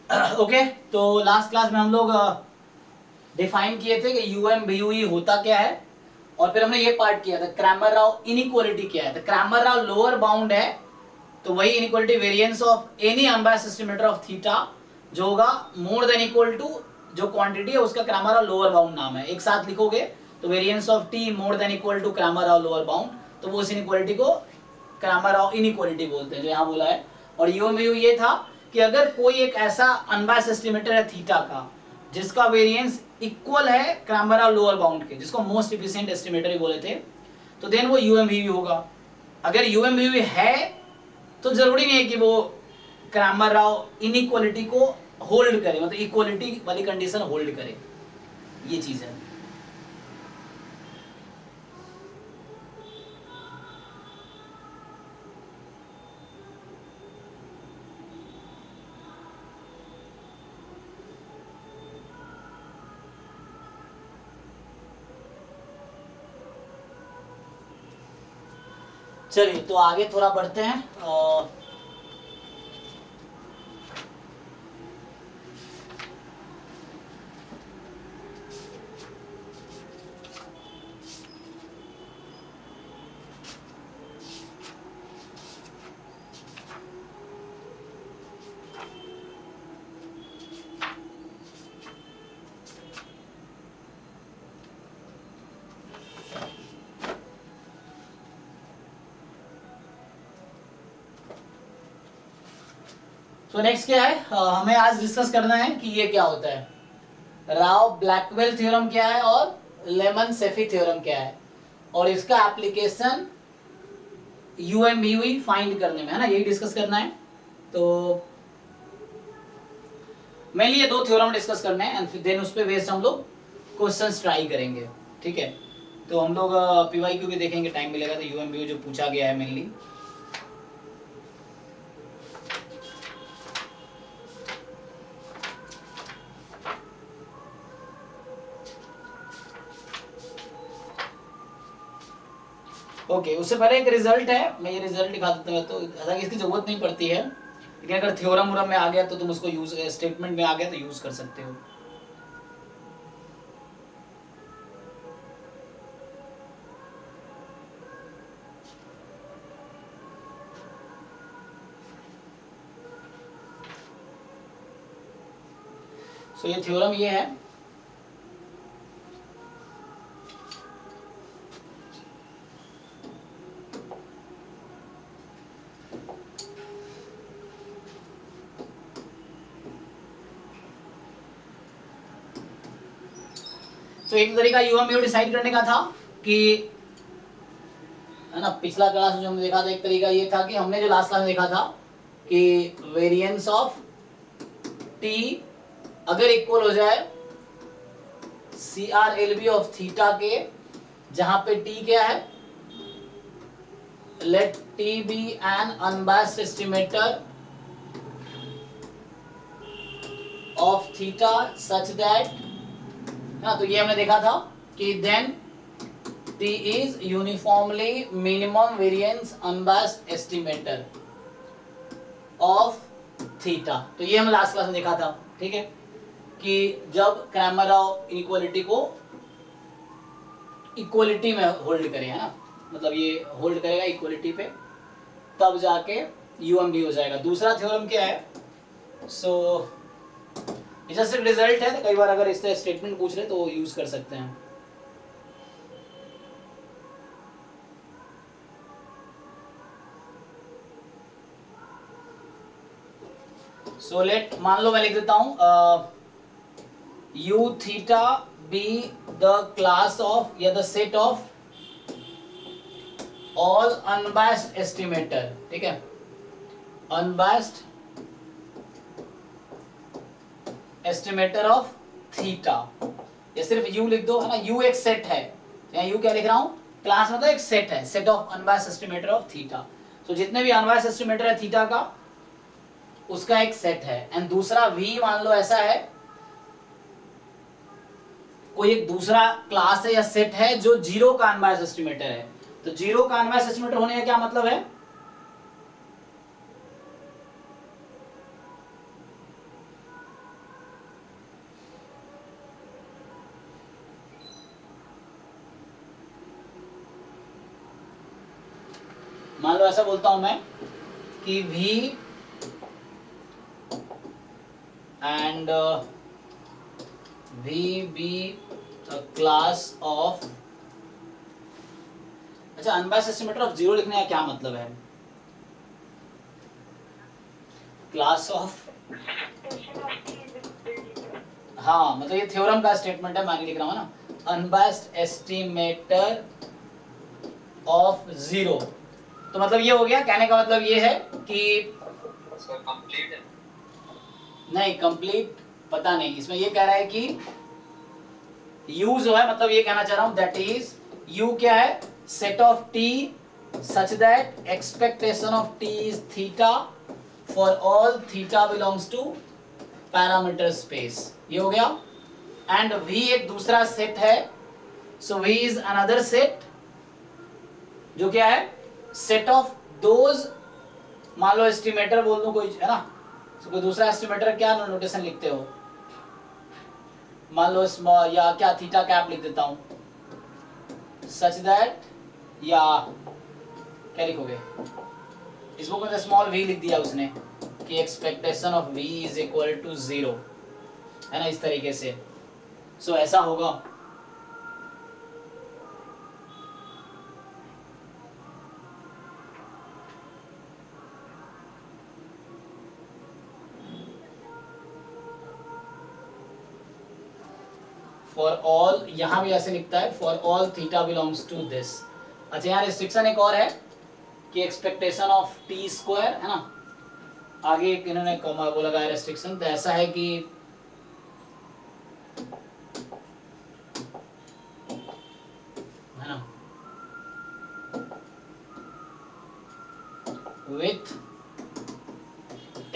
Okay, तो last class में हम लोग डिफाइन किए थे कि यूएम बीयूई होता क्या है, और फिर हमने ये पार्ट किया था क्रैमर राव इनइक्वालिटी क्या है। तो क्रैमर राव लोअर बाउंड है, तो वही inequality variance of any unbiased estimator of theta जो होगा मोर देन इक्वल टू जो क्वांटिटी है उसका क्रैमर राव लोअर बाउंड नाम है। एक साथ लिखोगे तो variance of T more than equal to Cramer Rao lower bound, तो वो उस इनइक्वालिटी को क्रैमर राव इनइक्वालिटी बोलते हैं जो यहाँ बोला है। और यूएमयू ये था कि अगर कोई एक ऐसा अनबायस्ड एस्टिमेटर है थीटा का जिसका वेरिएंस इक्वल है क्रैमर राव लोअर बाउंड के, जिसको मोस्ट एफिशिएंट एस्टिमेटर ही बोले थे, तो देन वो यूएमयू होगा। अगर यूएमयू है तो जरूरी नहीं है कि वो क्रैमर राव इनइक्वालिटी को होल्ड करे, मतलब इक्वालिटी वाली कंडीशन होल्ड करे, ये चीज है। चलिए तो आगे थोड़ा बढ़ते हैं। तो नेक्स्ट क्या है, हमें आज डिस्कस करना है कि ये क्या होता है, राव ब्लैकवेल थ्योरम क्या है और लेमन सेफी थ्योरम क्या है, और इसका एप्लीकेशन यूएमयूई फाइंड करने में है ना, यही डिस्कस करना है। तो मेनली ये दो थ्योरम डिस्कस करने हैं एंड फिर देन उस पे बेस्ड हम लोग क्वेश्चंस ट्राई करेंगे, ठीक है। तो हम लोग पीवाईक्यू भी देखेंगे, टाइम मिलेगा तो यूएमयूई जो पूछा गया है मेनली। ओके, उससे पहले एक रिजल्ट है, मैं ये रिजल्ट दिखा देता हूँ। तो हालांकि इसकी जरूरत नहीं पड़ती है, लेकिन अगर थ्योरम में आ गया तो तुम उसको यूज, स्टेटमेंट में आ गया तो यूज कर सकते हो। सो ये थ्योरम ये है, तो एक तरीका यूएमयू डिसाइड करने का था कि, है ना, पिछला क्लास में जो हमने देखा था एक तरीका ये था कि हमने जो लास्ट क्लास में देखा था कि वेरिएंस ऑफ टी अगर इक्वल हो जाए C R L B of theta के, जहां पे टी क्या है, let T be an unbiased estimator of theta such that, ना, तो ये हमने देखा था कि then T is uniformly minimum variance unbiased estimator of theta। तो ये हमने लास्ट क्लास में देखा था, ठीक है, कि जब क्रैमर राव इनइक्वालिटी को इक्वालिटी में होल्ड करे, है ना, मतलब ये होल्ड करेगा इक्वालिटी पे, तब जाके यूएमडी हो जाएगा। दूसरा थ्योरम क्या है, सो जस्ट एक रिजल्ट है, तो कई बार अगर इस तरह स्टेटमेंट पूछ रहे तो यूज कर सकते हैं। सो लेट, मान लो मैं लिख देता हूं U theta be the class of या the set of all unbiased estimator, ठीक है, अनबायस्ड एस्टिमेटर ऑफ थीटा, या सिर्फ यू लिख दो, है ना, यू एक सेट है, या यू क्या लिख रहा हूं, क्लास मतलब एक सेट है, set of unbiased estimator of theta. तो जितने भी अनबायस्ड एस्टिमेटर है थीटा का उसका एक सेट है, एंड दूसरा वी मान लो ऐसा है, कोई एक दूसरा क्लास है या सेट है जो जीरो का अनबायस्ड एस्टिमेटर है। तो जीरो का अनबायस्ड एस्टिमेटर होने का क्या मतलब है, मान लो ऐसा बोलता हूं मैं कि V and V be a class of, अच्छा अनबायस्ड एस्टिमेटर ऑफ जीरो लिखने का क्या मतलब है? क्लास ऑफ, हाँ मतलब ये थ्योरम का स्टेटमेंट है, मैं नहीं लिख रहा हूँ ना। अनबायस्ड एस्टिमेटर ऑफ जीरो, तो मतलब ये हो गया, कहने का मतलब ये है कि कंप्लीट है, नहीं कंप्लीट पता नहीं, इसमें ये कह रहा है कि u जो है, मतलब ये कहना चाह रहा हूं दैट इज u क्या है, set of t such that expectation of t is theta for all theta belongs to parameter space, ये हो गया। एंड v एक दूसरा सेट है, सो v इज अनदर सेट जो क्या है, सेट ऑफ दोज, मान लो एस्टिमेटर बोल दूं कोई है ना, तो कोई दूसरा एस्टिमेटर क्या नोटेशन लिखते हो, मान लो स्मॉल या क्या थीटा कैप लिख देता हूं, सच दैट, या क्या लिखोगे, इस बुक में स्मॉल v लिख दिया उसने कि expectation of v is equal to 0, है ना, इस तरीके से। सो ऐसा होगा, फॉर ऑल, यहां भी ऐसे लिखता है for all theta belongs to this. अच्छा यहाँ रिस्ट्रिक्शन एक और है कि एक्सपेक्टेशन ऑफ टी स्क्वायर, है ना, आगे एक इन्होंने कॉमा वो लगाया रेस्ट्रिक्शन, तो ऐसा है कि है ना, with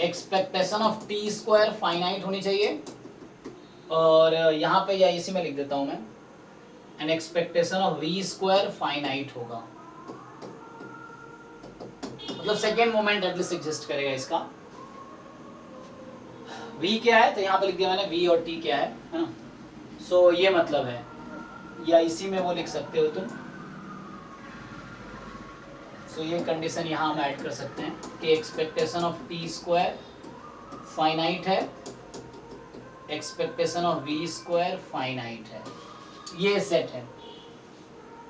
expectation of T square finite होनी चाहिए, और यहाँ पे या इसी में लिख देता हूं मैं, and expectation of V square finite होगा, मतलब सेकेंड मोमेंट एटलीस्ट एग्जिस्ट करेगा इसका। v क्या है, तो यहाँ पे लिख दिया मैंने v और t क्या है ना, सो ये मतलब है, या इसी में वो लिख सकते हो तुम, सो ये कंडीशन यहाँ हम ऐड कर सकते हैं कि expectation of t square finite है, expectation of v square finite है, ये सेट है।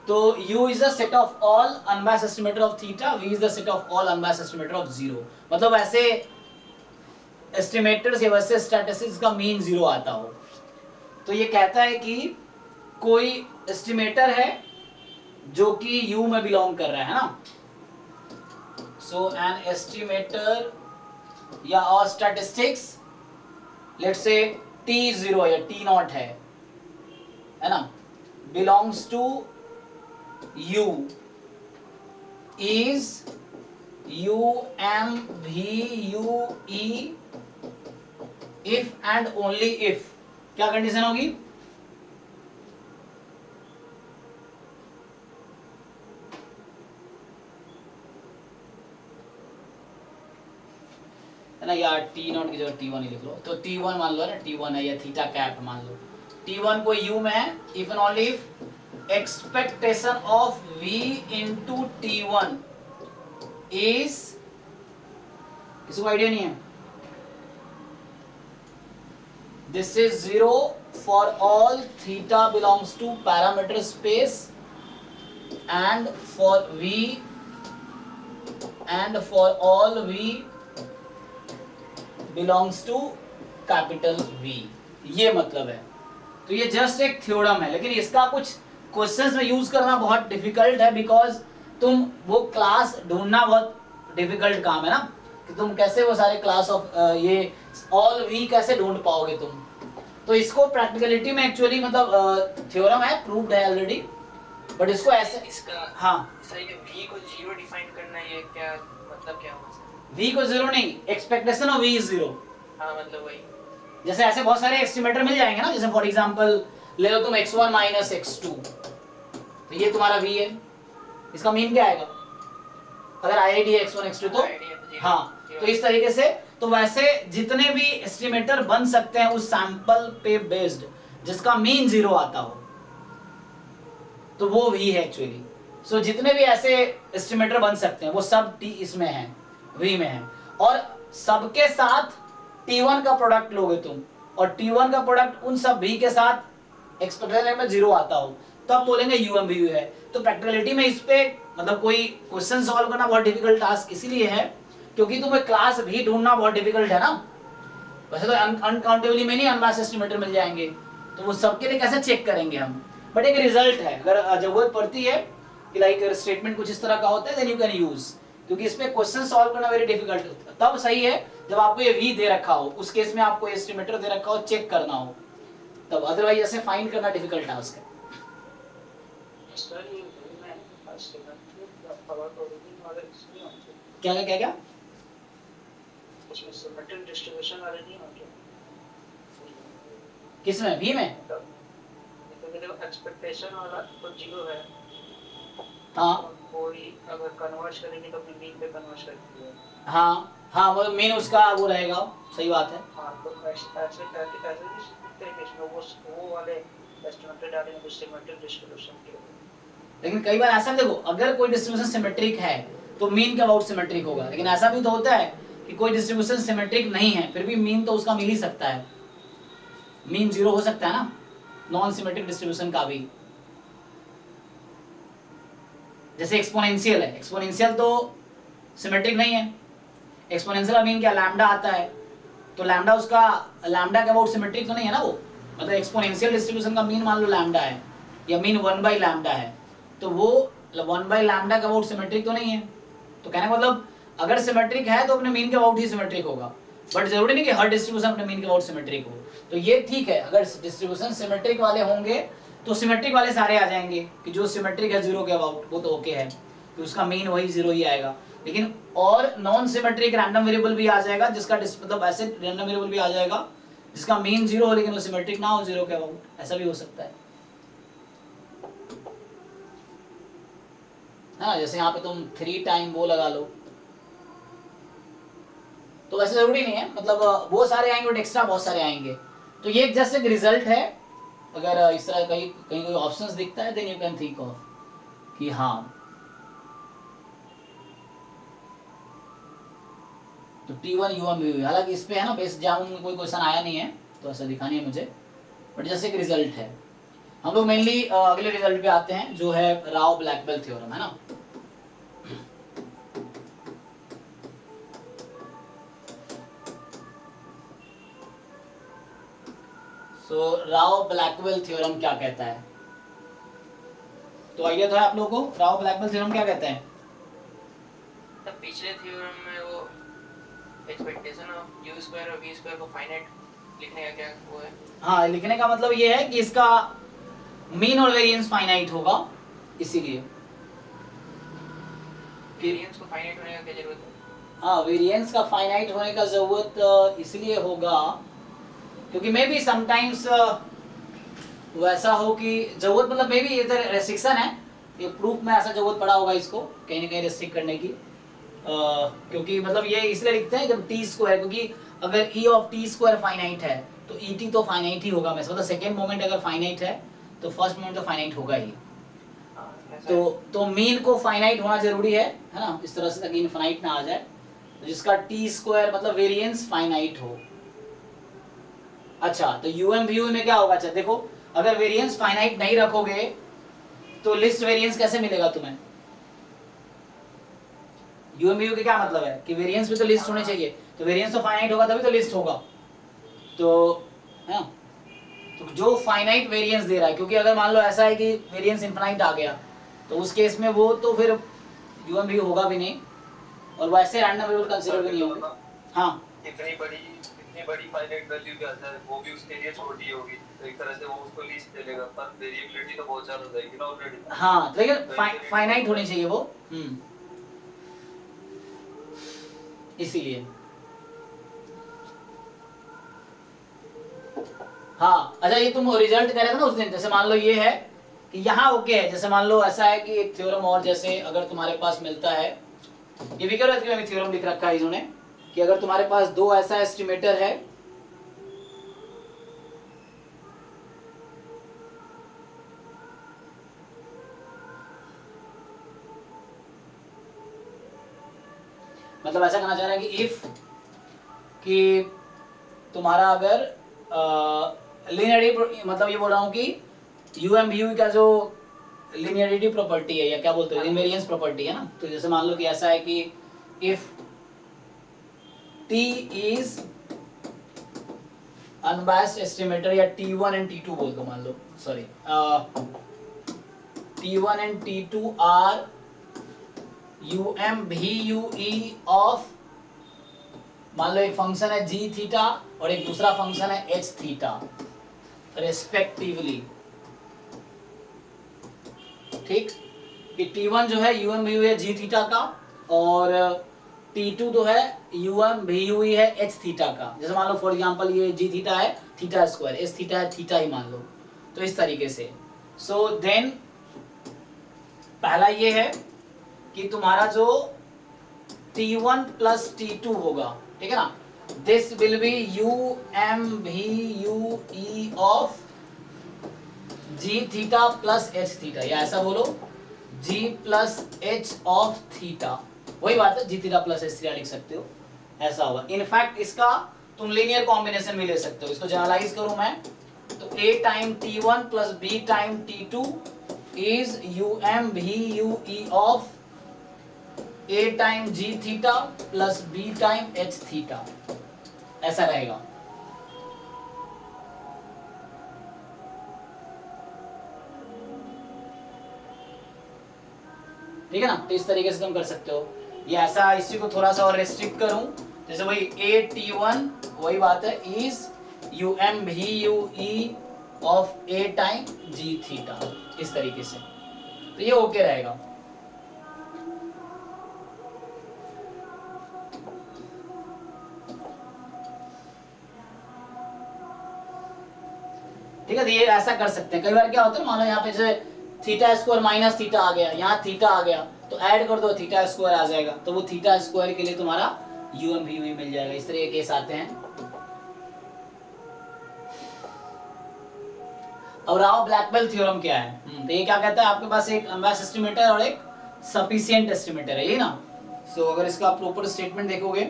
तो u is the set of all unbiased estimator of theta, v is the set of all unbiased estimator of zero, मतलब ऐसे estimators या वैसे statistics का मीन जीरो आता हो। तो ये कहता है कि कोई एस्टिमेटर है जो कि u में बिलोंग कर रहा है ना, सो एन एस्टिमेटर या और स्टैटिस्टिक्स, लेट्स से t0 या t0 है ना, belongs to u is UMVUE if and only if, क्या कंडीशन होगी, है ना, या t0 की जगह t1 ही लिख लो, तो t1 मान लो ना, t1 है या थीटा कैप मान लो, t1 को u में है, if and only if expectation of v into t1 is, किसी को आइडिया नहीं है, this is 0 for all theta belongs to parameter space and for v and for all v belongs to capital V, ये मतलब है। तो ये just एक थ्योरम है, लेकिन इसका कुछ क्वेश्चंस में यूज करना बहुत डिफिकल्ट है, बिकॉज तुम वो क्लास ढूंढना बहुत डिफिकल्ट काम है ना, कि तुम कैसे वो सारे क्लास ऑफ ये ऑल वी कैसे ढूंढ पाओगे तुम। तो इसको प्रैक्टिकलिटी में एक्चुअली मतलब थ्योरम है, प्रूव्ड है ऑलरेडी, बट इसको ऐसे इसका हाँ सही है, v को जीरो डिफाइन करना, ये क्या मतलब क्या होगा सर? v को जीरो नहीं, expectation of v is zero. हाँ मतलब वही, जैसे ऐसे बहुत सारे एस्टिमेटर मिल जाएंगे ना, जैसे फॉर एग्जांपल ले लो तुम x1 माइनस x2, तो ये तुम्हारा v है, इसका मीन क्या आएगा अगर आईआईडी x1 x2 तो हाँ, तो इस तरीके से, तो वैसे जितने भी एस्टिमेटर बन सकते हैं उस सैंपल पे बेस्ड जिसका मीन जीरो आता हो, तो वो v है एक्चुअली। सो जितने भी ऐसे एस्टिमेटर बन सकते हैं वो सब टी इसमें है, वी में है, और सबके साथ T1 का प्रोडक्ट लोगे तुम, और T1 का प्रोडक्ट उन सब V के साथ एक्सपेक्टेड में 0 आता हो, तो आप बोलेंगे UMVU है। तो प्रैक्टिकलिटी में इस पे मतलब कोई क्वेश्चन सॉल्व करना बहुत डिफिकल्ट टास्क इसीलिए है क्योंकि तुम्हें क्लास भी ढूंढना बहुत डिफिकल्ट है ना। वैसे तो अनकाउंटेबली में नहीं अनमैच एस्टिमेटर मिल जाएंगे, तो वो सबके लिए कैसे चेक करेंगे हम, बट एक रिजल्ट है, अगर जरूरत पड़ती है कि लाइक स्टेटमेंट कुछ इस तरह का होता है देन यू कैन यूज, क्योंकि इसमें क्वेश्चन सॉल्व करना वेरी डिफिकल्ट होता है। तब सही है जब आपको ये वी दे रखा हो, उस केस में आपको एस्टिमेटर दे रखा हो, चेक करना हो तब, अदरवाइज ऐसे फाइंड करना डिफिकल्ट टास्क है। क्या क्या क्या क्या डिस्ट्रीब्यूशन वाले नहीं होंगे किसमें, वी में? एक्सपेक्टेशन वाला तो 0 है। हाँ कोई अगर कन्वर्ट करेंगे तो अपने मीन पे कन्वर्ट करेंगे। हाँ हाँ, वो मेन उसका वो रहेगा, सही बात है। हाँ तो ऐसे इसमें वो वाले एस्टिमेटेड डालेंगे तो सिमेट्रिक डिस्ट्रीब्यूशन के। लेकिन कई बार ऐसा देखो, अगर कोई डिस्ट्रीब्यूशन सिमेट्रिक है तो मीन के अबाउट सिमेट्रिक होगा, लेकिन ऐसा भी तो होता है कि कोई डिस्ट्रीब्यूशन सिमेट्रिक नहीं है फिर भी मीन तो उसका मिल ही सकता है, मीन 0 हो सकता है ना नॉन सिमेट्रिक डिस्ट्रीब्यूशन का भी। जैसे एक्सपोनेंशियल है, एक्सपोनेंशियल तो सिमेट्रिक नहीं है, एक्सपोनेंशियल का मीन क्या लैम्डा आता है, तो लैम्डा उसका लैम्डा के अबाउट सिमेट्रिक तो नहीं है ना वो, मतलब एक्सपोनेंशियल डिस्ट्रीब्यूशन का मीन मान लो लैम्डा है या मीन 1/λ है, तो वो 1/λ का अबाउट सिमेट्रिक तो नहीं है। तो कहने का मतलब अगर सिमेट्रिक है तो अपने मीन के अबाउट ही सिमेट्रिक होगा, बट जरूरी नहीं कि हर डिस्ट्रीब्यूशन अपने मीन के अबाउट सिमेट्रिक हो। तो ये ठीक है, अगर डिस्ट्रीब्यूशन सिमेट्रिक वाले होंगे तो सिमेट्रिक वाले सारे आ जाएंगे कि जो सिमेट्रिक है 0 के अबाउट वो तो ओके है कि उसका मीन वही 0 ही आएगा। लेकिन और नॉन सिमेट्रिक रैंडम वेरिएबल भी आ जाएगा जिसका मतलब ऐसे रैंडम वेरिएबल भी आ जाएगा जिसका मीन 0 हो लेकिन वो सिमेट्रिक ना हो 0 के अबाउट, ऐसा भी हो सकता है ना। जैसे यहाँ पे तुम 3 टाइम वो लगा लो, तो वैसे जरूरी नहीं है, मतलब वो सारे आएंगे बट एक्स्ट्रा बहुत सारे आएंगे। तो ये जस्ट एक रिजल्ट है, अगर इस तरह कहीं कहीं कोई ऑप्शंस दिखता है then you can think of कि हाँ। तो T1 UMVU, हालांकि इस पे है ना बेस जामुन में कोई क्वेश्चन आया नहीं है तो ऐसा दिखा नहीं है मुझे, बट जैसे एक रिजल्ट है। हम लोग मेनली अगले रिजल्ट पे आते हैं जो है राव ब्लैकबेल थ्योरम, है ना। सो राव ब्लैकबेल थ्योरम क्या कहता है, तो आइडिया तो है आप लोगों को राव ब्लैकबेल थ्योरम क्या कहते हैं? तब पिछले थ्योरम में वो एक्सपेक्टेशन ऑफ u स्क्वायर और v स्क्वायर को फाइनाइट लिखने का क्या वो है? हाँ, लिखने का मतलब ये है कि इसका मीन और वेरिएंस फाइनाइट होगा, इसीलिए वेरिएंस को फाइनाइट होने का क्या जरूरत है? हाँ, वेरिएंस का फाइनाइट होने का जरूरत इसलिए होगा क्योंकि मे बी समटाइम्स वैसा हो कि जरूरत मतलब मे बी इधर रेस्ट्रिक्शन है, ये प्रूफ में ऐसा जरूरत पड़ा होगा इसको कहीं ना कहीं रेस्ट्रिक्ट करने की, क्योंकि मतलब ये इसलिए लिखते हैं जब टी स्क्वायर, क्योंकि अगर ई ऑफ टी स्क्वायर फाइनाइट है तो ई टी तो फाइनाइट ही होगा, मतलब सेकेंड मोमेंट अगर फाइनाइट है तो फर्स्ट मोमेंट तो फाइनाइट होगा ही। तो मीन को फाइनाइट होना जरूरी है ना, इस तरह से ताकि इनफाइनाइट ना आ जाए, तो जिसका टी स्क्वायर मतलब वेरिएंस फाइनाइट हो। अच्छा, तो यूएमवीयू में क्या होगा? अच्छा देखो, अगर वेरिएंस फाइनाइट नहीं रखोगे तो लिस्ट वेरिएंस कैसे मिलेगा तुम्हें? यूएमवीयू के क्या मतलब है कि वेरिएंस भी तो लिस्ट होने चाहिए, तो वेरिएंस तो फाइनाइट होगा तभी तो लिस्ट होगा, तो है ना। तो जो फाइनाइट वेरिएंस दे रहा है, क्योंकि अगर मान लो ऐसा है कि वेरिएंस इनफाइनाइट आ गया तो उस केस में वो तो फिर यूएमवीयू होगा भी नहीं और वैसे रैंडम वेरिएबल कंसीडर भी नहीं होंगे। हाँ, इतनी बड़ी फाइनाइट वैल्यू क्या है, वो भी उसके लिए छोटी होगी, तो एक तरह से वो उसको लीस्ट दे लेगा, पर वेरिएबिलिटी तो बहुत ज्यादा हो जाएगी ना ऑलरेडी। हाँ, तो लेकिन फाइनाइट होनी चाहिए वो, इसीलिए। हाँ, अच्छा ये तुम रिजल्ट कह रहे थे ना उस दिन, जैसे मान लो ये है कि यहाँ ओके है, जैसे मान लो ऐसा है कि एक थ्योरम और जैसे अगर तुम्हारे पास मिलता है, ये भी करो में थ्योरम लिख रखा है इन्होंने कि अगर तुम्हारे पास दो ऐसा एस्टिमेटर है मतलब ऐसा कहना चाह रहा है कि इफ कि तुम्हारा अगर लिनियरिटी, मतलब ये बोल रहा हूँ कि UMVU का जो लिनियरिटी प्रॉपर्टी है या क्या बोलते हो इनवेरिएंस प्रॉपर्टी है ना, तो जैसे मान लो कि ऐसा है कि if T is unbiased estimator या T1 एंड T2 बोल दो, मान लो sorry T1 and T2 are UMVUE of, मान लो एक फंक्शन है g थीटा और एक दूसरा फंक्शन है h थीटा रेस्पेक्टिवली, ठीक, कि T1 जो है UMVUE है g थीटा का और T2 जो है UMVUE है h थीटा का। जैसे मान लो फॉर एग्जांपल ये g थीटा है थीटा स्क्वायर, h थीटा है थीटा ही मान लो, तो इस तरीके से। सो देन पहला ये है कि तुम्हारा जो T1 प्लस T2 होगा, ठीक है ना, this will B UMVUE of g theta plus h theta, या ऐसा बोलो g plus h of theta, वही बात है, g theta plus h theta लिख सकते हो, ऐसा होगा। इनफैक्ट इसका तुम लीनियर कॉम्बिनेशन भी ले सकते हो। इसको जनरलाइज करूं मैं तो a time T1 plus b time T2 is UMVUE of a time g theta plus b time h theta, ऐसा रहेगा। ठीक है ना, तो इस तरीके से तुम कर सकते हो। ये ऐसा, इसी को थोड़ा सा और रेस्ट्रिक्ट करूं, जैसे वही AT1 वही बात है is UMVUE of a time g theta, इस तरीके से, तो ये ओके रहेगा। ठीक है, तो ये ऐसा कर सकते हैं। कई बार क्या होता है, मान लो यहाँ पे जैसे थीटा स्क्वायर माइनस थीटा आ गया, यहाँ थीटा आ गया, तो ऐड कर दो थीटा स्क्वायर आ जाएगा, तो वो थीटा स्क्वायर के लिए तुम्हारा UMVUE मिल जाएगा। इस तरह के केस आते हैं। अब राव ब्लैकबेल थ्योरम क्या है? तो ये क्या कहता है, आपके पास एक अनबायस्ड एस्टिमेटर और एक सफिशिएंट एस्टिमेटर है, ये ना। सो अगर इसका प्रॉपर स्टेटमेंट देखोगे,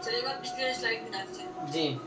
चलेगा, पिछले स्लाइड में डाल दीजिए जी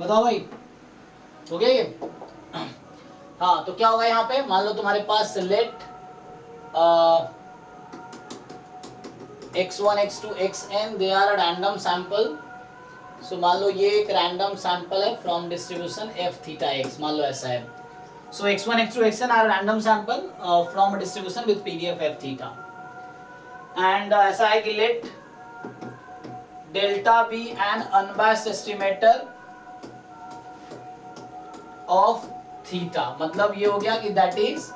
बताओ भाई, हो गया ये? हाँ, तो क्या होगा यहाँ पे, मान लो तुम्हारे पास let x1 x2 xn they are random sample. So मान लो ये एक रैंडम सैंपल है from distribution f theta x, मान लो ऐसा है। So x1 x2 xn are random sample from distribution with pdf f theta, and ऐसा है कि let delta be an unbiased estimator of theta. मतलब ये हो गया कि that is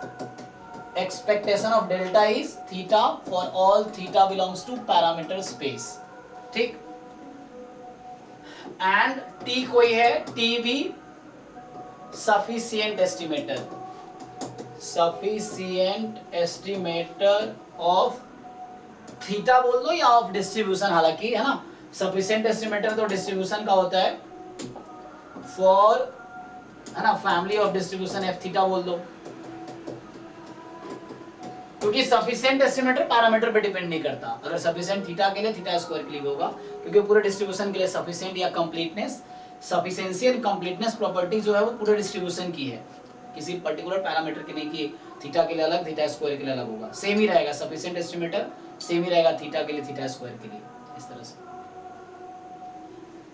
expectation of delta is theta for all theta belongs to parameter space, ठीक। And T कोई है, T be sufficient estimator, sufficient estimator of theta बोल दो या ऑफ डिस्ट्रीब्यूशन, हालांकि है ना, सफिशिएंट एस्टिमेटर तो डिस्ट्रीब्यूशन का होता है, फॉर है ना family of distribution F theta बोल दो, क्योंकि सफिशिएंट एस्टिमेटर पैरामीटर पे डिपेंड नहीं करता। अगर सफिशिएंट थीटा के लिए थीटा स्क्वायर के लिए होगा, क्योंकि पूरे डिस्ट्रीब्यूशन के लिए सफिशिएंट या completeness, sufficiency and completeness property जो है वो पूरे डिस्ट्रीब्यूशन की है, किसी पर्टिकुलर पैरामीटर की नहीं, कि थीटा के लिए अलग थीटा स्क्वायर के लिए अलग होगा, सेम ही रहेगा। सफिशिएंट एस्टिमेटर सेम ही रहेगा थीटा के लिए थीटा स्क्वायर के लिए, इस तरह से।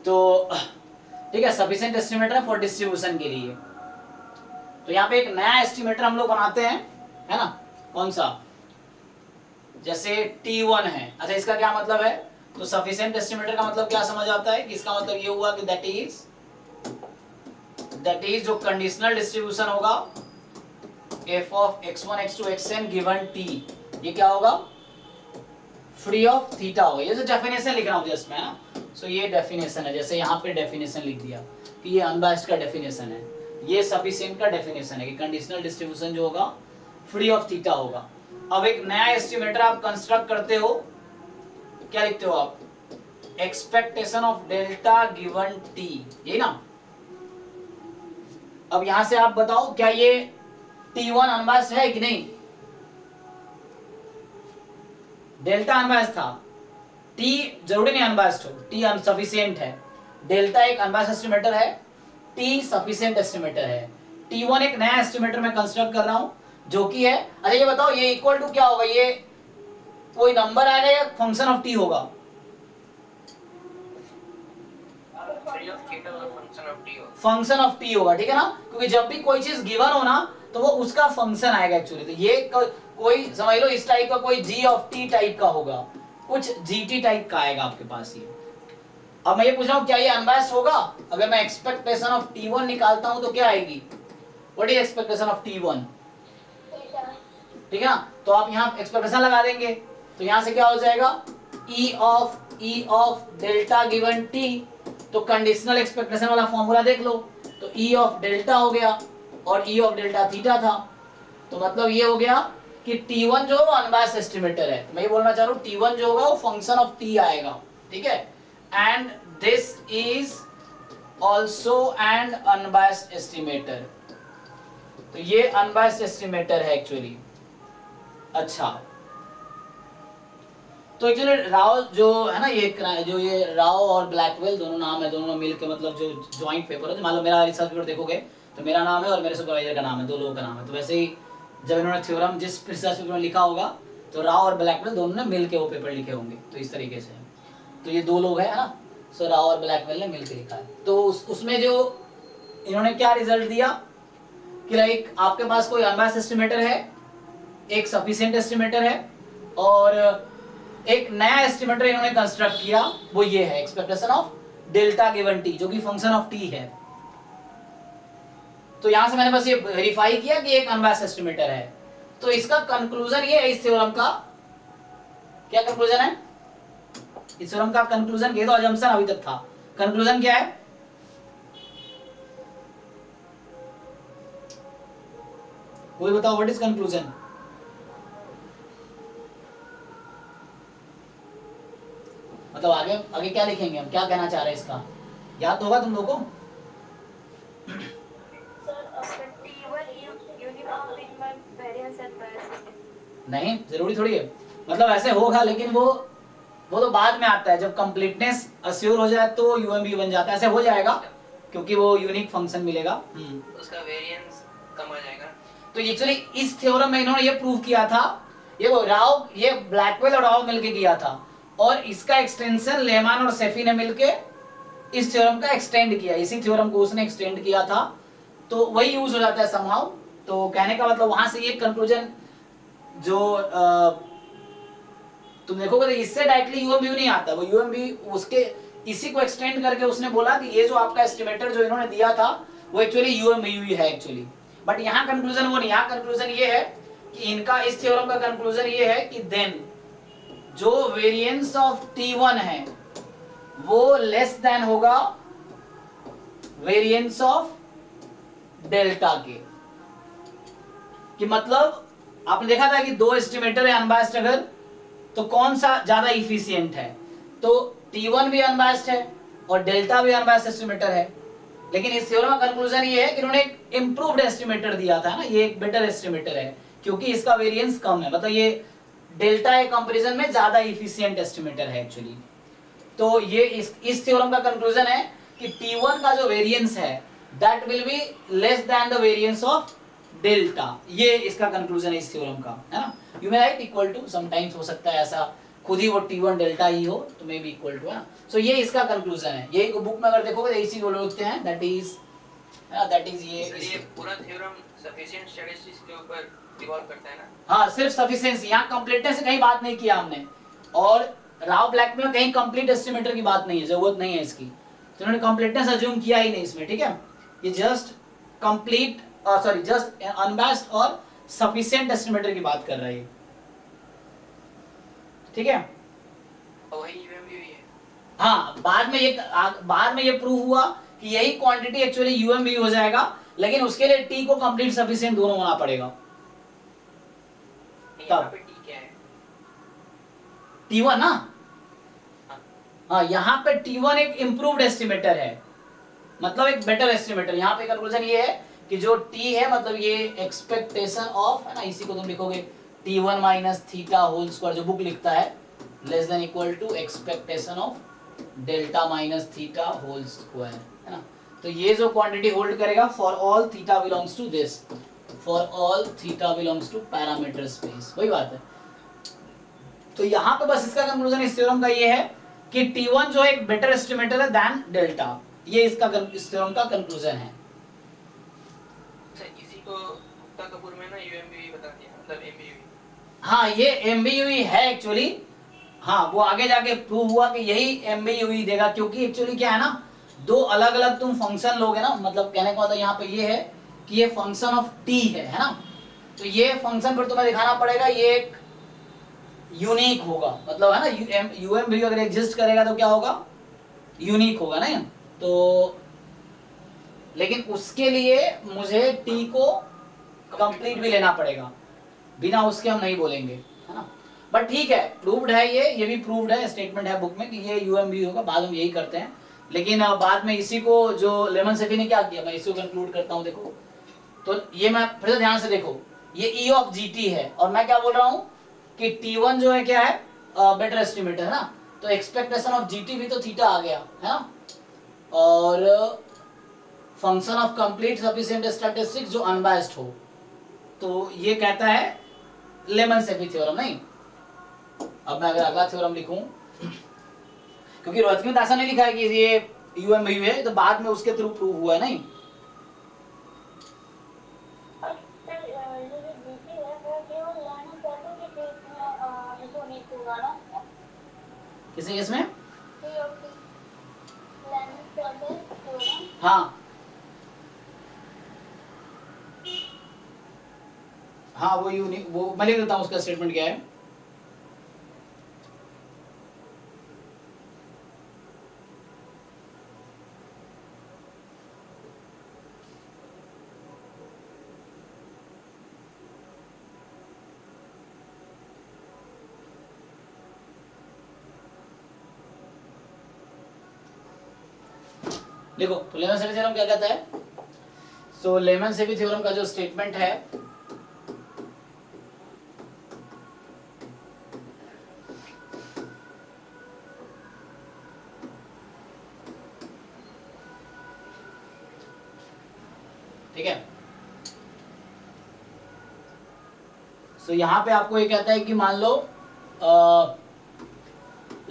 तो ठीक है, सफिशिएंट एस्टिमेटर है फॉर डिस्ट्रीब्यूशन के लिए। तो यहाँ पे एक नया एस्टिमेटर हम लोग बनाते हैं, है ना, कौन सा, जैसे T1 है। अच्छा, इसका क्या मतलब है, तो सफिशिएंट एस्टिमेटर का मतलब क्या समझ आता है कि इसका मतलब ये हुआ कि दैट इज जो कंडीशनल डिस्ट्रीब्यूशन होगा f of x1 x2 xn given t, ये क्या होगा, फ्री ऑफ थीटा होगा। ये जो डेफिनेशन लिख रहा हूं जस्ट मैं ना, सो ये डेफिनेशन है, जैसे यहाँ पे डेफिनेशन लिख दिया कि ये अनबायस्ड का डेफिनेशन है, ये सफिशिएंट का डेफिनेशन है कि कंडीशनल डिस्ट्रीब्यूशन जो होगा फ्री ऑफ थीटा होगा। अब एक नया एस्टिमेटर आप कंस्ट्रक्ट करते हो, क्या लिखते हो आप, expectation of delta given T, यही ना। अब यहां से आप बताओ क्या ये T1 अनबायस्ड है कि नहीं, डेल्टा अनबायस्ड था, T जरूरी नहीं अनबायस्ड हो, T अनसफिशिएंट है, डेल्टा एक अनबायस्ड एस्टिमेटर है, T सफिशिएंट एस्टिमेटर है। T1 एक नया एस्टिमेटर मैं कंस्ट्रक्ट कर रहा हूं जो कि है, अच्छा ये बताओ ये इक्वल टू क्या होगा, ये कोई नंबर आएगा या फंक्शन ऑफ T होगा, फंक्शन ऑफ T होगा, ठीक है ना, क्योंकि जब भी कोई चीज गिवन हो ना तो वो उसका फंक्शन आएगा एक्चुअली। तो ये कोई समझ लो इस टाइप का कोई g ऑफ t टाइप का होगा, कुछ gt टाइप का आएगा आपके पास ये। अब मैं ये पूछ रहा हूँ क्या ये अनबायस्ड होगा, अगर मैं एक्सपेक्टेशन ऑफ T1 निकालता हूं तो क्या आएगी, what is expectation of T1, ठीक है ना। तो आप यहाँ एक्सपेक्टेशन लगा देंगे, तो यहाँ से क्या हो जाएगा, e of delta given t, तो कंडीशनल एक्सपेक्टेशन वाला फॉर्मूला देख लो, तो e ऑफ डेल्टा हो गया और e ऑफ डेल्टा थीटा था, तो मतलब ये हो गया कि T1 जो वो अनबायस्ड एस्टिमेटर है। मैं ये बोलना चाह रहा हूँ T1 जो होगा वो फंक्शन ऑफ T आएगा, ठीक है, and this is also an unbiased estimator, तो ये अनबायस्ड एस्टिमेटर है एक्चुअली। अच्छा, तो एक्चुअली राव जो है ना, ये राव और ब्लैकवेल दोनों नाम है, दोनों मिलकर मतलब जो ज्वाइंट पेपर है, मान लो मेरा रिसर्च पेपर देखोगे तो मेरा नाम है और मेरे सुपरवाइजर का नाम है, दो लोगों का नाम है। तो वैसे ही जब इन्होंने थ्योरम जिस रिसर्च पेपर में लिखा होगा तो राव और ब्लैकवेल दोनों ने मिलकर वो पेपर लिखे होंगे, तो इस तरीके से। तो ये दो लोग हैं ना, सो राव और ब्लैकवेल ने मिलकर लिखा है। तो उसमें जो इन्होंने क्या रिजल्ट दिया कि लाइक आपके पास कोई अनबायस्ड एस्टिमेटर है, एक सफिशिएंट एस्टिमेटर है और एक नया एस्टिमेटर इन्होंने कंस्ट्रक्ट किया, वो ये है expectation of delta given T, जो कि फंक्शन ऑफ टी है। तो यहां से मैंने बस ये वेरीफाई किया कि एक अनबायस्ड एस्टिमेटर है। तो इसका कंक्लूजन ये है, इस थ्योरम का क्या कंक्लूजन है, इस थ्योरम का कंक्लूजन, ये तो अजम्पशन अभी तक था, कंक्लूजन क्या है, कोई बताओ व्हाट इज कंक्लूजन। मतलब आगे आगे क्या लिखेंगे हम, क्या कहना चाह रहे हैं, इसका याद तो होगा तुम लोगों को। नहीं जरूरी थोड़ी है, मतलब ऐसे होगा लेकिन वो तो बाद में आता है, जब कंप्लीटनेस अश्योर हो जाए तो यूएमबी बन जाता है, ऐसे हो जाएगा क्योंकि वो यूनिक फंक्शन मिलेगा। उसका वेरिएंस कम आ जाएगा। तो एक्चुअली इस थ्योरम में इन्होंने ये प्रूव किया था, ये ब्लैकवेल और राव मिलके किया था, और इसका एक्सटेंशन लेमन और सेफी ने मिलके इस थ्योरम का एक्सटेंड किया, इसी थ्योरम को उसने एक्सटेंड किया था, तो वही यूज हो जाता है समहाउ। तो कहने का मतलब वहां से ये कंक्लूजन जो तुम देखोगे तो इससे डायरेक्टली यूएमबीयू नहीं आता, वो यूएमबी उसके इसी को एक्सटेंड करके उसने बोला कि ये जो आपका एस्टिमेटर जो इन्होंने दिया था वो एक्चुअली यूएमबीयू ही है एक्चुअली। बट यहाँ कंक्लूजन वो नहीं, यहाँ कंक्लूजन ये है कि इनका इस थ्योरम का कंक्लूजन ये है कि देन जो वेरिएंस ऑफ T1 है वो लेस देन होगा वेरिएंस ऑफ डेल्टा के। कि मतलब आपने देखा था कि दो एस्टिमेटर है अनबायस्ड, अगर तो कौन सा ज्यादा इफिशिएंट है, तो T1 भी अनबायस्ड है और डेल्टा भी अनबायस्ड एस्टिमेटर है। लेकिन इस थ्योरम का कंक्लूजन ये है कि उन्होंने एक इंप्रूव्ड एस्टिमेटर दिया था ना, ये एक बेटर एस्टिमेटर है क्योंकि इसका वेरिएंस कम है, मतलब ये डेल्टा के कंपैरिजन में ज्यादा इफिशिएंट एस्टिमेटर है एक्चुअली। तो ये इस थ्योरम का कंक्लूजन है कि T1 का जो वेरिएंस है that will be less than the variance of delta, ये इसका कंक्लूजन है इस थ्योरम का, है ना। You may write equal to, sometimes हो सकता है ऐसा खुद ही वो T1 डेल्टा ही हो तो मे बी इक्वल टू, है ना। सो ये इसका कंक्लूजन है, यही बुक में अगर देखोगे तो इसी को लिखते हैं, दैट इज ये पूरा थ्योरम सफिशिएंट स्टैटिस्टिक्स के ऊपर रिवॉल्व करता है ना। हाँ, सिर्फ सफिशिएंसी, यहाँ कंप्लीटनेस से कहीं बात नहीं किया हमने, और राव ब्लैक में कहीं कंप्लीट एस्टिमेटर की बात नहीं है, जरूरत नहीं है इसकी, तो उन्होंने कंप्लीटनेस अज्यूम किया ही नहीं इसमें, ठीक है। ये जस्ट कंप्लीट जस्ट अनबैस्ड और सफिशिएंट एस्टिमेटर की बात कर रहा है, ठीक है। वही यूएमबी है। हाँ, बाद में ये प्रूव हुआ कि यही क्वांटिटी एक्चुअली यूएमबी हो जाएगा, लेकिन उसके लिए टी को कंप्लीट सफिशिएंट दोनों होना पड़ेगा। यहाँ पे टी क्या है? T1 ना, हाँ यहाँ पे T1 एक इंप्रूव्ड एस्टिमेटर है, मतलब एक बेटर एस्टिमेटर। यहाँ पे कंक्लूजन ये है कि जो T है मतलब ये एक्सपेक्टेशन ऑफ, है ना, इसी को तुम लिखोगे T1 minus theta whole square, जो बुक लिखता है less than equal to expectation of delta minus theta whole square, है ना। तो ये जो क्वांटिटी होल्ड करेगा for all theta belongs to this, for all theta belongs to parameter space, वही बात है। तो यहाँ पे बस इसका कंक्लूजन इस थ्योरम का ये है कि T1 जो एक बेटर एस्टिमेटर है देन डेल्टा, ये इसका इस थ्योरम का कंक्लूजन है। इसी को गुप्ता कपूर में ना यूएमबी बता दिया, मतलब एमबीयू। हाँ, ये एमबीयू है एक्चुअली, हाँ वो आगे जाके प्रूव हुआ कि यही एमबीयू देगा, क्योंकि एक्चुअली क्या है ना, दो अलग अलग तुम फंक्शन लोगे ना, मतलब कहने का मतलब यहाँ पे ये है कि ये फंक्शन ऑफ टी है ना, तो ये फंक्शन फिर तुम्हें दिखाना पड़ेगा ये एक यूनिक होगा, मतलब है ना, यूएमबी अगर एग्जिस्ट करेगा तो क्या होगा, यूनिक होगा ना। तो लेकिन उसके लिए मुझे टी को कंप्लीट भी लेना पड़ेगा, बिना उसके हम नहीं बोलेंगे, है ना। बट ठीक है, प्रूव्ड है, ये भी प्रूव्ड है, स्टेटमेंट है बुक में कि ये यूएमबी होगा, बाद में यही करते हैं। लेकिन बाद में इसी को जो लेमन सेफी ने क्या किया, मैं इसी को कंक्लूड करता हूँ। देखो तो ये मैं फिर से ध्यान से देखो, ये ई ऑफ जी टी है, और मैं क्या बोल रहा हूँ कि T1 जो है क्या है, बेटर एस्टिमेटर, है ना। तो एक्सपेक्टेशन ऑफ जीटी भी तो थीटा आ गया, है ना, और function of complete sufficient statistics जो अनबायस्ड हो, तो ये कहता है लेमन सेफी थ्योरम, नहीं। अब मैं अगर अगला थ्योरम लिखूं, क्योंकि रोहतगी में ऐसा नहीं लिखा है कि ये यूएमयू है, तो बाद में उसके थ्रू प्रूव हुआ है, नहीं। किसी केस में, हाँ हाँ वो यूनिक, वो मैं लिख देता हूँ, उसका स्टेटमेंट क्या है। देखो तो लेमन सेफी थ्योरम क्या कहता है, सो लेमन सेफी थ्योरम का जो स्टेटमेंट है, सो यहाँ पे आपको ये कहता है कि मान लो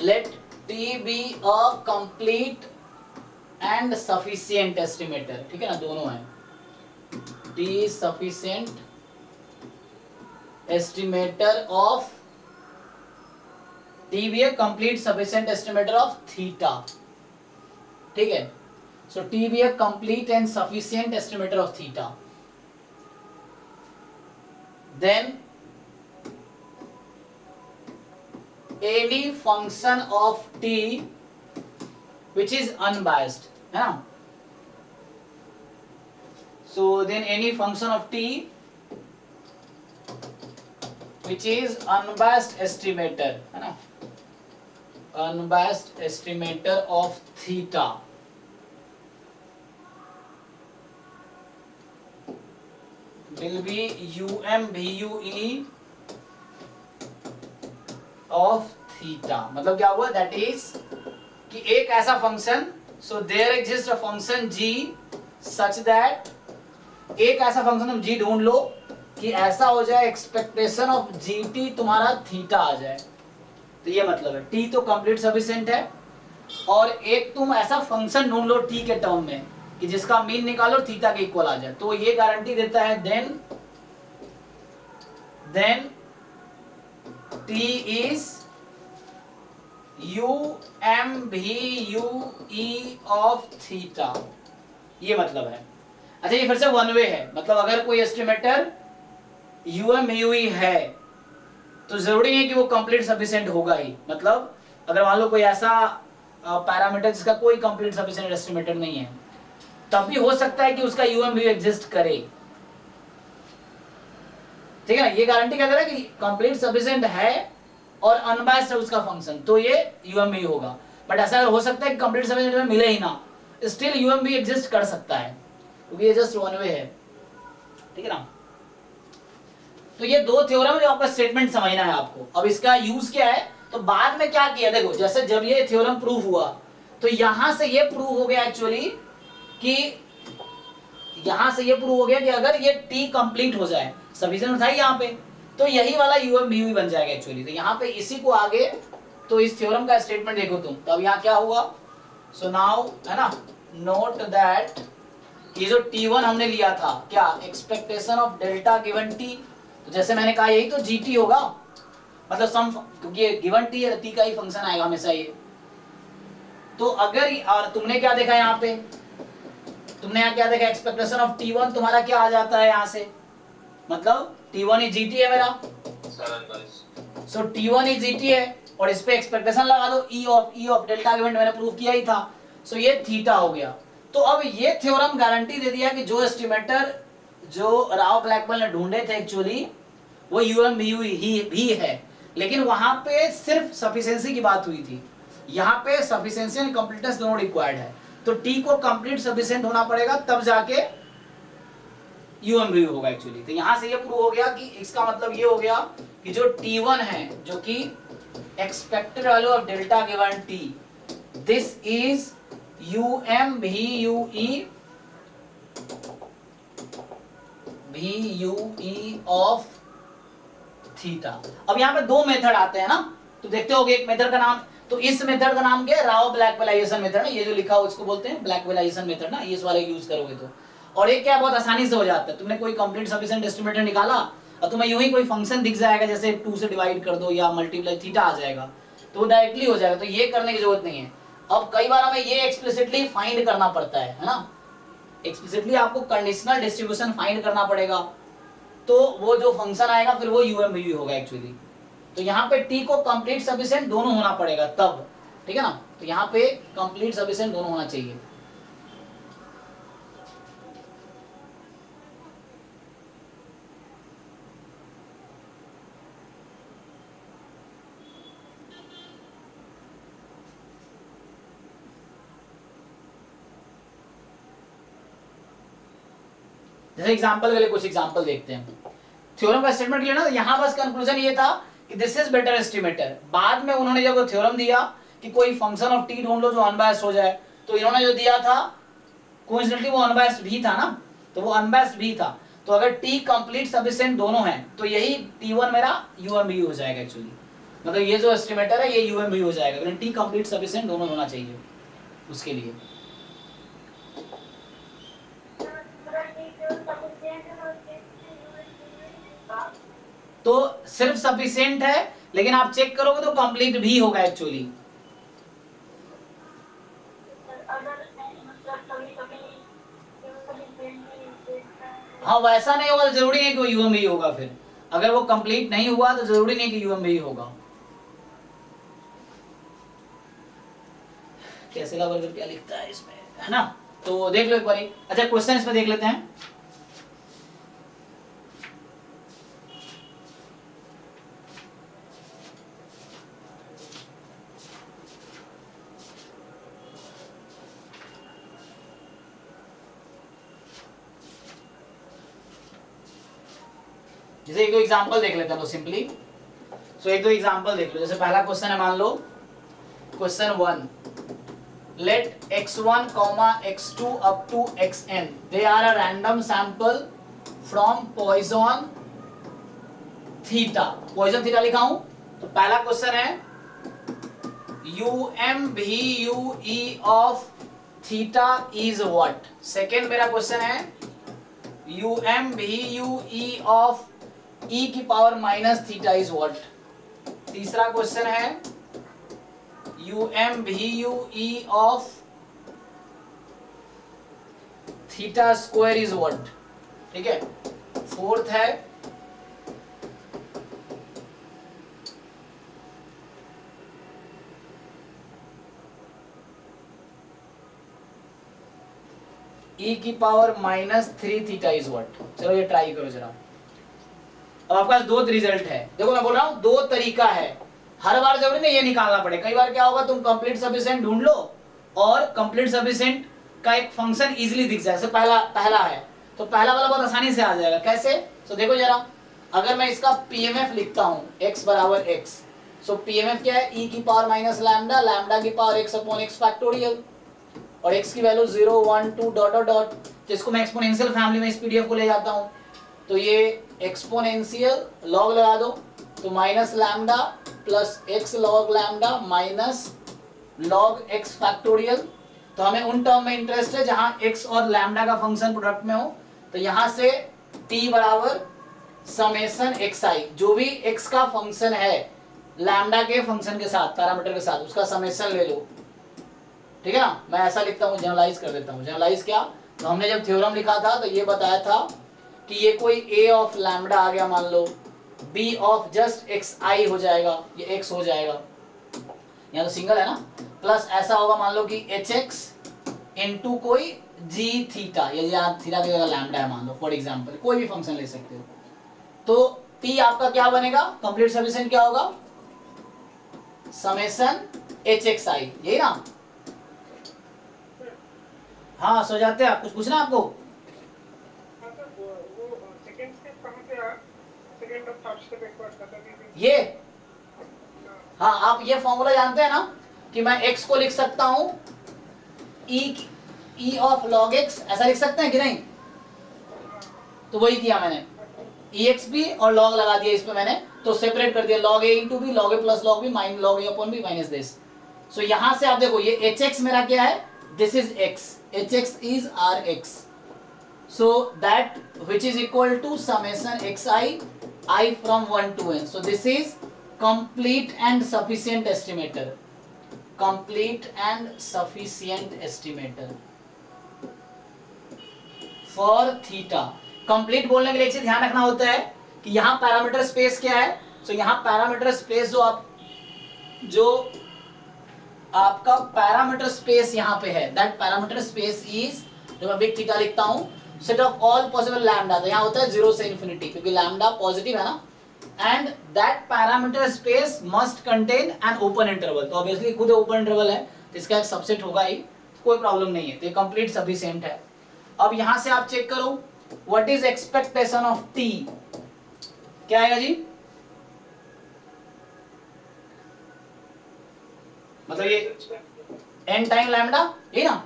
let T be a complete and sufficient estimator, ठीक है ना, दोनों है, T sufficient estimator of, T be a complete sufficient estimator of theta, ठीक है। So T be a complete and sufficient estimator of theta, then any function of T which is unbiased, है ना, so then any function of t which is unbiased estimator, है ना, unbiased estimator of theta will be UMVUE of theta। मतलब क्या हुआ, that is कि एक ऐसा function, so there exist a function g such that, एक ऐसा फंक्शन तुम g ढूंढ लो कि ऐसा हो जाए एक्सपेक्टेशन ऑफ gt तुम्हारा थीटा आ जाए, तो ये मतलब है t तो कंप्लीट सफिशिएंट है, और एक तुम ऐसा फंक्शन ढूंढ लो t के टर्म में कि जिसका मीन निकालो थीटा के इक्वल आ जाए, तो ये गारंटी देता है then t is UMVUE of theta, ये मतलब है। अच्छा ये फिर से वन वे है, मतलब अगर कोई एस्टिमेटर UMVUE है तो जरूरी है कि वो कंप्लीट सफिशिएंट होगा ही, मतलब अगर मान लो कोई ऐसा पैरामीटर जिसका कोई कंप्लीट सफिशिएंट एस्टिमेटर नहीं है, तब भी हो सकता है कि उसका UMVUE एग्जिस्ट करे, ठीक है ना, ये गारंटी क्या दे रहा है कि कंप्लीट सफिशिएंट है और अनबायस्ड है उसका फंक्शन, तो ये UMVUE होगा। बट ऐसा अगर हो सकता है कि कंप्लीट सफिशिएंट में मिले ही ना, स्टिल UMVUE एग्जिस्ट कर सकता है, क्योंकि ये जस्ट वन वे है, ठीक है ना। तो ये दो थ्योरम है जो आपका स्टेटमेंट समझना है आपको। अब इसका यूज क्या है, तो बाद में क्या किया, देखो जैसे जब ये थ्योरम प्रूफ हुआ तो यहां से ये प्रूव हो गया एक्चुअली कि यहां से ये प्रूव हो गया कि अगर ये टी कंप्लीट हो जाए, सफिशिएंट था यहाँ पे, तो यही वाला UMVUE बन जाएगा एक्चुअली। तो यहाँ पे इसी को आगे, तो इस थ्योरम का स्टेटमेंट देखो तुम, तो अब यहाँ क्या हुआ, सो नाउ है ना, नोट दैट ये जो T1 हमने लिया था, क्या expectation of delta given T, तो जैसे मैंने कहा यही तो GT होगा, मतलब सम, क्योंकि ये गिवन T है, T का ही फंक्शन आएगा हमेशा ये। तो अगर, और तुमने क्या देखा यहाँ पे, तुमने यहाँ क्या देखा, एक्सपेक्टेशन ऑफ T1 तुम्हारा क्या आ जाता है यहाँ से, मतलब T1 ही GT है मेरा, सो T1 ही GT है, और इस पे एक्सपेक्टेशन लगा दो E ऑफ डेल्टा गिवन, मैंने प्रूव किया ही था, सो ये थीटा हो गया। तो अब ये थ्योरम गारंटी दे दिया कि जो एस्टिमेटर जो राव ब्लैकबेल ने ढूंढे थे एक्चुअली वो UMVUE ही भी है, लेकिन वहां पे सिर्फ सफिशिएंसी की बात हुई थी, यहाँ पे सफिशिएंसी एंड कंप्लीटनेस दोनों रिक्वायर्ड है, तो T को कंप्लीट सफिशिएंट होना पड़ेगा तब जाके UMVUE होगा एक्चुअली। तो यहां से ये प्रूव हो गया कि इसका मतलब ये हो गया कि जो T1 है, जो कि expected value of delta given T, this is UMVUE of theta. अब यहाँ पे दो मेथड आते हैं ना, तो देखते होगे, एक मेथड का नाम, तो इस मेथड का नाम क्या है, राव ब्लैकबेलाइजेशन मेथड, ये जो लिखा हो इसको बोलते हैं ब्लैकबेलाइजेशन मेथड ना, ये इस वाले यूज करोगे तो, और ये क्या बहुत आसानी से हो जाता है, तुमने कोई कंप्लीट सफिशिएंट एस्टिमेटर निकाला और तुम्हें यूं ही कोई फंक्शन दिख जाएगा, जैसे 2 से डिवाइड कर दो या मल्टीप्लाई थीटा आ जाएगा, तो डायरेक्टली हो जाएगा, तो ये करने की जरूरत नहीं है। अब कई बार हमें ये एक्सप्लिसिटली फाइंड करना पड़ता है ना, एक्सप्लिसिटली आपको कंडीशनल डिस्ट्रीब्यूशन फाइंड करना पड़ेगा, तो वो जो फंक्शन आएगा फिर वो UMVUE होगा एक्चुअली। तो यहाँ पे T को कंप्लीट सफिशिएंट दोनों होना पड़ेगा तब, ठीक है ना, तो यहाँ पे कंप्लीट सफिशिएंट दोनों होना चाहिए। जैसे एग्जांपल के लिए कुछ एग्जांपल देखते हैं, थ्योरम का स्टेटमेंट लिया ना, तो यहाँ बस कंक्लूजन ये था कि दिस इज बेटर एस्टिमेटर। बाद में उन्होंने जब थ्योरम दिया कि कोई फंक्शन ऑफ T ढूंढ लो जो अनबायस्ड हो जाए, तो इन्होंने जो दिया था कोइंसिडेंटली वो अनबायस्ड भी था ना, तो वो अनबायस्ड भी था, तो तो अगर टी कंप्लीट सफिशिएंट दोनों हैं तो यही T1 मेरा UMBU हो जाएगा एक्चुअली, मतलब ये जो एस्टिमेटर है ये UMBU हो जाएगा, लेकिन टी कंप्लीट सफिशिएंट दोनों होना चाहिए उसके लिए। तो सिर्फ सफिशिएंट है, लेकिन आप चेक करोगे तो कंप्लीट भी होगा एक्चुअली। हाँ वैसा नहीं होगा तो जरूरी नहीं कि वो UMBU होगा, फिर अगर वो कंप्लीट नहीं हुआ तो जरूरी नहीं कि UMBU होगा। कैसे वर्गर क्या लिखता है इसमें, है ना, तो देख लो एक बार। अच्छा क्वेश्चन इसमें देख लेते हैं। जैसे एक दो एग्जांपल देख लेते हैं तो सिंपली, सो एक दो एग्जांपल देख लो। जैसे पहला क्वेश्चन है, मान लो question 1, let x1 x2 up to xn they are a random sample from Poisson theta। Poisson theta लिखा हूं तो पहला क्वेश्चन है UMVUE of theta is what। Second मेरा क्वेश्चन है UMVUE of e की power minus theta is what. तीसरा question है UMVUE of theta square is what, ठीक है। फोर्थ है e की power minus 3 theta is what. चलो ये ट्राई करो जरा। अब आपके पास दो रिजल्ट है, देखो मैं बोल रहा हूं दो तरीका है, हर बार जरूरी नहीं ये निकालना पड़े। कई बार क्या होगा, तुम कंप्लीट सफिशिएंट ढूंढ लो और कंप्लीट सफिशिएंट का एक फंक्शन इजीली दिख जाए। पहला है तो पहला वाला बहुत आसानी से आ जाएगा। कैसे, तो देखो जरा, अगर मैं इसका PMF लिखता हूं x बराबर x, सो PMF क्या है, e की पावर माइनस लैम्डा, लैम्डा की power x upon x factorial, और x की वैल्यू 0 1 2 डॉट डॉट डॉट, जिसको मैं एक्सपोनेंशियल फैमिली में इस PDF को ले जाता हूं, तो ये एक्सपोनेंशियल लॉग लगा दो तो minus lambda plus x log lambda minus log x factorial. तो हमें उन टर्म में इंटरेस्ट है जहां x और लैम्डा का फंक्शन प्रोडक्ट में हो, तो यहां से t बराबर समेशन xi, जो भी x का फंक्शन है लैम्डा के फंक्शन के साथ, पैरामीटर के साथ, उसका समेशन ले लो, ठीक है ना। मैं ऐसा लिखता हूं, जनरलाइज कर देता हूं। जनरलाइज क्या, तो हमने जब थ्योरम लिखा था तो ये बताया था कि ये कोई a ऑफ लैम्डा आ गया मान लो, b ऑफ जस्ट xi हो जाएगा, ये x हो जाएगा, यहाँ तो सिंगल है ना, प्लस ऐसा होगा मान लो कि hx इनटू कोई g थीटा, या थीटा की जगह लैम्डा है मान लो फॉर एग्जांपल, कोई भी फंक्शन ले सकते हो। तो p आपका क्या बनेगा, कंप्लीट सफिशिएंट क्या होगा, समेशन hxi, यही ना। हाँ सो जाते हैं आप, कुछ पूछना आपको। ये हाँ, आप ये फॉर्मूला जानते हैं ना कि मैं x को लिख सकता हूं e ऑफ log x, ऐसा लिख सकते हैं कि नहीं, तो वही किया मैंने, exp और log लगा दिया इस पे मैंने, तो सेपरेट कर दिया log a into B, log a plus log b minus log a upon b minus this. So यहां से आप देखो ये hx मेरा क्या है, this is x, hx is rx, so that which is equal to summation xi I from 1 to n, so this is complete and sufficient estimator, complete and sufficient estimator for theta। complete बोलने के लिए एक चीज ध्यान रखना होता है कि यहाँ पैरामीटर स्पेस क्या है, so यहाँ पैरामीटर स्पेस जो आपका पैरामीटर स्पेस यहाँ पे है, दैट पैरामीटर स्पेस इज, जो मैं बिग थीटा लिखता हूँ, set of all possible lambda, तो यहाँ होता है 0 से इन्फिनिटी, क्योंकि लैम्डा पॉजिटिव है ना, and that parameter space must contain an open interval, तो ऑब्वियसली खुद ओपन इंटरवल है तो इसका एक सबसेट होगा ही, कोई प्रॉब्लम नहीं है, तो ये कंप्लीट सफिशिएंट है। अब यहाँ से आप चेक करो what is expectation of T, क्या आएगा जी, मतलब ये n टाइम लैम्डा, ये ना,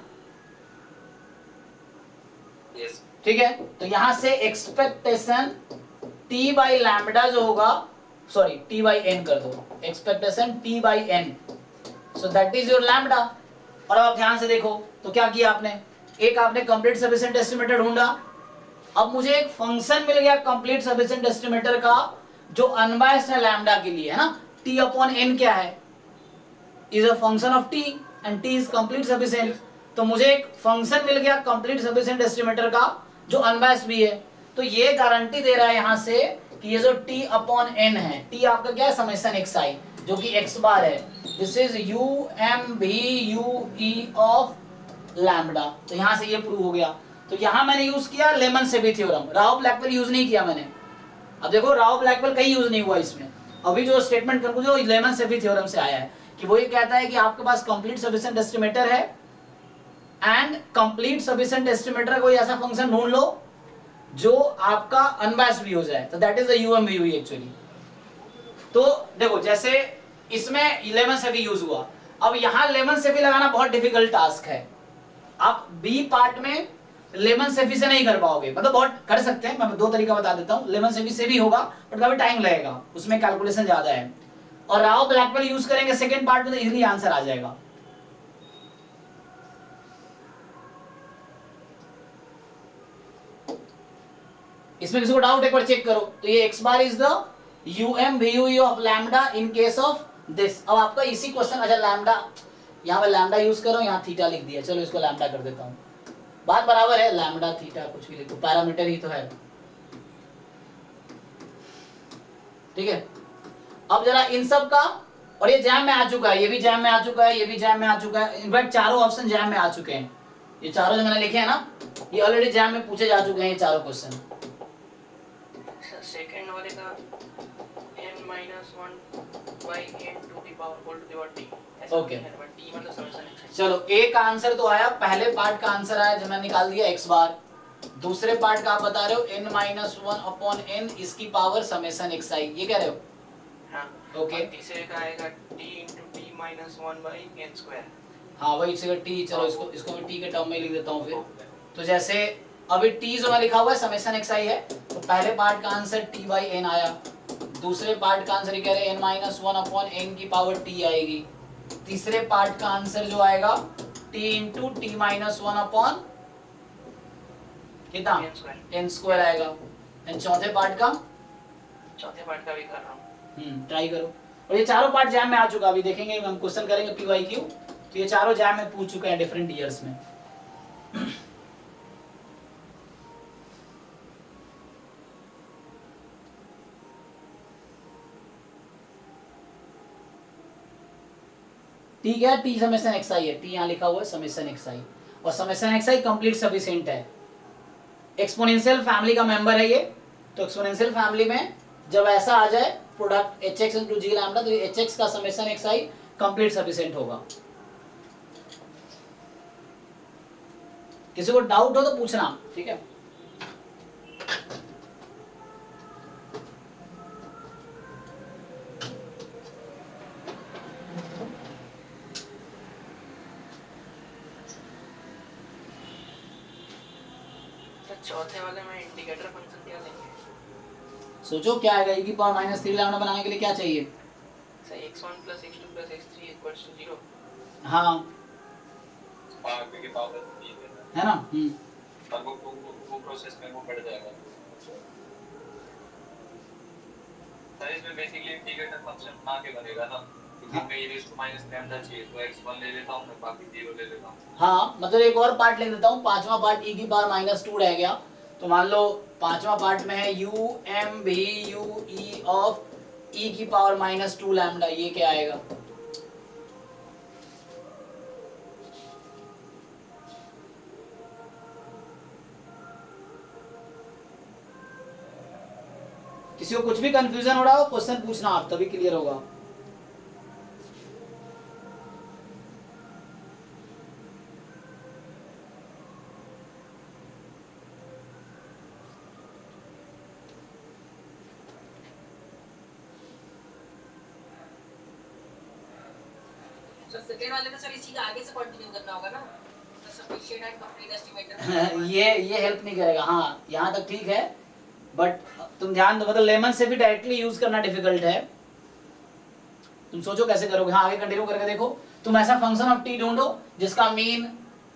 ठीक है, तो यहां से एक्सपेक्टेशन टी बाई लैम्बडा जो होगा, सॉरी टी बाई एन कर दो, expectation T by N, so that is your lambda. और अब आप ध्यान से देखो तो क्या किया आपने, एक आपने कंप्लीट सफिशिएंट एस्टिमेटर ढूंढा, अब मुझे एक फंक्शन मिल गया कंप्लीट सफिशिएंट एस्टिमेटर का जो अनबायस्ड है लैम्बडा के लिए, है ना, टी अपॉन एन क्या है, is a function of T and T is complete sufficient. तो मुझे एक फंक्शन मिल गया कंप्लीट सफिशिएंट एस्टिमेटर का जो अनबायस्ड भी है, तो ये गारंटी दे रहा है यहां से कि ये जो टी अपॉन एन है, टी आपका क्या है, समेशन एक्स आई जो कि एक्स बार है, this is U M V U E of lambda. तो यहां से ये प्रूव हो गया। तो यहां मैंने यूज किया lemon SEBI theorem, Rao Blackwell use नहीं किया मैंने। अब देखो राव ब्लैकवेल कहीं यूज नहीं हुआ इसमें, अभी जो स्टेटमेंट करूँ जो लेमन सेबी थ्योरम से आया है कि वो ये कहता है कि आपके पास कंप्लीट सफिशिएंट एस्टिमेटर है एंड कंप्लीट सफिशिएंट एस्टिमेटर कोई ऐसा फंक्शन ढूंढ लो जो आपका अनबायस्ड भी हो जाए, तो that is the U M V actually. तो देखो जैसे इसमें 11 से भी यूज हुआ, अब यहां लेमन से भी लगाना बहुत डिफिकल्ट टास्क है, आप बी पार्ट में लेमन सेफी से नहीं कर पाओगे, मतलब बहुत कर सकते हैं, मैं दो तरीका बता देता हूं, लेमन सेफी से भी होगा बट काफी टाइम लगेगा, उसमें कैलकुलेशन ज्यादा है, और राव ब्लैकवेल यूज करेंगे सेकंड पार्ट में तो इजीली आंसर आ जाएगा। इसमें किसी को डाउट एक बार चेक करो, तो ये x bar is the UM VUE of lambda in case of this. अब आपका इसी क्वेश्चन, अच्छा लैम्बडा यहाँ पे लैम्बडा यूज करो, यहाँ थीटा लिख दिया, चलो इसको लैम्बडा कर देता हूँ, बात बराबर है, लैम्बडा थीटा कुछ भी लिखो, पैरामीटर ही तो है, ठीक है। अब जरा इन सब का, और ये जैम में आ चुका है, ये भी जैम में आ चुका है, ये भी जैम में आ चुका है, इनफैक्ट चारों ऑप्शन जैम में आ चुके हैं, ये चारों जो मैंने लिखे हैं ना, ये ऑलरेडी जैम में पूछे जा चुके हैं ये चारों क्वेश्चन। सेकंड वाले का n minus 1 by n to the power whole to the power t, Okay. t मतलब समेशन x। चलो एक का आंसर तो आया, पहले पार्ट का आंसर आया जो मैंने निकाल दिया x बार, दूसरे पार्ट का आप बता रहे हो n minus one upon n इसकी पावर समेशन xi, ये कह रहे हो? हाँ ओके और तीसरे का आएगा t into t minus 1 by n square। हाँ वही से t, चलो इसको भी t के टर्म में लिख देता हूँ फिर। तो जैसे अभी t जो मैं लिखा हुआ है समेशन xi है, तो पहले पार्ट का आंसर t by n आया, दूसरे पार्ट का आंसर ये कह रहे हैं n minus one upon n की पावर t आएगी, तीसरे पार्ट का आंसर जो आएगा t into T minus one upon कितना n स्क्वायर आएगा, एंड चौथे पार्ट का भी कर रहा हूँ। ट्राई करो। और ये चारों पार्ट जैम में आ चुका, अभी देखेंगे हम क्वेश्चन करेंगे PYQ, तो ये चारों जैम में पूछ चुके हैं डिफरेंट ईयर्स में। टी क्या है, टी समेशन xi है, टी यहाँ लिखा हुआ है समेशन xi, और समेशन xi कंप्लीट सफिशिएंट है, एक्सपोनेंशियल फैमिली का मेंबर है ये, तो एक्सपोनेंशियल फैमिली में जब ऐसा आ जाए product hx into g lambda, तो ये hx का समेशन xi कंप्लीट सफिशिएंट होगा। किसी को डाउट हो तो पूछना, ठीक है। चौथे वाले में इंडिकेटर फंक्शन क्या लेंगे? सोचो क्या आएगा, e की पावर माइनस 3 लैम्डा बनाने के लिए क्या चाहिए? सही x1 plus x2 plus x3 equals to 0। हाँ पावर की पावर 3 है ना, और वो प्रोसेस में वो बढ़ जाएगा। सर इसमें बेसिकली इंडिकेटर फंक्शन बना के बनेगा ना, क्योंकि मैं e to minus lambda चाहिए तो x1 ले लेता हूं, मैं बाकी 0 ले लेता हूं। हाँ मतलब एक और पार्ट लिख देता हूँ, पांचवा पार्ट e की पावर माइनस 2 रह गया, तो मान लो पांचवा पार्ट में है u m v u e of e की पावर माइनस 2 लैम्डा, ये क्या आएगा? किसी को कुछ भी कंफ्यूजन हो रहा हो क्वेश्चन पूछना आप, तभी क्लियर होगा। तो सेकंड वाले में सर इसी का आगे से कंटिन्यू करना होगा ना, तो sufficient and complete estimator. ये हेल्प नहीं करेगा। हाँ यहाँ तक ठीक है, बट तुम ध्यान दो, मतलब लेमन से भी डायरेक्टली यूज करना डिफिकल्ट है। तुम सोचो कैसे करोगे। हाँ आगे कंटिन्यू करके देखो। तुम ऐसा फंक्शन ऑफ टी ढूंढो जिसका मीन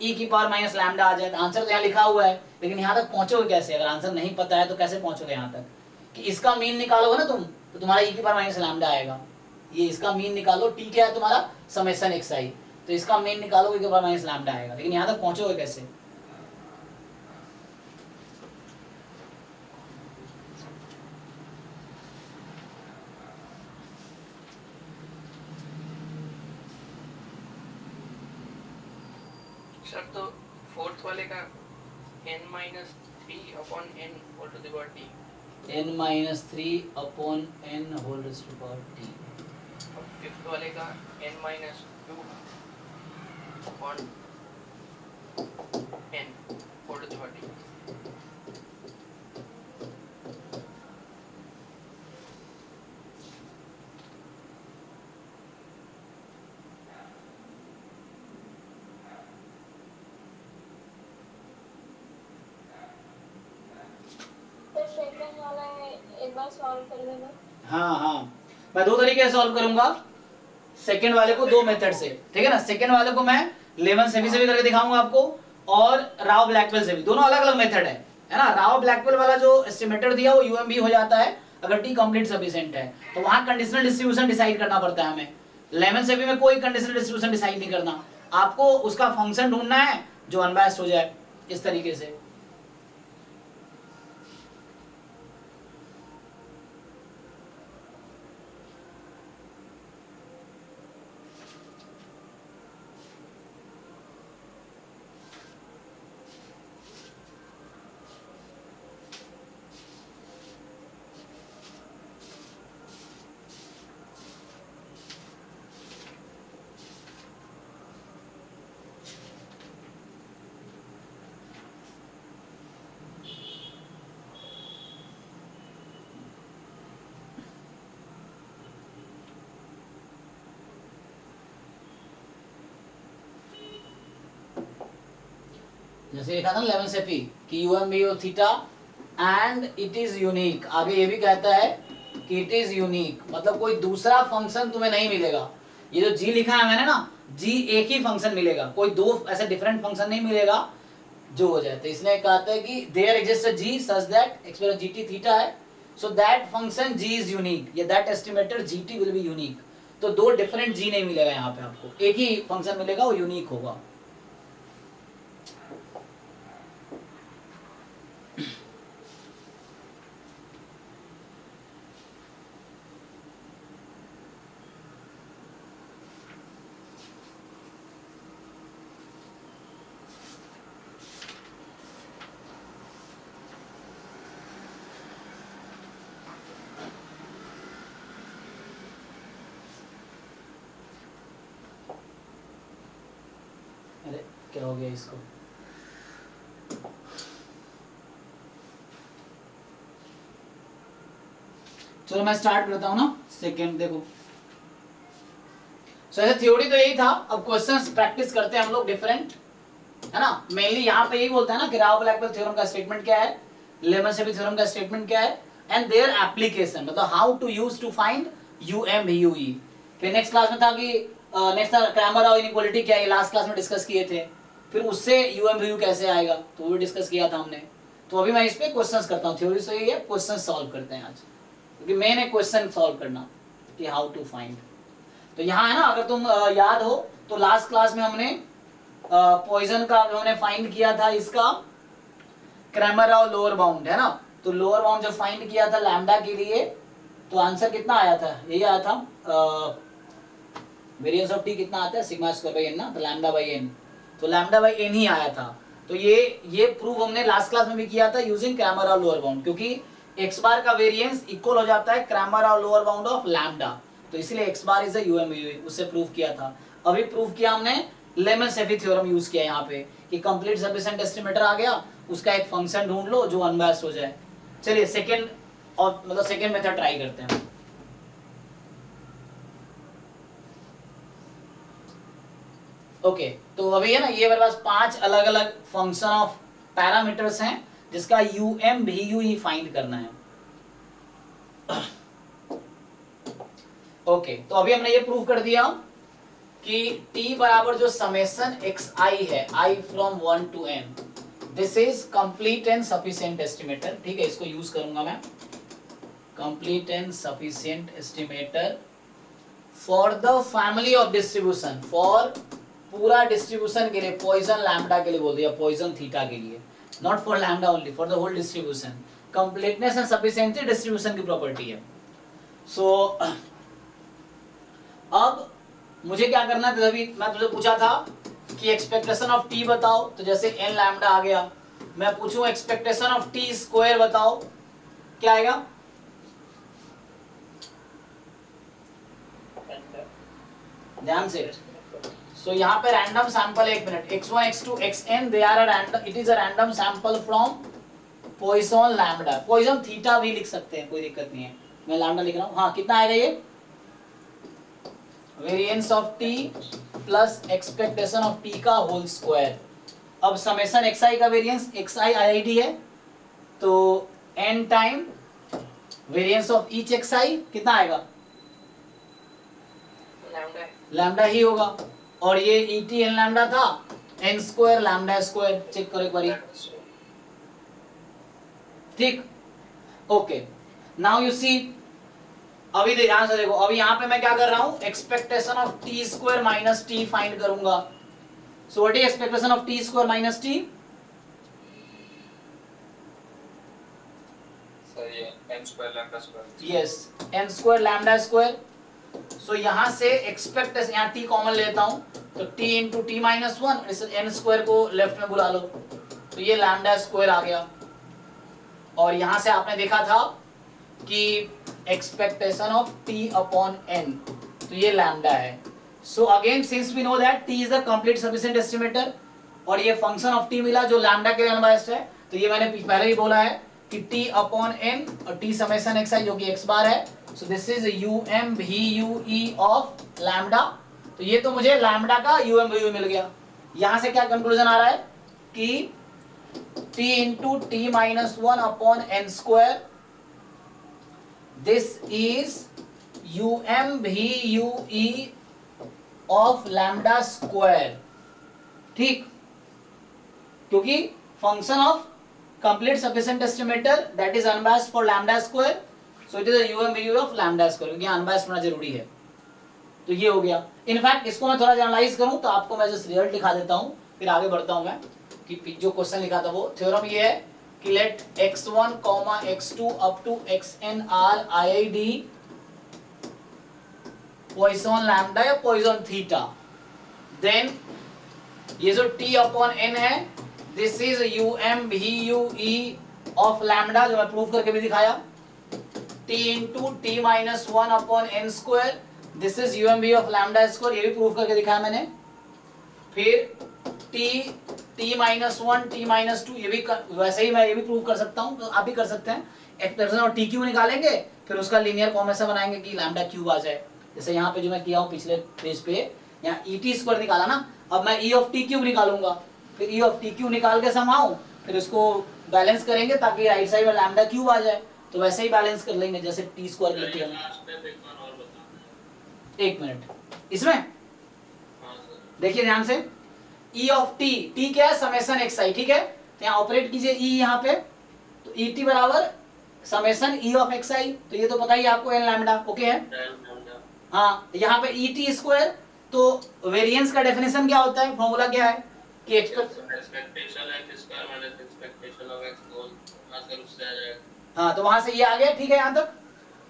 e की पावर माइनस लैम्डा आ जाए। आंसर तो यहाँ लिखा हुआ है, लेकिन यहाँ तक पहुंचोगे कैसे? अगर आंसर नहीं पता है तो कैसे पहुंचोगे यहाँ तक? कि इसका मीन निकालोगे ना तुम, तो तुम्हारा e की पावर माइनस लैम्डा आएगा। ये इसका मीन निकालो, t क्या है तुम्हारा? समेशन xi, तो इसका मीन निकालोगे e की पावर माइनस लैम्डा आएगा। लेकिन यहाँ तक पहुंचोगे कैसे? सर तो फोर्थ वाले का n minus 3 upon n whole to the power t, n minus 3 upon n whole raised to power t। और फिफ्थ वाले का n minus 2 upon n whole to the power t। तो सेकंड वाला एक बार solve कर लेना। हाँ हाँ, मैं दो तरीके से सॉल्व करूंगा सेकंड वाले को, दो मेथड से, ठीक है ना। सेकंड वाले को मैं लेमन सेवी से भी करके दिखाऊंगा आपको, और राव ब्लैकवेल से भी। दोनों अलग अलग मेथड है ना। राव ब्लैकवेल वाला जो एस्टिमेटेड दिया वो यूएमबी हो जाता है अगर टी कंप्लीट सफिशिएंट है, तो वहां कंडीशनल डिस्ट्रीब्यूशन डिसाइड करना पड़ता है हमें। लेमन सेवी में कोई कंडीशनल डिस्ट्रीब्यूशन डिसाइड नहीं करना, आपको उसका फंक्शन ढूंढना है जो अनबायस्ड हो जाए, इस तरीके से। जैसे लिखा था ना लेमन सेफी कि UMB of theta and it is unique. आगे ये भी कहता है कि इट इज यूनिक, मतलब कोई दूसरा फंक्शन तुम्हें नहीं मिलेगा। ये जो जी लिखा है मैंने ना, जी एक ही फंक्शन मिलेगा, कोई दो ऐसे डिफरेंट फंक्शन नहीं मिलेगा जो हो जाए। तो इसने कहता है कि there exist a G such that expression GT theta है, so that function G is unique, या that estimated GT will be unique. तो दो डिफरेंट जी नहीं मिलेगा यहाँ पे आपको, एक ही फंक्शन मिलेगा, वो यूनिक होगा। अरे क्या हो गया इसको? चलो मैं स्टार्ट करता हूं ना सेकंड। देखो सो ऐसे थ्योरी तो यही था, अब क्वेश्चंस प्रैक्टिस करते हैं हम लोग डिफरेंट, है ना। मेनली यहाँ पे यही बोलता है ना कि राव ब्लैकवेल थ्योरम का स्टेटमेंट क्या है, लेमन सेफी थ्योरम का स्टेटमेंट क्या है, एंड देयर एप्लीकेशन, मतलब how to use to find UMVUE. फिर नेक्स्ट क्लास में था कि नेक्स्ट था क्रैमर राव इनइक्वालिटी क्या है, लास्ट क्लास में डिस्कस किए थे। फिर उससे यूएमवीयू कैसे आएगा तो वो भी डिस्कस किया था हमने। तो अभी मैं इस पे क्वेश्चंस करता हूँ, थ्योरी तो यही है, क्वेश्चन सॉल्व करते हैं आज, क्योंकि मेन है क्वेश्चन सॉल्व करना कि हाउ टू फाइंड। तो यहाँ है ना, अगर तुम याद हो तो लास्ट क्लास में हमने पॉइजन का हमने फाइंड किया था, इसका क्रैमर राव लोअर बाउंड, है ना। तो लोअर बाउंड जब फाइंड किया था लैम्डा के लिए, तो आंसर कितना आया था? यही आया था, वेरिएंस ऑफ टी कितना आता है, सिग्मा स्क्वायर बाई एन ना, तो लैम्डा बाई एन, तो लैम्डा बाई एन ही आया था। तो ये प्रूव हमने लास्ट क्लास में भी किया था using Cramer Rao lower bound, क्योंकि एक्स बार का वेरिएंस इक्वल हो जाता है Cramer Rao lower bound of lambda, तो इसलिए एक्स बार इज अ यूएमवीयू, उससे प्रूव किया था। अभी प्रूव किया हमने लेमन सेफी थ्योरम यूज किया यहाँ पे कि कंप्लीट सफिशिएंट एस्टिमेटर आ गया, उसका एक फंक्शन ढूंढ लो जो अनबायस्ड हो जाए। चलिए सेकंड, और मतलब सेकंड मेथड ट्राई करते हैं। ओके तो अभी है ना ये मेरे पास 5 अलग अलग फंक्शन ऑफ पैरामीटर्स हैं जिसका यूएम भी यू ही फाइंड करना है। ओके तो अभी हमने ये प्रूव कर दिया कि t बराबर जो समेशन xi है i from 1 to n, this is complete and sufficient estimator. ठीक है, इसको यूज करूंगा मैं, complete and sufficient estimator for the family of distribution, for पूरा डिस्ट्रीब्यूशन के लिए, पॉइजन लैम्डा के लिए बोल दिया, पॉइजन थीटा के लिए, not for lambda only, for the whole distribution. Completeness and sufficiency distribution की प्रॉपर्टी है। सो अब मुझे क्या करना है, अभी मैं तुझे पूछा था कि एक्सपेक्टेशन ऑफ टी बताओ, तो जैसे एन लैम्डा आ गया, मैं पूछूं एक्सपेक्टेशन ऑफ टी स्क्वायर बताओ, क्या आएगा? ध्यान से। सो यहाँ पे रैंडम सैंपल, एक minute, x1 x2 xn they are a random, it is a random sample from Poisson lambda, Poisson theta भी लिख सकते हैं, कोई दिक्कत नहीं है, मैं लैम्डा लिख रहा हूँ। हाँ कितना आएगा ये? Variance of T plus expectation of T का होल स्क्वायर। अब समेशन xi का वेरिएंस, xi IID है, तो n time variance of each xi कितना आएगा? लैम्डा ही होगा, और ये et n लैम्डा था, n square lambda square, check करो एक बारी। ठीक, ओके, नाउ यू सी, अभी ध्यान से देखो, अभी यहाँ पे मैं क्या कर रहा हूँ, expectation of T square minus t find करूंगा। So what is expectation of T square minus t? सही है, n square lambda square. Yes, n square lambda square. So यहाँ से एक्सपेक्टेशन, यहाँ t कॉमन लेता हूँ, तो t into T minus one, इस n स्क्वायर को लेफ्ट में बुला लो, तो ये लैम्डा स्क्वायर आ गया। और यहाँ से आपने देखा था कि expectation of t upon n, तो ये लैम्डा है। So again since we know that t is the complete sufficient estimator, और ये फंक्शन ऑफ t मिला जो लैम्डा के लिए अनबायस्ड है, तो ये मैंने पहले ही बोला है कि t अपॉन n और t समेशन xi जो कि x बार है, so this is um vue of lambda. तो ये तो मुझे लैम्डा का um vue मिल गया। यहाँ से क्या कंक्लूजन आ रहा है कि t into T minus one upon n square, this is um vue of lambda square. ठीक, क्योंकि function of complete sufficient estimator that is unbiased for lambda square, so it is um vue of lambda square, क्योंकि unbiased होना जरूरी है। तो ये हो गया। इनफैक्ट इसको मैं थोड़ा एनालाइज करूं तो आपको मैं जस्ट रिजल्ट दिखा देता हूं, फिर आगे बढ़ता हूं मैं, कि जो क्वेश्चन लिखा था वो थ्योरम ये है कि let x1, x2 up to xn are IID Poisson lambda या पॉइसन थीटा, देन ये जो t अपॉन n है, this is um vue of lambda, जो मैं प्रूव करके भी दिखाया, t into T minus one upon n square, this is um vue of lambda square, ये भी प्रूव करके दिखाया मैंने। फिर t minus one, t minus two, ये भी वैसे ही मैं ये भी प्रूव कर सकता हूँ, तो आप भी कर सकते हैं। एक्सप्रेशन और टी क्यू निकालेंगे, फिर उसका लीनियर कॉम्बिनेशन बनाएंगे कि लैम्डा क्यूब आ जाए। जैसे यहाँ पे जो मैं किया हूँ पिछले पेज पे, यहाँ et स्क्वायर निकाला ना, अब मैं e ऑफ टी क्यूब निकालूंगा, फिर e ऑफ टी क्यूब निकाल के समाऊं, फिर उसको बैलेंस करेंगे ताकि राइट साइड में लैम्डा क्यूब आ जाए, तो वैसे ही बैलेंस कर लेंगे जैसे टी स्क्वायर लेते हैं। एक मिनट, इसमें देखिए ध्यान से, e ऑफ टी, टी क्या है, समेशन xi, ठीक है, तो यहाँ ऑपरेट कीजिए e यहाँ पे, तो et बराबर समेशन e ऑफ xi, तो ये तो पता ही आपको n लैम्डा, ओके है। हाँ, यहाँ पे et स्क्वायर, तो वेरिएंस का डेफिनेशन क्या होता है, फॉर्मूला क्या है कि expectation x square minus expectation of x whole, answer उससे आ जाएगा। हाँ, तो वहां से ये आ गया, ठीक है यहाँ तक।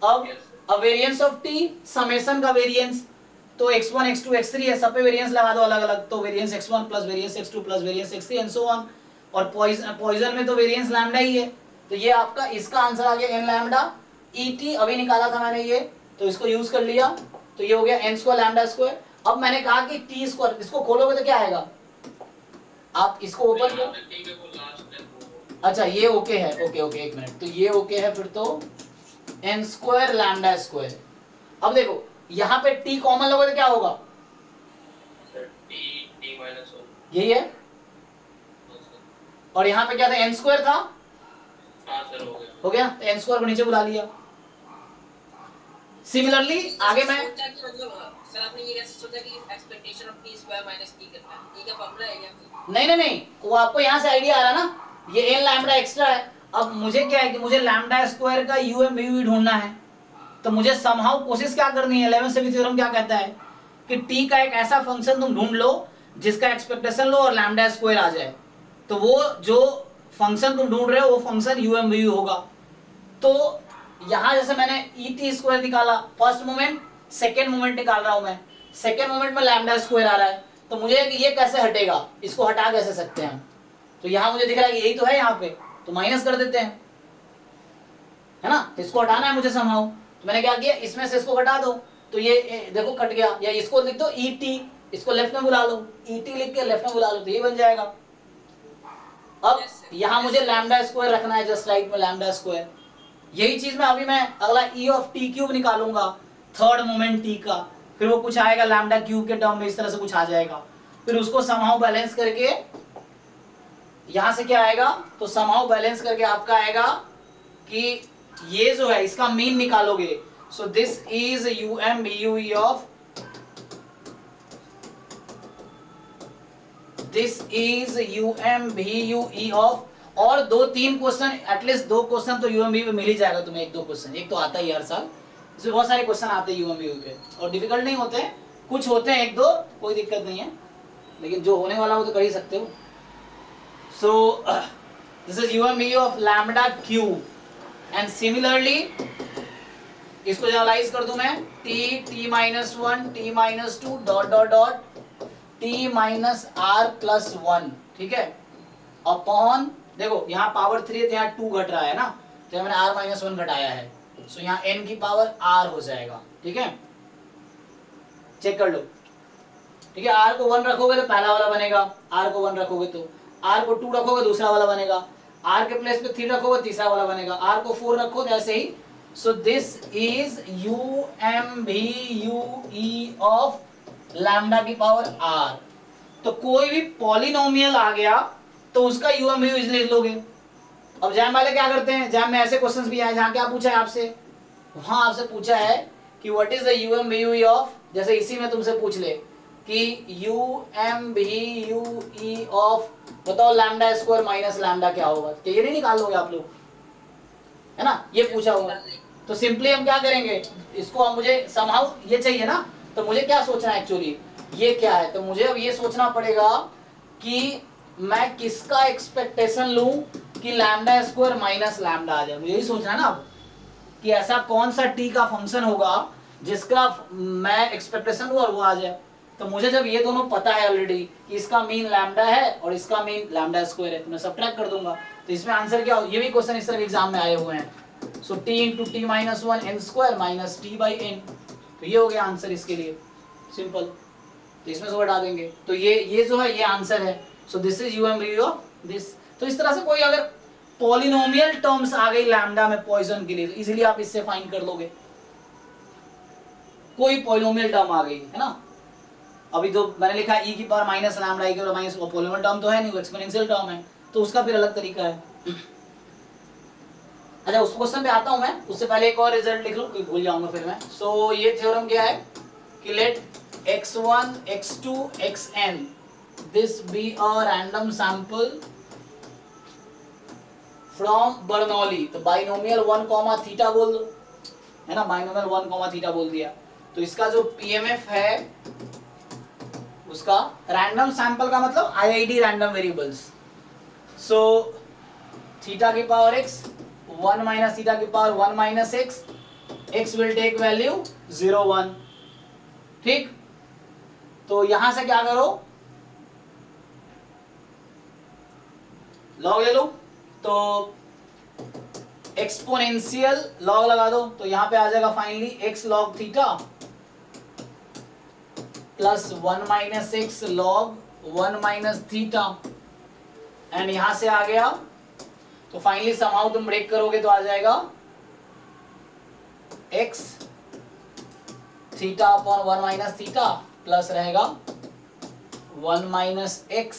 अब वेरिएंस ऑफ टी, समेशन का वेरिएंस, तो x1 x2 x3 है, सब पे वेरिएंस लगा दो अलग अलग, तो variance x1 plus variance x2 plus variance x3 and so on, और पॉइजन में तो वेरिएंस लैम्डा ही है, तो ये आपका इसका आंसर आ गया n लैम्डा। et अभी निकाला था मैंने ये, तो इसको यूज कर लिया, तो ये हो गया n स्क्वायर लैम्डा स्क्वायर। अब मैंने कहा कि t स्क्वायर, इसको खोलोगे तो क्या आएगा, आप इसको ओपन करो, अच्छा ये ओके है, ओके ओके, एक मिनट, तो ये ओके है, फिर तो n स्क्वायर लैम्डा स्क्वायर। अब देखो यहाँ पे t कॉमन लोगे तो क्या होगा, t -1। यही है। और यहाँ पे क्या था, एन स्क्वायर था, हाँ सर हो गया। हो गया। तो एन स्क्वायर को नीचे बुला लिया। सिमिलरली आगे मैं सोचा कि मतलब सर आपने ये कैसे सोचा कि expectation of t square minus t करना है, ये क्या फॉर्मूला है क्या कोई? नहीं, वो आपको यहाँ से आइडिया आ रहा ना, ये एन लैम्बडा एक्स्ट्रा है। अब मुझे क्या है कि मुझे लैम्बडा स्क्वायर का यूएम बीयू ढूंढना है, तो मुझे समहाउ कोशिश क्या करनी है, 11th सेवी थ्योरम क्या कहता है कि टी का एक ऐसा फंक्शन तुम ढूंढ लो जिसका एक्सपेक्टेशन लो और लैम्बडा स्क्वायर आ जाए, तो वो जो फंक्शन तुम ढूंढ रहे हो वो फंक्शन यूएम बीयू होगा। तो यहां जैसे मैंने ई टी स्क्वायर निकाला फर्स्ट मोमेंट, सेकेंड मोमेंट निकाल रहा हूं मैं, सेकेंड मोमेंट में लैम्बडा स्क्वायर आ रहा है, तो मुझे ये कैसे हटेगा, इसको हटा कैसे सकते हैं हम, तो यहां मुझे दिख रहा है कि यही तो है यहाँ पे, तो माइनस कर देते हैं, है ना, इसको हटाना है मुझे समहाउ। तो मैंने क्या किया, इसमें से इसको हटा दो, तो ये देखो कट गया, या इसको लिख दो ई टी, इसको लेफ्ट में बुला लो, ई टी लिख के लेफ्ट में बुला लो, तो ये बन जाएगा। अब यहां मुझे लैम्बडा स्क्वायर रखना है, जस्ट राइट में लैम्बडा स्क्वायर, यही चीज में अभी मैं अगला ई ऑफ टी क्यूब निकालूंगा थर्ड मोमेंट टी का, फिर वो कुछ आएगा लैम्बडा क्यूब के टर्म में, इस तरह से कुछ आ जाएगा, फिर उसको समहाउ बैलेंस करके यहां से क्या आएगा, तो समहाउ बैलेंस करके आपका आएगा कि ये जो है इसका मीन निकालोगे, so this is UM VUE of, this is UM VUE of, और 2-3 क्वेश्चन, एटलीस्ट 2 क्वेश्चन तो यूएमबी पे मिल ही जाएगा तुम्हें, 1-2 क्वेश्चन, एक तो आता ही हर साल, इसमें बहुत सारे क्वेश्चन आते हैं यूएमबी पे, और डिफिकल्ट नहीं होते हैं, कुछ होते हैं 1-2, कोई दिक्कत नहीं है, लेकिन जो होने वाला हो तो कर ही सकते हो। सो this is UMB of lambda cube, and similarly इसको जनरलाइज कर दूं मैं, t-1 t-2 dot dot dot t-r+1, ठीक है, अपॉन, देखो यहाँ पावर 3 है तो यहाँ 2 घट रहा है ना, तो मैंने r-1 घटाया है, सो यहाँ n की पावर r हो जाएगा, ठीक है, चेक कर लो, ठीक है, r को 1 रखोगे तो पहला वाला बनेगा, r को 1 रखोगे तो, r को 2 रखोगे दूसरा वाला बनेगा, r के प्लेस पे 3 रखोगे तीसरा वाला बनेगा, r को 4 रखो तो ऐसे ही। So this is UMBUE of lambda की पावर r। तो कोई भी पॉलिनोमियल आ गया तो उसका UMBU इजीली लिख लोगे। अब जैम वाले क्या करते हैं, जैम में ऐसे क्वेश्चंस भी आए जहां क्या पूछा है आपसे, वहां आपसे पूछा है कि what is the UMBUE of, जैसे इसी में तुमसे पूछ ले कि UMBUE ऑफ बताओ लैम्बडा स्क्वायर माइनस लैम्बडा क्या होगा, तो ये नहीं निकाल लोगे आप लोग, है ना, ये पूछा होगा, तो सिंपली हम क्या करेंगे, इसको हम, मुझे समहाउ ये चाहिए ना, तो मुझे क्या सोचना है एक्चुअली, ये क्या है, तो मुझे अब ये सोचना पड़ेगा कि मैं किसका एक्सपेक्टेशन लूं कि लैम्बडा स्क्वायर माइनस लैम्बडा आ जाए, मुझे यही सोचना है ना अब कि ऐसा कौन सा टी का फंक्शन होगा जिसका मैं एक्सपेक्टेशन लूं और वो आ जाए। तो मुझे जब ये दोनों पता है ऑलरेडी कि इसका मीन लैम्बडा है और इसका मीन लैम्बडा स्क्वायर है, तो मैं सबट्रैक्ट कर दूंगा, तो इसमें आंसर क्या हो, ये भी क्वेश्चन इस तरह एग्जाम में आए हुए हैं, सो t into T minus 1 n square minus t by n, तो ये हो गया आंसर इसके लिए, सिंपल, तो इसमें से हटा देंगे, तो ये जो है ये आंसर है। So this is UMBUE of this. तो इस तरह से कोई अगर पॉलिनोमियल टर्म्स आ गई लैम्बडा में पॉइजन के लिए तो इजीली आप इससे फाइंड कर लोगे, कोई पॉलिनोमियल टर्म आ गई है ना, अभी तो मैंने लिखा e की पावर माइनस लैम्बडा, e की पावर माइनस, पॉलिनोमियल टर्म तो है नहीं, वो एक्सपोनेंशियल टर्म है, तो उसका फिर अलग तरीका है। अच्छा उस क्वेश्चन पे आता हूं मैं, उससे पहले एक और रिजल्ट लिख लो, कोई भूल जाऊंगा फिर मैं। सो ये थ्योरम क्या है कि let x1 x2 xn this be a random sample from Bernoulli, तो बाइनोमियल 1, थीटा बोल दो, है ना, बाइनोमियल 1, थीटा बोल दिया, तो इसका जो PMF है उसका रैंडम सैंपल का मतलब IID random variables, so theta की पावर x 1 माइनस थीटा की power 1 minus x will take value 0 1, ठीक, तो यहां से क्या करो, लॉग ले लो, तो एक्सपोनेंशियल लॉग लगा दो, तो यहां पे आ जाएगा finally x log theta plus 1 minus x log 1 minus theta, and यहां से आ गया, तो फाइनली समहाउ तुम ब्रेक करोगे तो आ जाएगा x theta upon 1 minus theta plus रहेगा 1 माइनस एक्स,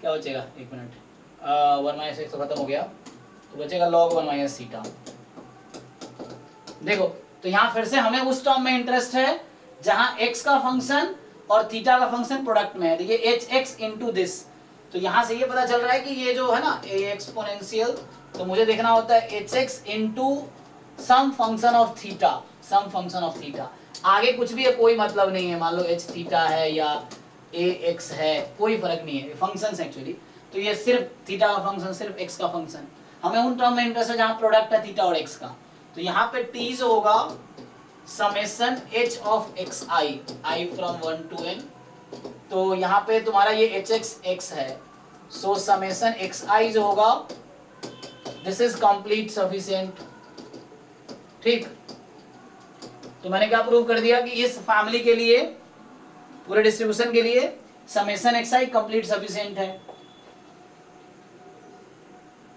क्या बचेगा, एक मिनट, 1 माइनस एक्स तो खत्म हो गया, तो बचेगा log 1 माइनस थीटा। देखो तो यहाँ फिर से हमें उस टर्म में इंटरेस्ट है जहां x का फंक्शन और थीटा का फंक्शन प्रोडक्ट में है, देखिए एच एक्स इंटू दिस, तो यहां से ये पता चल रहा है कि ये जो है ना ए एक्सपोनेंशियल, तो मुझे देखना होता है H X into some function of theta, some function of theta, आगे कुछ भी है कोई मतलब नहीं है, मान लो एच थीटा है या ए एक्स है, कोई फर्क नहीं है, फंक्शंस एक्चुअली, तो ये सिर्फ थीटा का फंक्शन, सिर्फ एक्स का फंक्शन, हमें उन टर्म में इंटरेस्ट है जहां प्रोडक्ट है थीटा और एक्स का, तो यहाँ पे t जो होगा summation h of x I from 1 to n, तो यहाँ पे तुम्हारा ये एच एक्स एक्स है, सो समेशन एक्स आई जो होगा दिस इज कंप्लीट सफिशिएंट। ठीक, तो मैंने क्या प्रूव कर दिया कि इस फैमिली के लिए, पूरे डिस्ट्रीब्यूशन के लिए समेशन एक्स आई कंप्लीट सफिशिएंट है।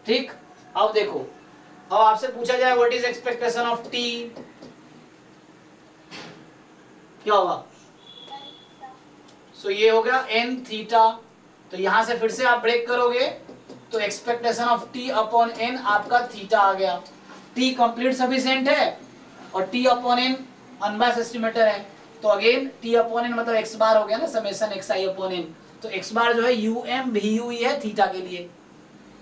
ठीक, अब देखो, अब आपसे पूछा जाए what is expectation of T, क्या होगा, सो ये हो गया n थीटा, तो यहां से फिर से आप ब्रेक करोगे तो expectation of t upon n आपका थीटा आ गया, t कंप्लीट सफिशिएंट है और t upon n unbias estimator है, तो अगेन t अपॉन n मतलब x बार हो गया ना, समेशन xi अपॉन n, तो x बार जो है um vu है थीटा के लिए।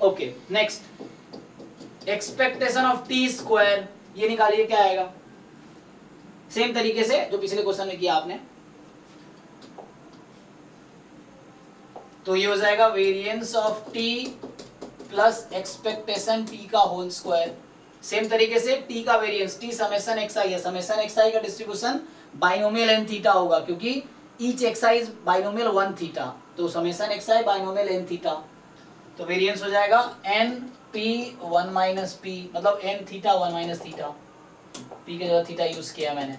Okay, next expectation of T square, ये निकालिए क्या आएगा, सेम तरीके से जो पिछले क्वेश्चन में किया आपने, तो ये हो जाएगा variance of T plus expectation T का होल स्क्वायर, सेम तरीके से टी का वेरिएंस, टी समेशन एक्स आई है, समेशन एक्स आई का डिस्ट्रीब्यूशन बाइनोमियल एन थीटा होगा क्योंकि each X I is binomial 1 theta, तो summation X I binomial N theta, तो वेरिएंस हो जाएगा एन पी 1 माइनस पी, मतलब N theta 1 minus theta, P के जगह थीटा यूज किया मैंने,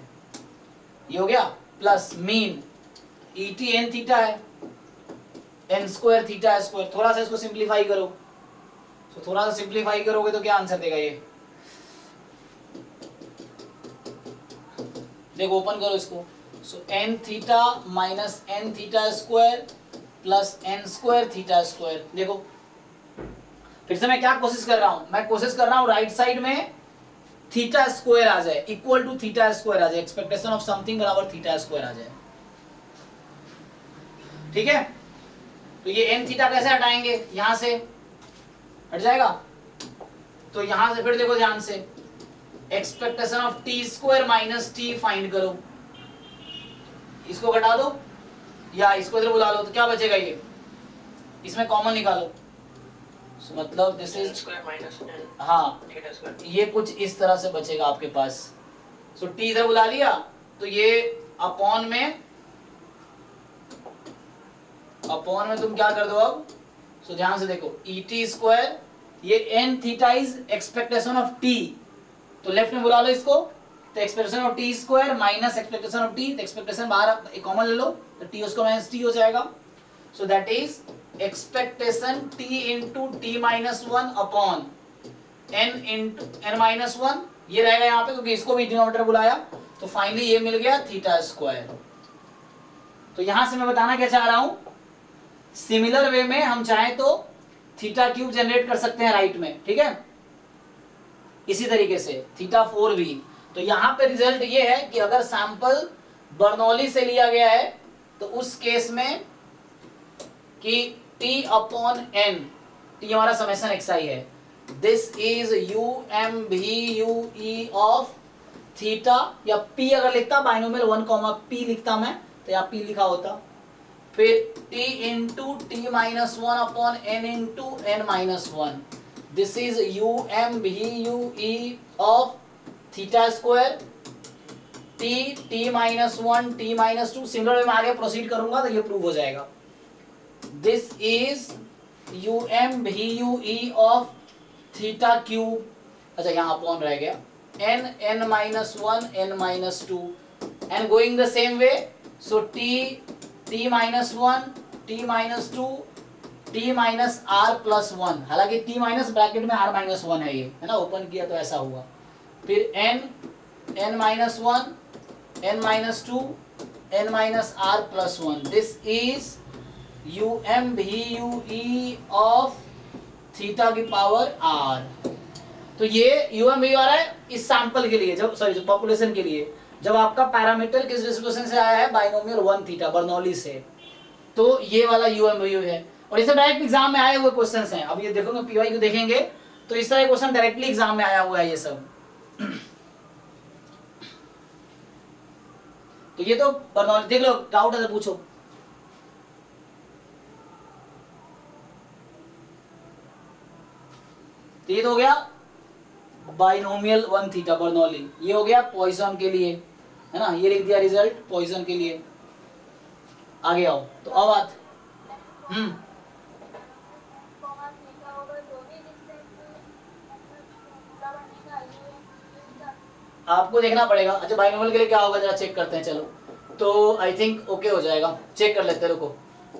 ये हो गया, plus mean E T N theta है, एन स्क्वायर थीटा स्क्वायर, थोड़ा सा इसको सिंप्लीफाई करो, तो थोड़ा सा सिंप्लीफाई करोगे तो क्या आंसर देगा ये, देखो ओपन करो इसको, so n theta minus N theta square plus n square theta square, देखो फिर से मैं क्या कोशिश कर रहा हूं, मैं कोशिश कर रहा हूं राइट साइड में थीटा स्क्वायर आ जाए, इक्वल टू थीटा स्क्वायर आ जाए, एक्सपेक्टेशन ऑफ समथिंग बराबर थीटा स्क्वायर आ जाए, ठीक है, तो ये एन थीटा कैसे हटाएंगे, यहां से हट जाएगा, तो यहां से फिर देखो ध्यान से, expectation of T square minus t find करो, इसको घटा दो या इसको इधर बुला लो, तो क्या बचेगा ये, इसमें कॉमन निकालो, so, मतलब this is square minus n हाँ, थीटा स्क्वायर, ये कुछ इस तरह से बचेगा आपके पास, सो टी इधर बुला लिया, तो ये अपॉन में तुम क्या कर दो अब, सो ध्यान से देखो ई टी स्क्वायर, ये N theta is expectation of T, तो लेफ्ट में बुला लो इसको, तो expectation of T square minus expectation of T, तो एक्सपेक्टेशन बाहर कॉमन ले लो, तो टी उसको माइनस टी हो जाएगा, so that is expectation t into T minus 1 upon n into n minus 1, ये रहेगा यहाँ पे क्योंकि इसको भी डिनोमिनेटर बुलाया, तो फाइनली ये मिल गया थीटा स्क्वायर। तो यहां से मैं बताना क्या चाह रहा हूं, सिमिलर वे में हम चाहें तो थीटा क्यूब जनरेट कर सकते हैं राइट में, ठीक है, इसी तरीके से थीटा 4v, तो यहाँ पे रिजल्ट ये है कि अगर सैंपल बर्नौली से लिया गया है तो उस केस में कि t अपॉन n, t हमारा समेशन एक्स आई है, this is U M V U E of theta, या p अगर लिखता बाइनोमियल 1 p लिखता मैं, तो यहाँ p लिखा होता, फिर t into T minus 1 upon n into n minus 1, this is U M V U E of theta square, t minus 1 t minus 2, similar way में आगे प्रोसीड करूंगा तो ये प्रूव हो जाएगा, this is UMVUE of theta cube, अच्छा यहाँ upon रह गया, n minus 1 n minus 2 and going the same way, so t minus 1 t minus 2 t minus r plus 1, हालांकि t माइनस ब्रैकेट में r minus 1 है, ये है ना, ओपन किया तो ऐसा हुआ, फिर n minus 1 n minus 2 n minus r plus 1. This is um VUE of theta की पावर r. तो ये um VU आ रहा है इस सैंपल के लिए, जब सॉरी पॉपुलेशन के लिए, जब आपका पैरामीटर किस डिस्ट्रीब्यूशन से आया है, बाइनोमियल 1 थीटा बर्नौली से, तो ये वाला um VU है. और इसे डायरेक्ट एग्जाम में आए हुए क्वेश्चंस हैं. अब ये देखोगे पीवाई को देखेंगे तो इस तरह क्वेश्चन डायरेक्टली एग्जाम में आया हुआ है ये सब. तो ये तो बर्नौली देख लो, डाउट है तो पूछो. तो ये तो हो गया बाइनोमियल 1 थीटा बर्नौली. ये हो गया पॉइसन के लिए, है ना, ये लिख दिया रिजल्ट पॉइसन के लिए. आगे आओ. तो अब बात कॉमा थीटा होगा जो भी डिस्टेंस पूरा बनेगा ये आपको देखना पड़ेगा. अच्छा बाइनोमियल के लिए क्या होगा जरा चेक करते हैं. चलो तो आई थिंक ओके हो जाएगा, चेक कर लेते हैं. रुको.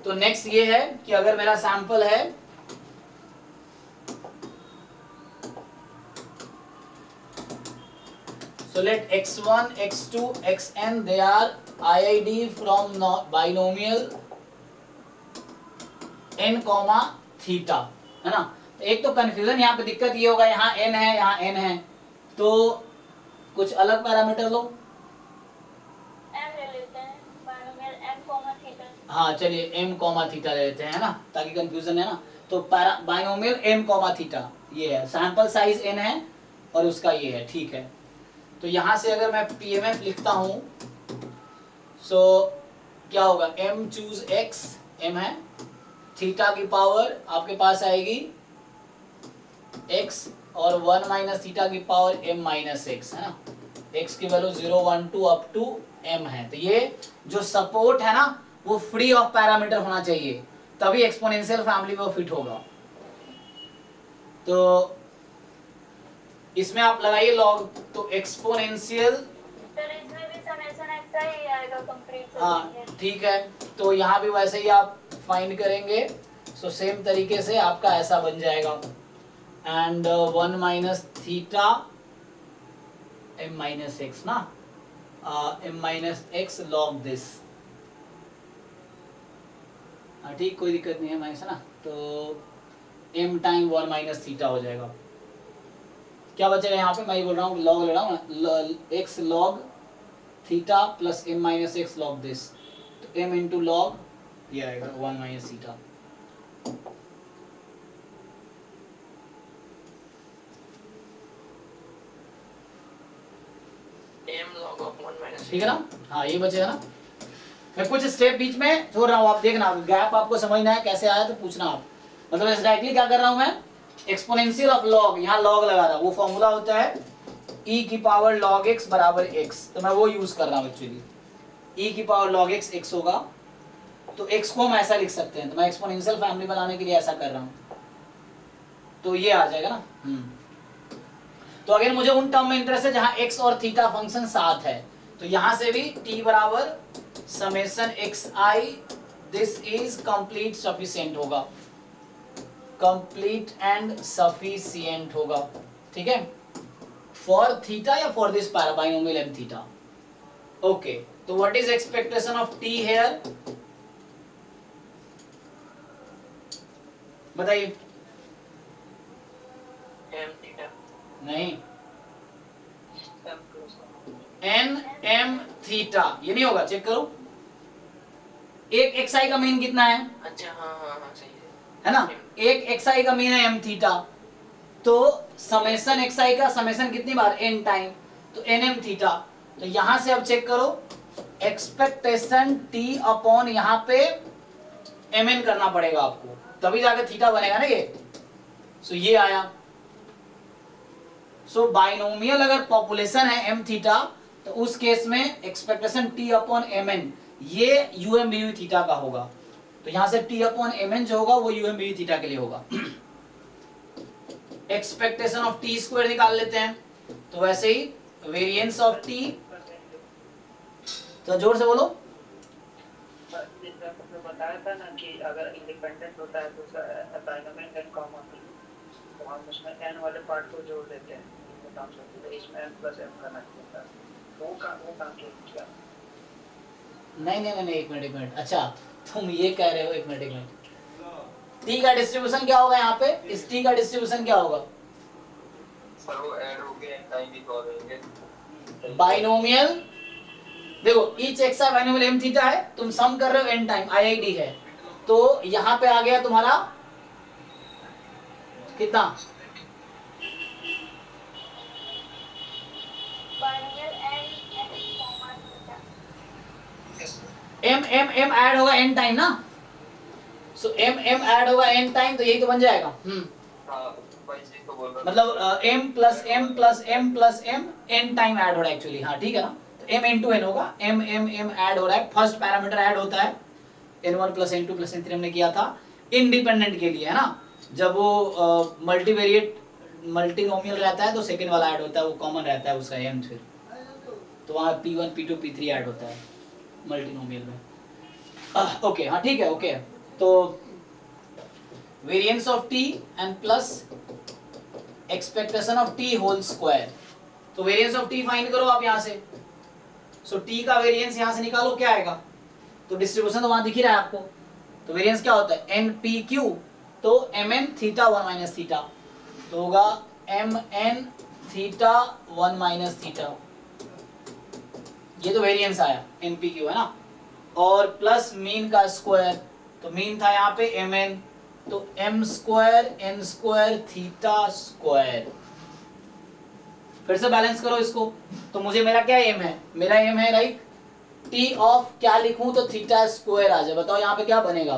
तो नेक्स्ट ये है कि अगर मेरा सैंपल है so let x1 x2 xn they are IID from binomial n comma theta, है ना. तो एक तो कंफ्यूजन यहाँ पे दिक्कत ये होगा, यहाँ n है यहाँ n है, तो कुछ अलग पैरामीटर लो. m ले लेते हैं बाइनोमियल m कॉमा थीटा. हाँ चलिए m कॉमा थीटा ले लेते हैं, है ना, ताकि कंफ्यूजन है ना. तो बाइनोमियल m कॉमा थीटा ये है, सैंपल साइज n है और उसका ये है. ठीक है. तो यहाँ से अगर मैं PMF लिखता हूँ सो क्या होगा, m चूज x, m है, थीटा की पावर आपके पास आएगी x और 1 माइनस थीटा की पावर m माइनस x, है ना. x की वैल्यू 0 1 2 अप टू m है. तो ये जो सपोर्ट है ना वो फ्री ऑफ पैरामीटर होना चाहिए, तभी एक्सपोनेंशियल फैमिली में वो फिट होगा. तो इसमें आप लगाइए लॉग, तो एक्सपोनेंशियल, फिर इसमें भी समेशन x का ही आएगा कंप्लीट. हाँ ठीक है. तो यहाँ भी वैसे ही आप फाइंड करेंगे. सो सेम तरीके से आपका ऐसा बन जाएगा and 1 minus theta m minus x ना, m minus x log this. हाँ ठीक, कोई दिक्कत नहीं है माइनस, है ना. तो m टाइम 1 माइनस थीटा हो जाएगा. क्या बचेगा यहाँ पे, मैं ये बोल रहा हूँ लॉग ले रहा हूँ, x log theta plus m minus x log this. तो m इंटू लॉग ये आएगा 1 minus theta. m log of 1 minus ठीक है ना. हाँ ये बचेगा ना. मैं कुछ स्टेप बीच में छोड़ रहा हूँ, आप देखना, गैप आपको समझना है कैसे आया तो पूछना आप. मतलब डायरेक्टली क्या कर रहा हूँ मैं, एक्सपोनेंशियल ऑफ लॉग, यहाँ लॉग लगा रहा हूँ. वो फॉर्मूला होता है e की पावर log x बराबर x, तो मैं वो यूज कर रहा हूँ एक्चुअली. e की पावर log x x होगा, तो x को हम ऐसा लिख सकते हैं. तो मैं एक्सपोनेंशियल फैमिली बनाने के लिए ऐसा कर रहा हूँ, तो ये आ जाएगा ना. तो अगर मुझे उन टर्म में इंटरेस्ट है जहां x और थीटा फंक्शन साथ है, तो यहां से भी t बराबर summation xi this is complete sufficient होगा, कंप्लीट एंड सफिशिएंट होगा. ठीक है, फॉर थीटा या for this binomial m theta. Okay, तो what is expectation of t here, बताइए. m theta. नहीं, m plus n m theta ये नहीं होगा, चेक करो. एक xi का मीन कितना है, अच्छा हाँ हाँ हाँ सही है ना. एक xi का मीन है m थीटा, तो समेशन xi का समेशन कितनी बार n टाइम, तो nm थीटा. तो यहां से अब चेक करो, एक्सपेक्टेशन t अपॉन यहाँ पे mn करना पड़ेगा आपको, तभी जाके थीटा बनेगा ना ये. सो ये आया. सो बाइनोमियल अगर पॉपुलेशन है m थीटा, तो उस केस में एक्सपेक्टेशन t अपॉन mn ये um bu थीटा का होगा. तो यहां से t अपॉन mn जो होगा वो um bu थीटा के लिए होगा. एक्सपेक्टेशन ऑफ t स्क्वायर निकाल लेते हैं, तो वैसे ही वेरिएंस ऑफ t, तो जोर से बोलो. आपने बताया था ना कि अगर इंडिपेंडेंट होता है तो बाइनोमियल n कॉमन है, तो हम उसमें n वाले पार्ट को जोड़ देते हैं, तो इसमें n plus m करना होता है. वो काम किया. नहीं नहीं नहीं, एक मिनट, अच्छा तुम ये कह रहे हो, एक मिनट, टी का डिस्ट्रीब्यूशन क्या होगा यहाँ पे, इस टी का डिस्ट्रीब्यूशन क्या होगा? सर वो ऐड हो गए टाइम भी कॉल होंगे बाइनोमियल, देखो ईच एक्स का बाइनोमियल एम थीटा है, तुम सम कर रहे हो एन टाइम, आईआईडी है, तो यहाँ पे आ गया तुम्हारा कितना? Binomial N comma theta. M M M add होगा एन टाइम ना, सो एम एम ऐड होगा एन टाइम, तो यही तो बन जाएगा। हाँ वही चीज तो बोल रहा था। मतलब M plus M plus M plus M N time add हो रहा है एक्चुअली, हाँ ठीक है ना, तो एम इंटू एन होगा, एम एम एम ऐड हो रहा है, फर्स्ट पैरामीटर ऐड होता है, n1 plus n2 plus n3 हमने किया था इंडिपेंडेंट के लिए, है ना, जब वो मल्टीवेरिएट मल्टीनोमियल रहता है तो सेकंड वाला ऐड होता है, वो कॉमन रहता है उसका m, फिर तो वहाँ p1 p2 p3 ऐड होता है मल्टीनोमियल में। ओके हाँ ठीक है, ओके, तो variance of t and plus expectation of t whole square, तो वेरिएंस ऑफ t फाइंड करो आप यहाँ से, सो t का वेरिएंस यहाँ से निकालो, क्या आएगा, तो डिस्ट्रीब्यूशन तो वहां दिख ही रहा है आपको, तो वेरिएंस क्या होता है एन पी क्यू, तो M N theta 1 minus theta, तो होगा M N theta 1 minus theta, ये तो वेरिएंस आया एन पी क्यू, है ना, और प्लस मीन का स्क्वायर, तो मीन था यहाँ पे एम एन, तो M square N square theta square, फिर से बैलेंस करो इसको, तो मुझे मेरा क्या एम है, मेरा एम है राइट टी ऑफ क्या लिखूं तो थीटा स्क्वायर आ जाए, बताओ यहाँ पे क्या बनेगा,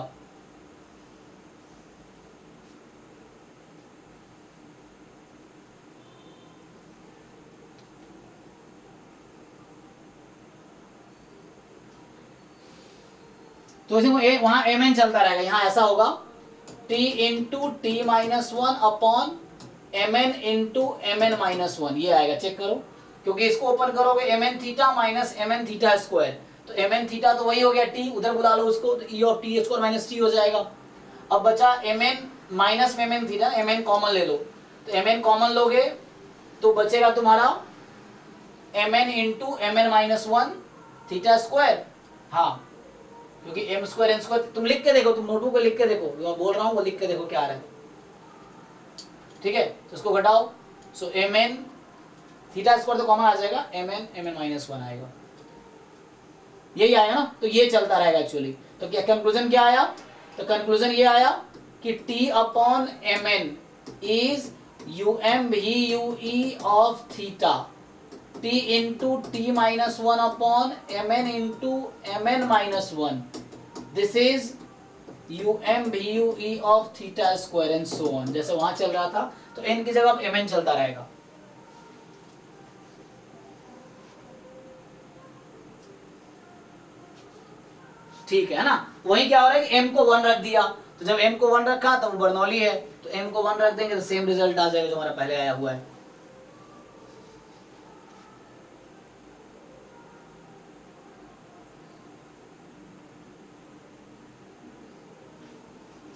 तो इसी वहां एम एन चलता रहेगा, यहाँ ऐसा होगा t into T minus one upon M N into M N minus one, ये आएगा, चेक करो, क्योंकि इसको ओपन करोगे M N theta minus M N theta square, तो एम एन थीटा तो वही हो गया टी, उधर बुला लो उसको, तो E of T square minus T हो जाएगा। अब बचा एम एन माइनस में M N theta, M N common ले लो, तो एम एन कॉमन लोगे तो बचेगा तुम्हारा M N into M N minus one theta square, हाँ क्योंकि एम स्क्वायर एन स्क्वायर, तुम लिख के देखो, तुम नोटबुक पे लिख के देखो, जो मैं बोल रहा हूँ वो लिख के देखो क्या आ रहा है, ठीक है, तो इसको घटाओ, सो एम एन थीटा स्क्वायर तो कॉमन आ जाएगा, एम एन माइनस वन आएगा, यही आया ना, तो ये चलता रहेगा एक्चुअली, तो क्या कंक्लूजन क्या आया, तो कंक्लूजन ये आया कि t upon M n is U M V U E of theta, t into T minus one upon M N into M N minus one, this is U M V U E of theta square and so on, जैसे वहां चल रहा था, तो n की जगह अब M N चलता रहेगा, ठीक है ना, वही क्या हो रहा है कि m को 1 रख दिया, तो जब m को 1 रखा तो वो बर्नौली है, तो m को 1 रख देंगे तो सेम रिजल्ट आ जाएगा जो हमारा पहले आया हुआ है,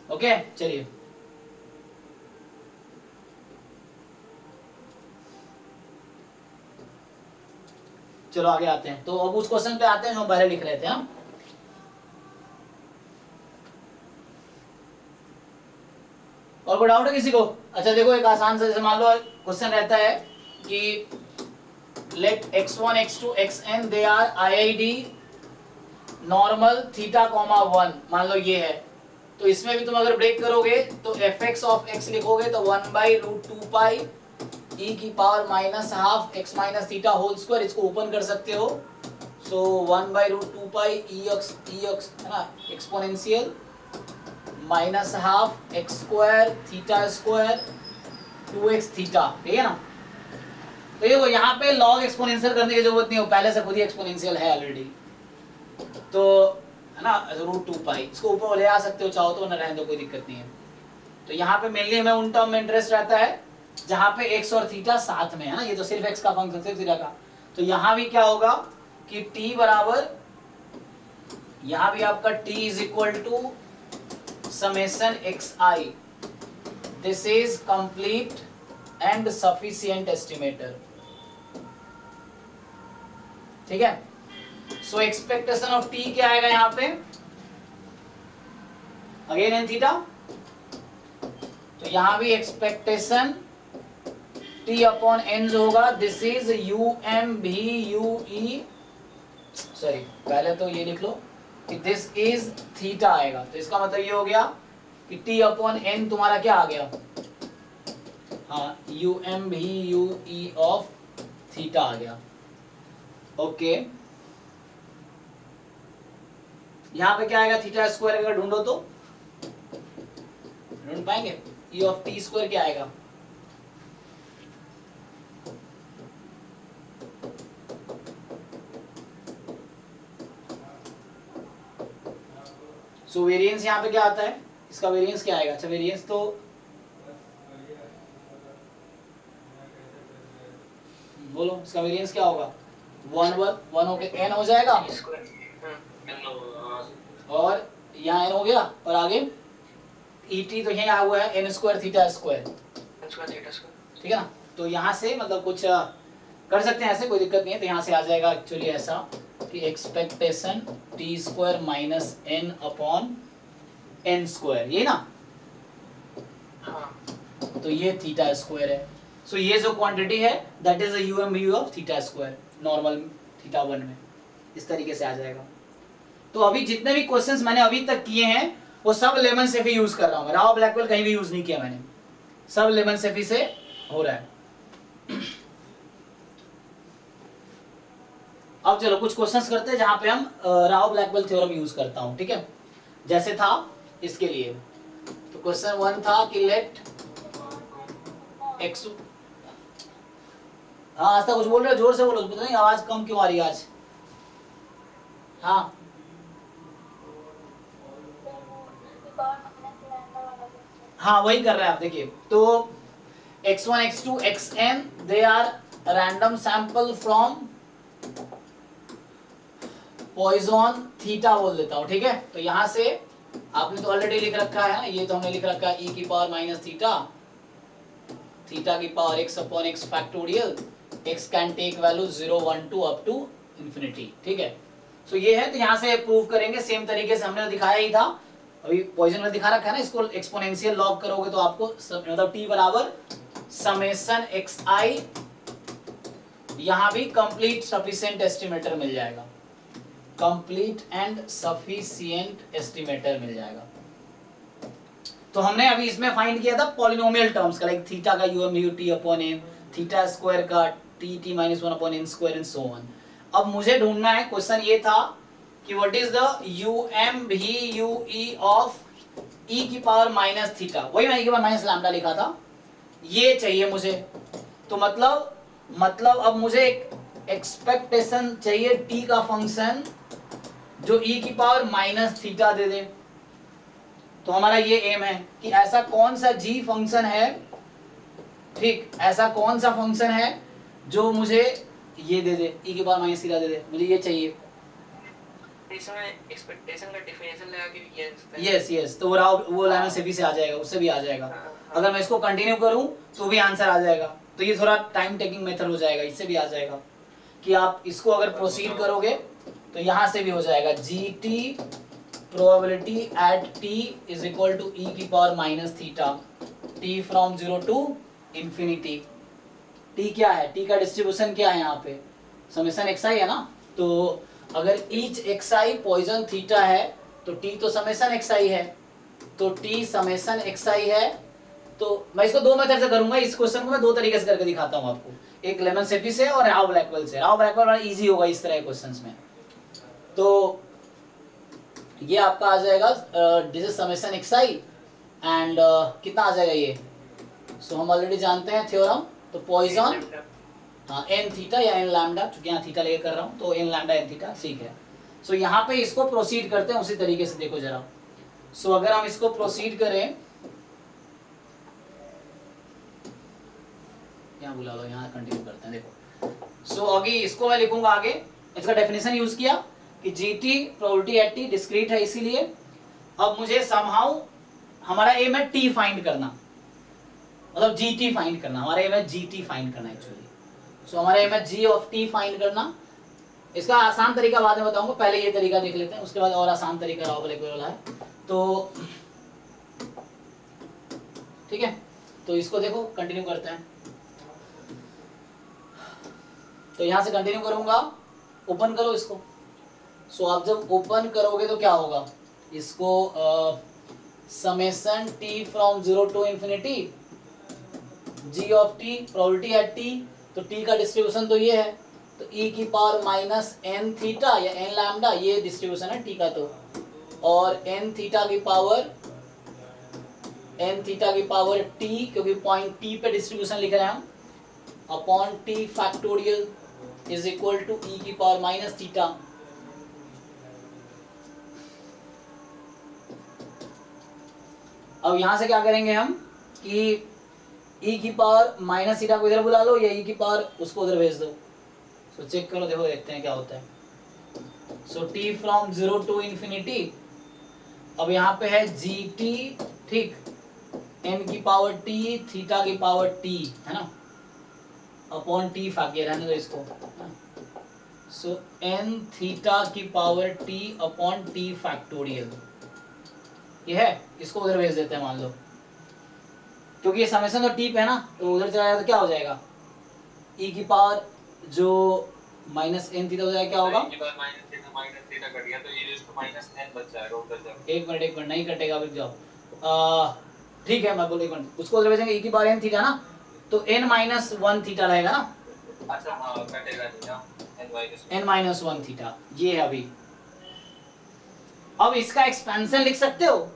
ओके चलिए चलो आगे आते हैं, तो अब उस क्वेश्चन पे आते हैं जो हम पहले लिख रहे थे, हम और कोई डाउट है किसी को? अच्छा देखो एक आसान सा, जैसे मान लो क्वेश्चन रहता है कि let x1 x2 xn they are IID normal theta comma 1, मान लो ये है, तो इसमें भी तुम अगर ब्रेक करोगे तो fx ऑफ x लिखोगे तो 1 बाई रूट 2 पाई e की power minus half x minus theta whole square, इसको ओपन कर सकते हो, so 1 by root 2 pi e x है ना, exponential minus half X square theta square 2x theta, ठीक है ना, तो ये वो यहाँ पे लॉग एक्सपोनेंशियल करने की जरूरत नहीं है, पहले से खुद ही एक्सपोनेंशियल है ऑलरेडी, तो है ना, रूट 2 पाई, इसको ऊपर ले आ सकते हो चाहो तो, ना रहने दो कोई दिक्कत नहीं है, तो यहाँ पे मेनली हमें उन टर्म में इंटरेस्ट रहता है जहाँ पे x और थीटा साथ में है ना, ये तो सिर्फ x का फंक्शन, सिर्फ थीटा का, तो यहाँ भी क्या होगा कि t बराबर, यहाँ भी आपका t is equal to summation xi, this is complete and sufficient estimator, ठीक है, सो एक्सपेक्टेशन ऑफ टी क्या आएगा यहाँ पे, अगेन एन थीटा, तो यहां भी एक्सपेक्टेशन टी अपॉन एन जो होगा this is U M V U E, sorry पहले तो ये लिख लो कि दिस इज थीटा आएगा, तो इसका मतलब ये हो गया कि टी अपॉन एन तुम्हारा क्या आ गया, हाँ you M V U E of theta आ गया। ओके यहां पे क्या आएगा, थीटा स्क्वायर अगर ढूंढो तो ढूंढ पाएंगे, ई ऑफ टी स्क्वायर क्या आएगा, सो वेरिएंस यहाँ पे क्या आता है, इसका वेरिएंस क्या आएगा, अच्छा वेरिएंस तो बोलो इसका वेरिएंस क्या होगा, 1 होके n हो जाएगा और यहाँ n हो गया और आगे et तो यही आया हुआ है n स्क्वायर थीटा स्क्वायर, ठीक है ना, तो यहाँ से मतलब कुछ कर सकते हैं ऐसे, कोई दिक्कत नहीं है, तो यहाँ से आ जाएगा एक्चुअली ऐसा कि expectation T square minus N upon N square, ये ना, तो ये थीटा स्क्वायर है, सो ये जो क्वांटिटी है that is U M U of theta square normal theta 1 में, इस तरीके से आ जाएगा। तो अभी जितने भी क्वेश्चंस मैंने अभी तक किए हैं वो सब लेमन सेफी यूज कर रहा हूँ, राव ब्लैकवेल कहीं भी यूज नहीं किया मैंने, सब लेमन सेफी से हो रहा है। अब चलो कुछ क्वेश्चंस करते हैं जहां पे हम राव ब्लैकवेल थ्योरम यूज करता हूं, ठीक है, जैसे था इसके लिए, तो क्वेश्चन 1 था कि लेट एक्स, हाँ आज तक कुछ बोल रहे हो, जोर से बोलो, पता नहीं आवाज कम क्यों आ रही है आज, हाँ हाँ वही कर रहे हैं आप, देखिए तो x1 x2 xn they are random sample from Poisson theta बोल देता हूं, ठीक है, तो यहां से आपने तो ऑलरेडी लिख रखा है, ये तो हमने लिख रखा है e की पावर माइनस थीटा, थीटा की power x upon x factorial, x can take value 0 1 2 up to infinity, ठीक है, सो ये है, तो यहां से प्रूव करेंगे सेम तरीके से हमने दिखाया ही था, अभी पॉइजन में दिखा रखा है ना, इसको एक्सपोनेंशियल लॉग करोगे तो आपको मतलब t बराबर समेशन xi, यहां भी कंप्लीट सफिशिएंट एस्टिमेटर मिल जाएगा, कंप्लीट एंड सफिशिएंट एस्टिमेटर मिल जाएगा। तो हमने अभी इसमें फाइंड किया था पॉलिनोमियल टर्म्स का, लाइक थीटा का UM U t upon n, theta square का t t minus 1 upon N square and so on. अब मुझे ढूंढना है, क्वेश्चन ये था कि what is the U M V U E of e की पावर माइनस थीटा, वही मैं ई की पावर माइनस लैम्डा लिखा था, ये चाहिए मुझे, तो मतलब अब मुझे एक एक्सपेक्टेशन चाहिए टी का फंक्शन जो ई की पावर माइनस थीटा दे दे, तो हमारा ये एम है कि ऐसा कौन सा जी फंक्शन है, ठीक, ऐसा कौन सा फंक्शन है जो मुझे ये दे दे, ई की पावर माइनस थीटा दे दे, मुझे ये चाहिए। इसमें एक्सपेक्टेशन का डेफिनेशन लगा के यस तो वो लेमन सेफी से आ जाएगा, उससे भी आ जाएगा, अगर मैं इसको कंटिन्यू करूं तो भी आंसर आ जाएगा, तो ये थोड़ा टाइम टेकिंग मेथड हो जाएगा, इससे भी आ जाएगा कि आप इसको अगर प्रोसीड करोगे तो यहां से भी हो जाएगा gt probability at t is equal to e की power minus theta, t from 0 to infinity, t क्या है, t का डिस्ट्रीब्यूशन क्या है यहाँ पे, समेशन xi है ना, तो अगर ईच xi पॉइजन थीटा है तो t तो समेशन xi है, तो t समेशन xi है, तो मैं इसको दो मेथड से करूंगा, इस क्वेश्चन को मैं दो तरीके से करके दिखाता हूं आपको, एक लेमन सेफी से और राव ब्लैकवेल से, राव ब्लैकवेल बड़ा इजी होगा इस तरह के क्वेश्चंस में। तो ये आपका आ जाएगा this is summation xi and कितना आ जाएगा ये, सो हम ऑलरेडी जानते हैं थ्योरम, तो पॉइजन हाँ एन थीटा या एन लैम्डा, चूंकि यहाँ थीटा लेके कर रहा हूँ तो एन लैम्डा एन थीटा, ठीक है। सो यहाँ पे इसको प्रोसीड करते हैं उसी तरीके से, देखो जरा, सो अगर हम इसको प्रोसीड करें, यहाँ बुला लो, यहाँ कंटिन्यू करते हैं, देखो, सो अभी इसको मैं लिखूंगा आगे, इसका डेफिनेशन यूज किया कि gt probability at t discrete है, इसीलिए अब मुझे समहाउ हमारा एम है t फाइंड करना, मतलब gt फाइंड करना, हमारा एम है gt फाइंड करना एक्चुअली, सो हमारा एम है g ऑफ t फाइंड करना, इसका आसान तरीका बाद में बताऊंगा, पहले ये तरीका देख लेते हैं, उसके बाद और आसान तरीका राव वाले वाला है। तो ठीक है, तो इसको देखो कंटिन्यू करते हैं। तो यहां से कंटिन्यू करूंगा, ओपन करो इसको। सो आप जब ओपन करोगे तो क्या होगा, इसको summation T from 0 to infinity G of T probability at T, तो टी का डिस्ट्रीब्यूशन तो ये है, तो e की पावर माइनस एन थीटा या एन लैम्डा, ये डिस्ट्रीब्यूशन है टी का, तो और एन थीटा की पावर टी, क्योंकि पॉइंट टी पे डिस्ट्रीब्यूशन लिख रहे हैं हम, upon T factorial is equal to e की पावर माइनस थीटा। अब यहां से क्या करेंगे हम कि e की पावर माइनस थीटा को इधर बुला लो या e की पावर उसको उधर भेज दो। सो चेक करो, देखो देखते हैं क्या होता है। सो t फ्रॉम 0 टू इंफिनिटी, अब यहाँ पे है gt, ठीक, n की पावर t थीटा की पावर t है ना, अपॉन t फैक्टर, रहने दो इसको। सो n थीटा की power t upon t factorial, ये है, इसको उधर भेज देते हैं मान लो, क्योंकि ये समेशन तो टी पे है ना, तो उधर चला जाए तो क्या हो जाएगा, e की पावर जो माइनस एन थीटा हो जाएगा, क्या होगा, माइनस थीटा कट गया तो ये रेज़ टू माइनस n बच जाएगा उधर जाके। एक मिनट नहीं कटेगा, रुक जाओ। ठीक है, मैं बोल एक मिनट, उसको उधर भेजेंगे, e की पावर n थीटा ना, तो n माइनस 1 थीटा रहेगा ना। अच्छा हाँ, कटेगा नहीं ना, n माइनस 1 थीटा, ये है अभी। अब इसका एक्सपेंशन लिख सकते हो,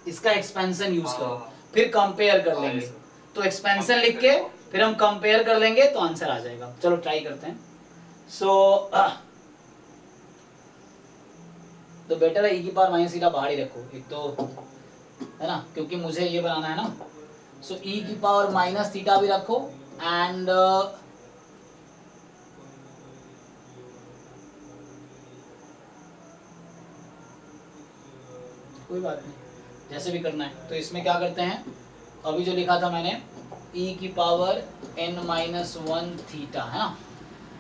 इसका एक्सपेंशन यूज करो, फिर कंपेयर कर लेंगे। तो एक्सपेंशन लिख के फिर हम कंपेयर कर लेंगे तो आंसर आ जाएगा। चलो ट्राई करते हैं। तो बेटर है e की पावर माइनस थीटा बाहर ही रखो, एक तो है ना, क्योंकि मुझे ये बनाना है ना। सो e की पावर माइनस थीटा भी रखो एंड कोई बात नहीं, जैसे भी करना है। तो इसमें क्या करते हैं, अभी जो लिखा था मैंने e की पावर n माइनस 1 थीटा है ना,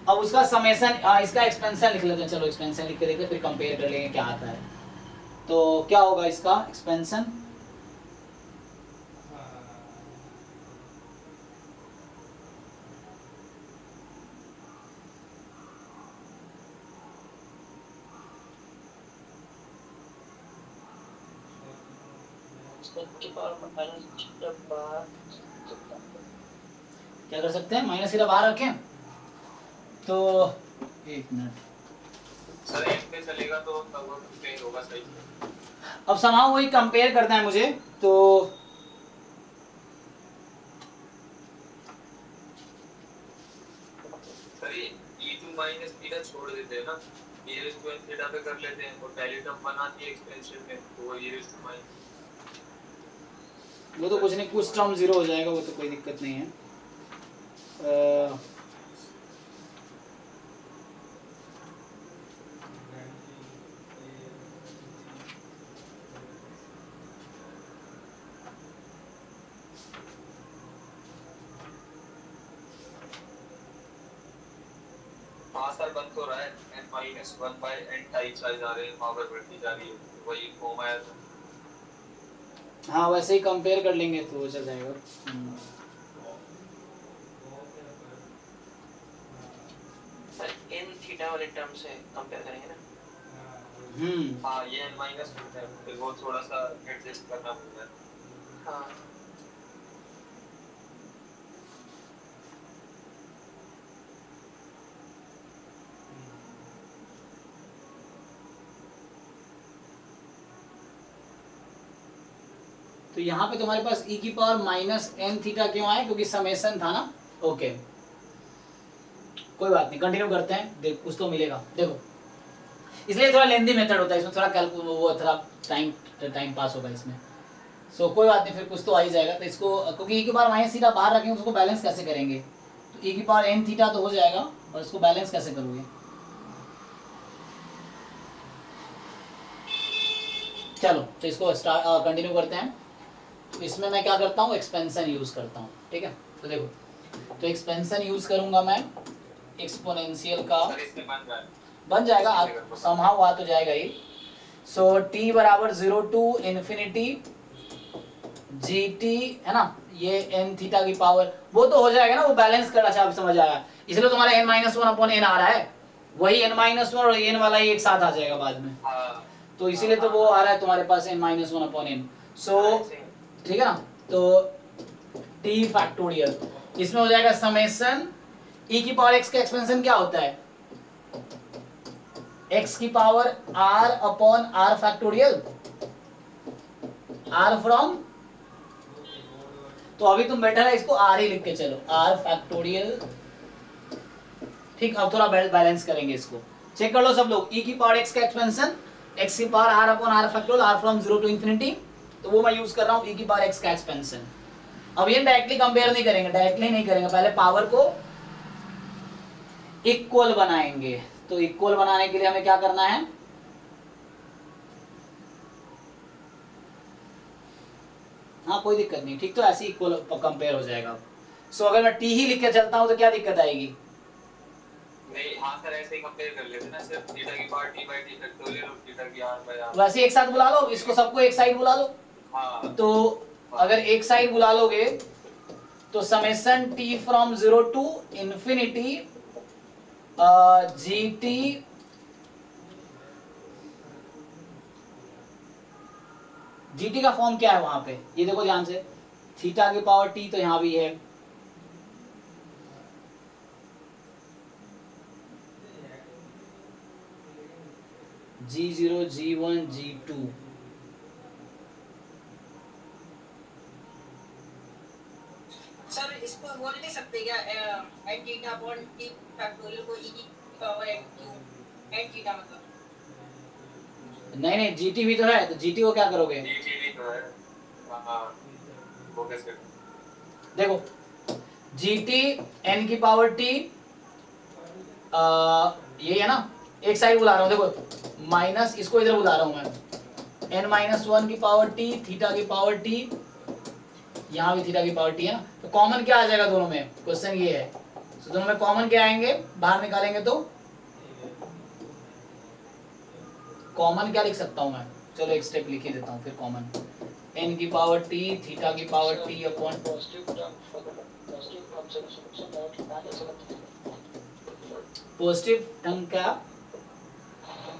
अब उसका समेशन, इसका एक्सपेंशन लिख लेते हैं। चलो एक्सपेंशन लिख के देखते हैं, फिर कंपेयर कर लेंगे क्या आता है। तो क्या होगा इसका एक्सपेंशन, की पावर माइनस थीटा बाहर क्या कर सकते हैं, माइनस थीटा बाहर रखें। तो एक मिनट, सर एक पे चलेगा तो तब वो कंपेयर होगा सही। अब समाव वही कंपेयर करना है मुझे। तो सर ये e2 माइनस थीटा छोड़ देते हैं ना, e raise to n theta पे कर लेते हैं, और पहली टर्म बनाती है एक्सपेंशन में, तो वो e रेज़ टू माइनस, वो तो कुछ नहीं, कुछ टर्म जीरो हो जाएगा, वो तो कोई दिक्कत नहीं है। हाँ सर बन तो रहा है, n minus 1 by n types आ जा रहे हैं, पावर बढ़ती जा रही है, वही फॉर्म आया था। हाँ वैसे ही कंपेयर कर लेंगे तो हो जाएगा। सर n थीटा वाले टर्म से कंपेयर करेंगे ना। हाँ ये n माइनस 1 है, फिर वो थोड़ा सा एडजस्ट करना पड़ता है। हाँ तो यहाँ पे तुम्हारे पास e की पावर माइनस एन थीटा क्यों आया, क्योंकि समेशन था ना। ओके कोई बात नहीं, कंटिन्यू करते हैं, देख कुछ तो मिलेगा। देखो इसलिए थोड़ा लेंदी मेथड होता है इसमें, थोड़ा वो थोड़ा टाइम पास होगा इसमें। सो कोई बात नहीं, फिर कुछ तो आ ही जाएगा। तो इसको क्योंकि e की पावर माइनस थीटा बाहर रखेंगे, उसको बैलेंस कैसे करेंगे, तो e की पावर एन थीटा तो हो जाएगा, और इसको बैलेंस कैसे करोगे। चलो तो इसको कंटिन्यू करते हैं। तो इसमें मैं क्या करता हूँ, एक्सपेंशन यूज करता हूँ। ठीक है, तो देखो, तो एक्सपेंशन यूज करूंगा मैं, एक्सपोनेंशियल का सर इसमें बन जाएगा, आप समहाउ आ तो जाएगा ही। सो t बराबर 0 टू इन्फिनिटी gt है ना, ये n थीटा की पावर वो तो हो जाएगा ना, वो बैलेंस करना चाहिए, आप समझ आया, इसलिए तुम्हारा n minus one upon n आ रहा है, वही n माइनस वन और n वाला ही एक साथ आ जाएगा बाद में, हाँ तो इसीलिए तो वो आ रहा है तुम्हारे पास n minus one upon n। सो ठीक है ना, तो t फैक्टोरियल इसमें हो जाएगा समेशन e की पावर x का एक्सपेंशन क्या होता है, x की power r upon r factorial, r from, तो अभी तुम बेटर है इसको r ही लिख के चलो, r फैक्टोरियल। ठीक, अब थोड़ा बैलेंस करेंगे इसको, चेक कर लो सब लोग, e की पावर x का एक्सपेंशन, x की power r upon r factorial, r from 0 to infinity, तो वो मैं यूज कर रहा हूँ e की पावर x का एक्सपेंशन। अब ये डायरेक्टली कंपेयर नहीं करेंगे, डायरेक्टली नहीं करेंगे, पहले पावर को इक्वल बनाएंगे, तो इक्वल बनाने के लिए हमें क्या करना है, हाँ कोई दिक्कत नहीं, ठीक, तो ऐसे इक्वल कंपेयर हो जाएगा। सो अगर मैं t ही लिख के चलता हूं तो क्या दिक्कत आएगी, नहीं हाँ सर ऐसे ही कंपेयर कर लेते ना, सिर्फ थीटा की power t by t factorial और थीटा की r बाय r, वैसे एक साथ बुला लो इसको, सबको एक साइड बुला लो, हाँ तो अगर एक साइड बुला लोगे तो summation t from 0 to infinity gt gt का फॉर्म क्या है वहां पे, ये देखो ध्यान से, थीटा की पावर t तो यहां भी है, g0 g1 g2, सर इसको बोल नहीं सकते क्या n theta upon T factorial को e की power n q n theta मतलब, नहीं नहीं gt भी तो है, तो gt को क्या करोगे, dt भी तो है, हाँ वो कैसे, देखो gt n की पावर t, यही है ना, एक साइड बुला रहा हूँ, देखो माइनस इसको इधर बुला रहा हूँ मैं, n माइनस वन की पावर t, थीटा की पावर t, यहाँ भी थीटा की पावर t है ना, तो कॉमन क्या आ जाएगा दोनों में, क्वेश्चन ये है, तो दोनों में कॉमन क्या आएंगे, बाहर निकालेंगे तो कॉमन क्या लिख सकता हूँ मैं, चलो एक स्टेप लिख ही देता हूँ फिर, कॉमन n की पावर t, थीटा की power t upon, positive term का,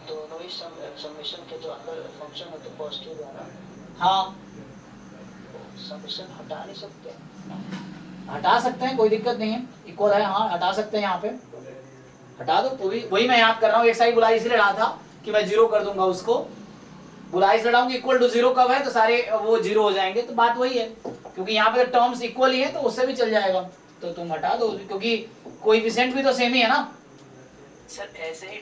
दोनों ही समेशन के जो अंदर फंक्शन है तो पॉजिटिव है ना, हाँ समेशन हटा नहीं सकते, हटा सकते हैं, कोई दिक्कत नहीं है, इक्वल है, हाँ हटा सकते हैं, यहाँ पे हटा दो, तो वही मैं याद कर रहा हूँ, एक साइड बुलाई इसलिए रहा था कि मैं जीरो कर दूंगा उसको, बुलाई से लड़ाऊंगी, इक्वल टू जीरो कब है तो सारे वो जीरो हो जाएंगे, तो बात वही है, क्योंकि यहाँ पे टर्म्स इक्वल ही है तो उससे भी चल जाएगा, तो तुम हटा दो, क्योंकि कोएफिशिएंट भी तो सेम ही है ना, सर ऐसे ही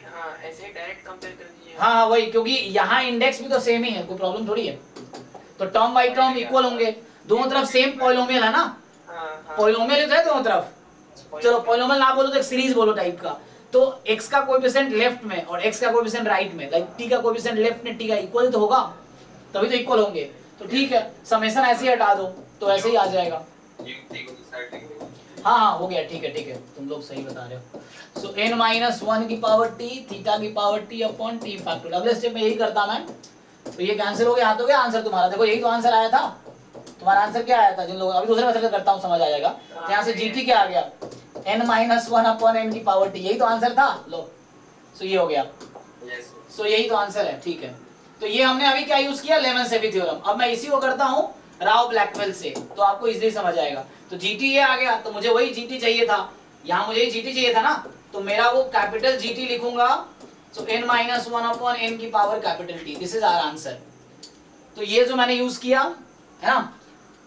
डायरेक्ट कंपेयर कर दीजिए। हाँ हाँ वही, क्योंकि यहाँ इंडेक्स भी तो सेम ही है, कोई प्रॉब्लम थोड़ी है, तो टर्म बाई टर्म इक्वल होंगे, दोनों तरफ सेम पॉलिनोमियल है ना, पॉलिनोमियल तो है दोनों तरफ, चलो पॉलिनोमियल ना बोलो तो एक सीरीज बोलो टाइप का, तो x का कोएफिशिएंट लेफ्ट में और x का कोएफिशिएंट राइट में, लाइक t का कोएफिशिएंट लेफ्ट में t का इक्वल तो होगा, तभी तो इक्वल होंगे, तो ठीक है, समेशन ऐसे ही हटा दो तो ऐसे ही आ जाएगा, हाँ हाँ हो गया, ठीक है तुम लोग सही बता रहे हो। सो n माइनस वन की पावर t, थीटा की power t upon t factorial, अगले स्टेप में यही करता मैं, तो ये कैंसिल हो गया, हाथ हो गया आंसर तुम्हारा, देखो यही तो आंसर आया था, तुम्हारा आंसर क्या आया था, जिन लोगों, अभी दूसरे मेथड से करता हूँ समझ आ जाएगा, तो यहाँ से gt क्या आ गया, n minus one upon n की पावर t, यही तो आंसर था, लो सो ये हो गया, सो यही तो आंसर है, ठीक है, तो ये हमने अभी क्या यूज किया, लेमन-सेफी थ्योरम, अब मैं इसी को करता हूँ राव ब्लैकवेल से, तो आपको इजीली समझ आएगा, तो gt ये आ गया, तो मुझे वही gt चाहिए था, यहाँ मुझे gt चाहिए था ना, तो मेरा वो कैपिटल gt लिखूंगा, so n minus one upon n की power capital t, this is our answer, तो ये जो मैंने यूज किया है ना,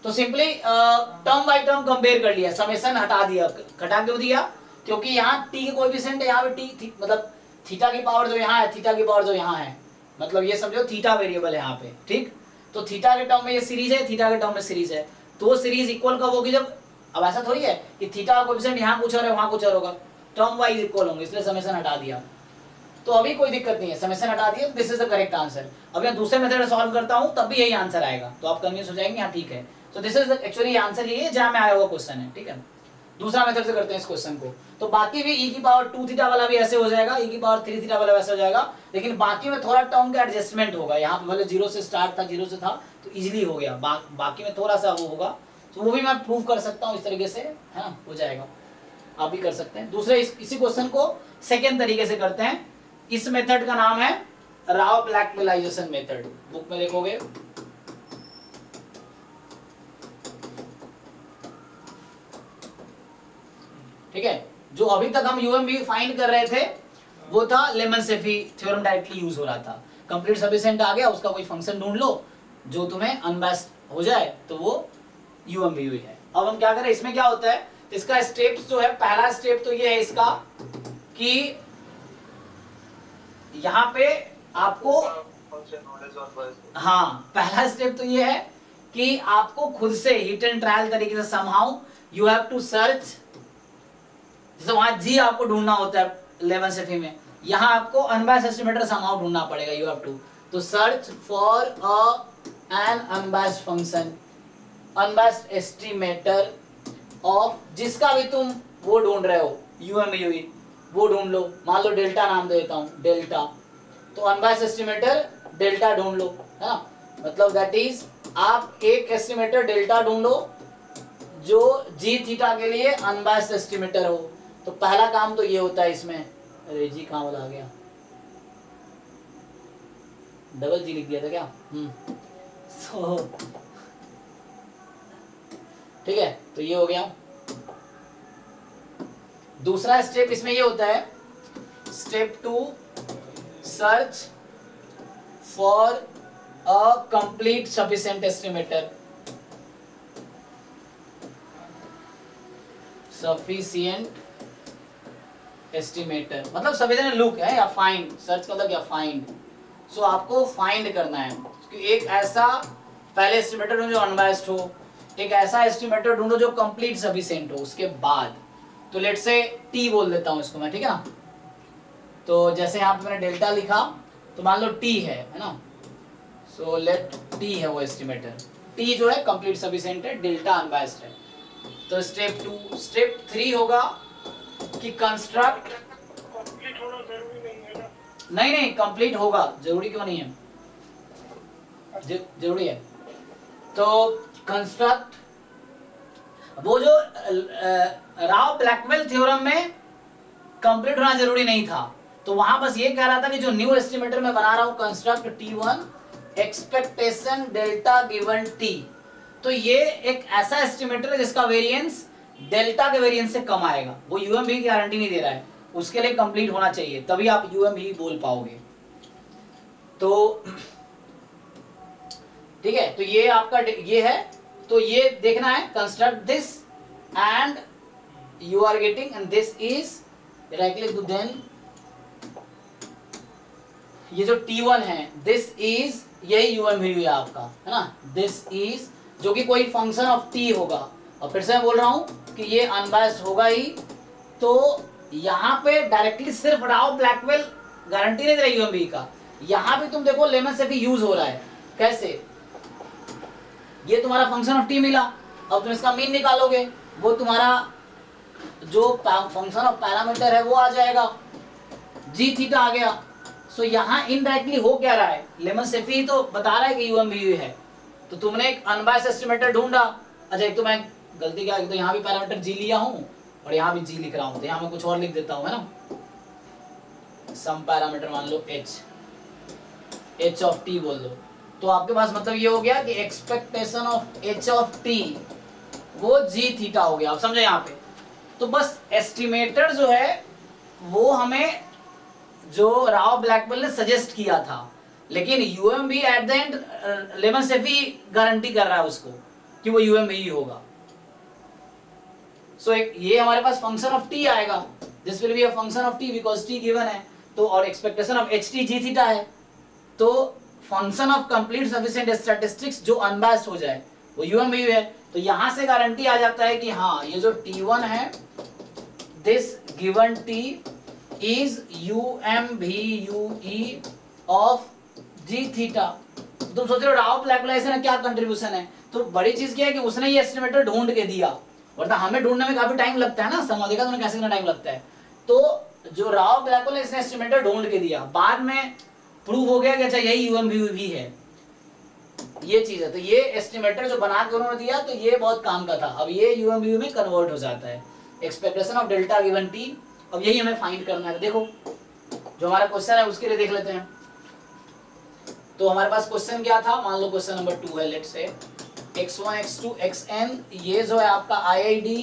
तो simply term by term compare कर लिया, समेशन हटा दिया, घटा क्यों दिया, क्योंकि यहाँ t के कोएफिशिएंट है, यहाँ पे t मतलब थीटा की पावर जो यहाँ है, थीटा की पावर जो यहाँ है, मतलब ये समझो थीटा वेरिएबल है यहाँ पे, ठीक, तो थीटा के टर्म में ये सीरीज है, थीटा के टर्म में सीरीज है, तो सीरीज इक्वल कब होगी, जब, अब ऐसा थोड़ी है कि थीटा का कोएफिशिएंट यहाँ कुछ और है वहाँ कुछ और होगा, टर्म वाइज इक्वल होंगे, इसलिए समेशन हटा दिया, तो अभी कोई दिक्कत नहीं है, समेशन हटा दिया, this is the correct answer. अब मैं दूसरे मेथड से सॉल्व करता हूँ तब भी यही आंसर आएगा, तो आप कन्फ्यूज हो जाएंगे, हाँ ठीक है, तो दिस इज एक्चुअली आंसर, यही है जहाँ में आया हुआ क्वेश्चन है, ठीक है, दूसरा मेथड से करते हैं इस क्वेश्चन को। तो बाकी भी e की पावर 2 थीटा वाला भी ऐसे हो जाएगा, e की पावर 3 थीटा वाला वैसे हो जाएगा, लेकिन बाकी में थोड़ा टर्म का एडजस्टमेंट होगा। यहाँ पे भले 0 से स्टार्ट था, 0 से था तो इजीली हो गया, बाकी में थोड़ा सा वो होगा, तो वो भी मैं प्रूव कर सकता हूँ इस तरीके से, है ना, हो जाएगा, आप भी कर सकते हैं। दूसरे इसी क्वेश्चन को सेकेंड तरीके से करते हैं। इस मेथड का नाम है राव ब्लैकमेलाइजेशन मेथड, बुक में देखोगे। ठीक है, जो अभी तक हम यूएमवी फाइंड कर रहे थे वो था लेमन-सेफी थ्योरम, डायरेक्टली यूज हो रहा था। कंप्लीट सफिशिएंट आ गया, उसका कोई फंक्शन ढूंढ लो जो तुम्हें अनबायस्ड हो जाए, तो वो यूएमवी है। अब हम क्या करें, इसमें क्या होता है, इसका स्टेप्स जो है, पहला स्टेप तो ये है इसका कि यहाँ पे आपको, हाँ, पहला स्टेप तो ये है कि आपको खुद से हिट एंड ट्रायल तरीके से somehow you have to search, जैसे वहां जी आपको ढूंढना होता है लेमन-सेफी में, यहाँ आपको अनबायस्ड एस्टिमेटर समहाउ ढूंढना पड़ेगा, यू हैव टू तो search for an unbiased function, unbiased estimator of, जिसका भी तुम वो ढूंढ रहे हो यूएमवी, वो ढूंढ लो। मान लो डेल्टा नाम दे देता हूँ, डेल्टा, तो अनबायस्ड एस्टिमेटर डेल्टा ढूंढ लो, है ना, मतलब दैट इज आप एक एस्टिमेटर डेल्टा ढूंढो जो जी थीटा के लिए अनबायस्ड एस्टिमेटर हो। तो पहला काम तो ये होता है इसमें, अरे जी कहाँ वाला आ गया, डबल जी लिख दिया था क्या, सो ठीक है, तो ये हो गया। दूसरा स्टेप इसमें ये होता है, step 2, search for a complete sufficient estimator, sufficient estimator मतलब सफिशिएंट लुक है, या फाइंड, सर्च का मतलब क्या, फाइंड। सो आपको फाइंड करना है कि एक ऐसा पहले एस्टिमेटर ढूंढो जो अनबायस्ड हो, एक ऐसा एस्टिमेटर ढूंढो जो कंप्लीट सफिशिएंट हो। उसके बाद तो लेट्स से टी बोल देता हूं इसको मैं, ठीक है ना। तो जैसे यहाँ पे मैंने डेल्टा लिखा, तो मान लो टी है ना, सो लेट टी है वो एस्टिमेटर, टी जो है कंप्लीट सफिशिएंट है, डेल्टा अनबायस्ड है। तो स्टेप 2, स्टेप 3 होगा कि कंस्ट्रक्ट, कंप्लीट होना जरूरी नहीं है ना? नहीं कंप्लीट होगा, जरूरी क्यों नहीं है, जरूरी है। तो कंस्ट्रक्ट, वो जो राव ब्लैकमेल थ्योरम में कंप्लीट होना जरूरी नहीं था, तो वहां बस ये कह रहा था कि जो न्यू एस्टिमेटर मैं बना रहा हूं, construct T1 expectation delta given T, तो ये एक ऐसा एस्टिमेटर है जिसका वेरिएंस डेल्टा के वेरिएंस से कम आएगा। वो यूएमवी की गारंटी नहीं दे रहा है, उसके लिए कंप्लीट होना चाहिए, तभी आप यूएमवी बोल पाओगे। तो ठीक है, तो ये आपका ये है, तो ये देखना है, construct this and you are getting, and this is directly to then, ये जो T1 है, दिस इज, यही यूएमवी है आपका, है ना, दिस इज, जो कि कोई फंक्शन ऑफ T होगा। और फिर से मैं बोल रहा हूं कि ये अनबायस्ड होगा ही, तो यहाँ पे डायरेक्टली सिर्फ राव ब्लैकमेल गारंटी नहीं दे रही यूएमवी का, यहाँ भी तुम देखो लेमन-सेफी यूज हो रहा है। कैसे, ये तुम्हारा फंक्शन ऑफ T मिला, अब तुम इसका मीन निकालोगे, वो तुम्हारा जो फंक्शन ऑफ पैरामीटर है वो आ जाएगा, जी थीटा आ गया। सो यहाँ इनडायरेक्टली हो क्या रहा है, लेमन-सेफी तो बता रहा है कि यूएमवी है, तो तुमने एक अनबायस्ड एस्टिमेटर ढूंढा। अच्छा, एक तो मैं गलती क्या, तो यहाँ भी पैरामीटर जी लिया हूँ और यहाँ भी जी लिख रहा हूँ, तो यहाँ मैं कुछ और लिख देता हूँ, है ना, सम पैरामीटर मान लो h ऑफ t बोल दो, तो आपके पास मतलब ये हो गया कि expectation of h of t वो जी थीटा हो गया। आप समझे यहाँ पे, तो बस एस्टिमेटर जो है वो हमें जो राव ब्लैकमेल ने सजेस्ट किया था, लेकिन यूएमवी एट द एंड लेमन-सेफी गारंटी कर रहा है उसको कि वो यूएमवी होगा। सो ये हमारे पास फंक्शन ऑफ t आएगा, this will be a function of t because t given है, तो और expectation of ht g theta है, तो function of complete sufficient statistics जो अनबायस्ड हो जाए वो यूएमवी है। तो यहां से गारंटी आ जाता है कि हाँ, ये जो T1 है, this given T is UMVUE of g theta. तुम सोच रहे हो राव ब्लैकमेलाइजेशन का क्या कंट्रीब्यूशन है, तो बड़ी चीज क्या है कि उसने ये एस्टिमेटर ढूंढ के दिया वरना हमें ढूंढने में काफी टाइम लगता है ना, समझ देखा तुमने कैसे टाइम लगता है। तो जो राव ब्लैकहोल ने इसने एस्टिमेटर ढूंढ के दिया, बाद में प्रूव हो गया कि अच्छा यही UMBUV है, ये चीज है। तो ये एस्टिमेटर जो बना के उन्होंने दिया, तो ये बहुत काम का था। अब ये UMBU में कन्वर्ट हो जाता है, expectation of delta given T. अब यही हमें फाइंड करना है। देखो जो हमारा क्वेश्चन है उसके लिए देख लेते हैं। तो हमारे पास क्वेश्चन क्या था, मान लो क्वेश्चन नंबर 2 है, let's say x1 x2 xn, ये जो है आपका IID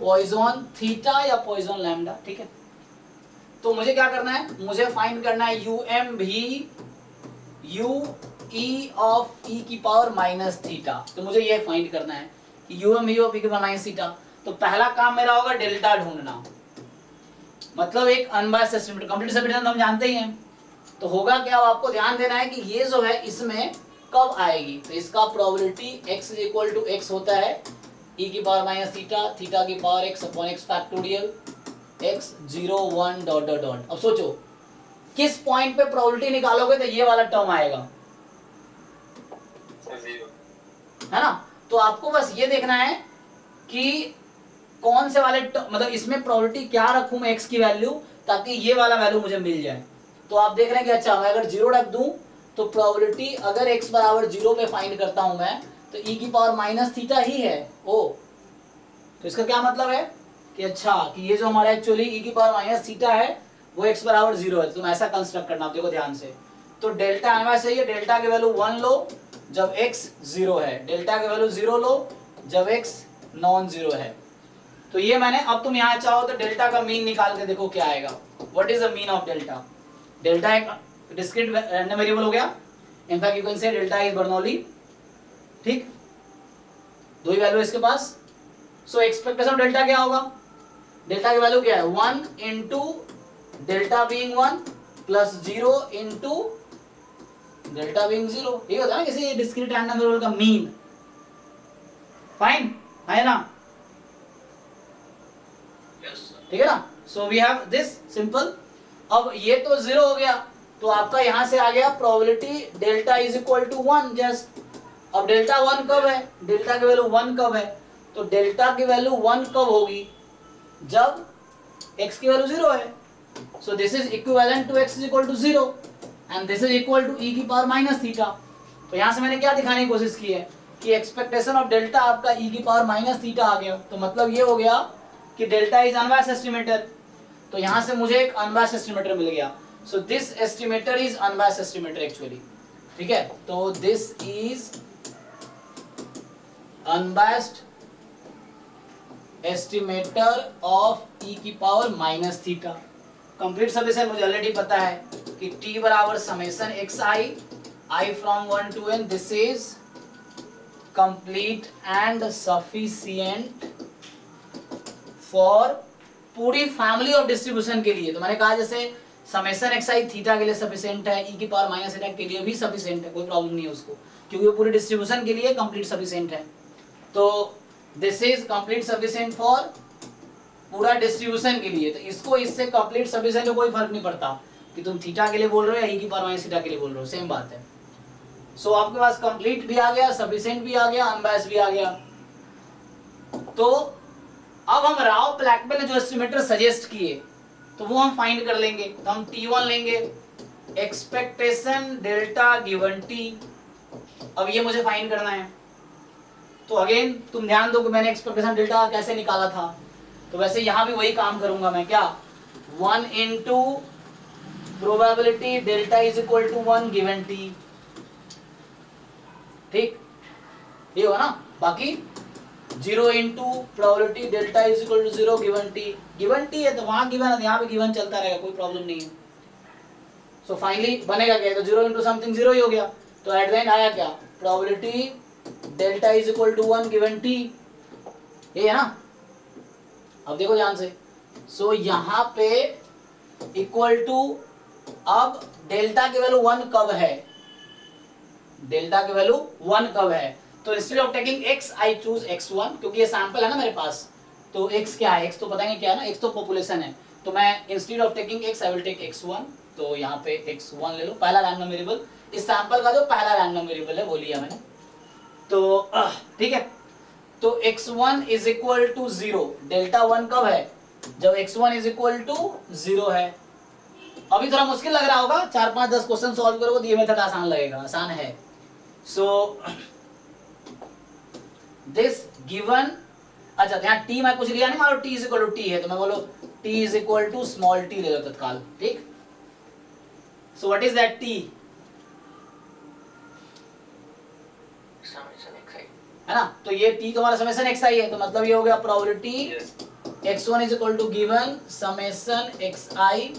पॉइजन थीटा या पॉइजन लैम्डा, ठीक है। तो मुझे क्या करना है, मुझे फाइंड करना है UMV UE ऑफ e की पावर माइनस थीटा। तो मुझे ये फाइंड करना है कि UMV ऑफ e की पावर माइनस थीटा। तो पहला काम मेरा होगा डेल्टा ढूंढना, मतलब एक अनबायस्ड एस्टिमेटर। कंप्लीट सब्स्टिट्यूशन तो हम जानते ही हैं। तो होगा क्या, आपको ध्यान देना है कि ये जो है इसमें कब आएगी। तो इसका probability x equal to x होता है e की पावर माइनस थीटा, थीटा की power x upon x factorial, x 0 1 dot dot dot. अब सोचो किस पॉइंट पे प्रोबेबिलिटी निकालोगे तो ये वाला टर्म आएगा, है ना। तो आपको बस ये देखना है कि कौन से वाले मतलब इसमें प्रोबेबिलिटी क्या रखूं मैं x की वैल्यू, ताकि ये वाला वैल्यू मुझे मिल जाए। तो आप देख रहे हैं कि अच्छा मैं अगर 0 रख दूं तो प्रोबेबिलिटी अगर x बराबर 0 पे फाइंड करता हूं मैं, तो e की पावर माइनस थीटा ही है ओ। तो इसका क्या मतलब है कि अच्छा कि ये जो हमारा एक्चुअली e की पावर माइनस थीटा है वो x बराबर 0 है। तुम ऐसा कंस्ट्रक्ट करना, देखो ध्यान से। तो डेल्टा आना चाहिए, डेल्टा की वैल्यू 1 लो जब x 0 है, डेल्टा की वैल्यू 0 लो जब x नॉन 0 है। तो ये मैंने, अब तुम यहाँ चाहो तो डेल्टा का मीन निकाल के देखो क्या आएगा। What is the mean of delta? Delta एक डिस्क्रीट रैंडम वेरिएबल हो गया, in fact you can say delta is Bernoulli, ठीक, दो ही वैल्यू इसके पास। सो एक्सपेक्टेशन ऑफ डेल्टा क्या होगा, डेल्टा की वैल्यू क्या है 1 into delta being 1 plus 0 into delta being 0। ये होता है ना किसी डिस्क्रीट रैंडम वेरिएबल का मीन। फाइन है ना, ठीक है ना। So we have this simple. अब ये तो 0 हो गया, तो आपका यहां से आ गया probability delta is equal to 1 just. अब डेल्टा 1 कब है, डेल्टा की वैल्यू 1 कब है, तो डेल्टा की वैल्यू 1 कब होगी, जब x की वैल्यू 0 है। So this is equivalent to x is equal to 0 and this is equal to e की पावर माइनस थीटा। तो यहां से मैंने क्या दिखाने की कोशिश की है कि एक्सपेक्टेशन ऑफ डेल्टा आपका e की पावर माइनस थीटा आ गया। तो मतलब ये हो गया कि डेल्टा इज अनबायस्ड एस्टिमेटर। तो यहां से मुझे एक अनबायस्ड एस्टिमेटर मिल गया। So this estimator is unbiased estimator actually, ठीक है। तो this is unbiased estimator of e की power minus theta. Complete summation मुझे ऑलरेडी पता है कि t बराबर summation xi from 1 to n। This is complete and sufficient for पूरी फैमिली ऑफ डिस्ट्रीब्यूशन के लिए। तो मैंने कहा जैसे समेशन xi थीटा के लिए सफिशिएंट है, e की पावर माइनस थीटा के लिए भी सफिशिएंट है, कोई प्रॉब्लम नहीं है उसको, क्योंकि वो पूरे डिस्ट्रीब्यूशन के लिए कंप्लीट सफिशिएंट है। तो this is complete sufficient for पूरा डिस्ट्रीब्यूशन के लिए। तो इसको इससे कंप्लीट सफिशिएंट में कोई फर्क नहीं पड़ता कि तुम थीटा के लिए बोल रहे हो या e की पावर माइनस थीटा के लिए बोल रहे हो, सेम बात है। सो आपके पास कंप्लीट भी आ गया, सफिशिएंट भी आ गया, अनबायस्ड भी आ गया। तो अब हम राव ब्लैकमेल ने जो एस्टिमेटर सजेस्ट किए तो वो हम फाइंड कर लेंगे। तो हम T1 लेंगे, एक्सपेक्टेशन डेल्टा गिवन T। अब ये मुझे फाइंड करना है। तो अगेन तुम ध्यान दो कि मैंने एक्सपेक्टेशन डेल्टा कैसे निकाला था। तो वैसे यहां भी वही काम करूंगा मैं, क्या 1 into probability delta is equal to 1 given T, ठीक, ये होगा ना। बाकी 0 into probability delta is equal to 0 given T। Given T है तो वहां गिवन है, यहाँ पे गिवन चलता रहेगा, कोई प्रॉब्लम नहीं है। सो फाइनली बनेगा क्या, तो 0 इंटू समथिंग 0 ही हो गया। तो एट द एंड आया क्या, probability delta is equal to 1 given T, ये है ना। अब देखो ध्यान से, सो यहाँ पे इक्वल टू, अब डेल्टा की वैल्यू 1 कब है, डेल्टा की वैल्यू 1 कब है। तो instead of taking x I choose x1, क्योंकि ये सैंपल है ना मेरे पास। तो x क्या है, x तो पता नहीं क्या है ना, x तो पॉपुलेशन है। तो मैं instead of taking x I will take x1। तो यहाँ पे x1 ले लो, पहला रैंडम वेरिएबल, इस सैंपल का जो पहला रैंडम वेरिएबल है वो लिया मैंने। तो ठीक है। तो x1 is equal to 0, delta 1 कब है? जब x1 इज इक्वल टू 0 है। अभी थोड़ा मुश्किल लग रहा होगा, 4 5 10 क्वेश्चन सॉल्व करोगे तो ये मेथड आसान लगेगा, आसान है। सो दिस गिवन, अच्छा यहाँ t मैं कुछ लिया नहीं, मान लो t is equal to t है तो मैं बोलो t is equal to small t ले लो तत्काल, ठीक। So what is that t, summation xi, है ना? तो ये t तुम्हारा समेशन xi है, तो मतलब ये हो गया probability x1 is equal to given summation xi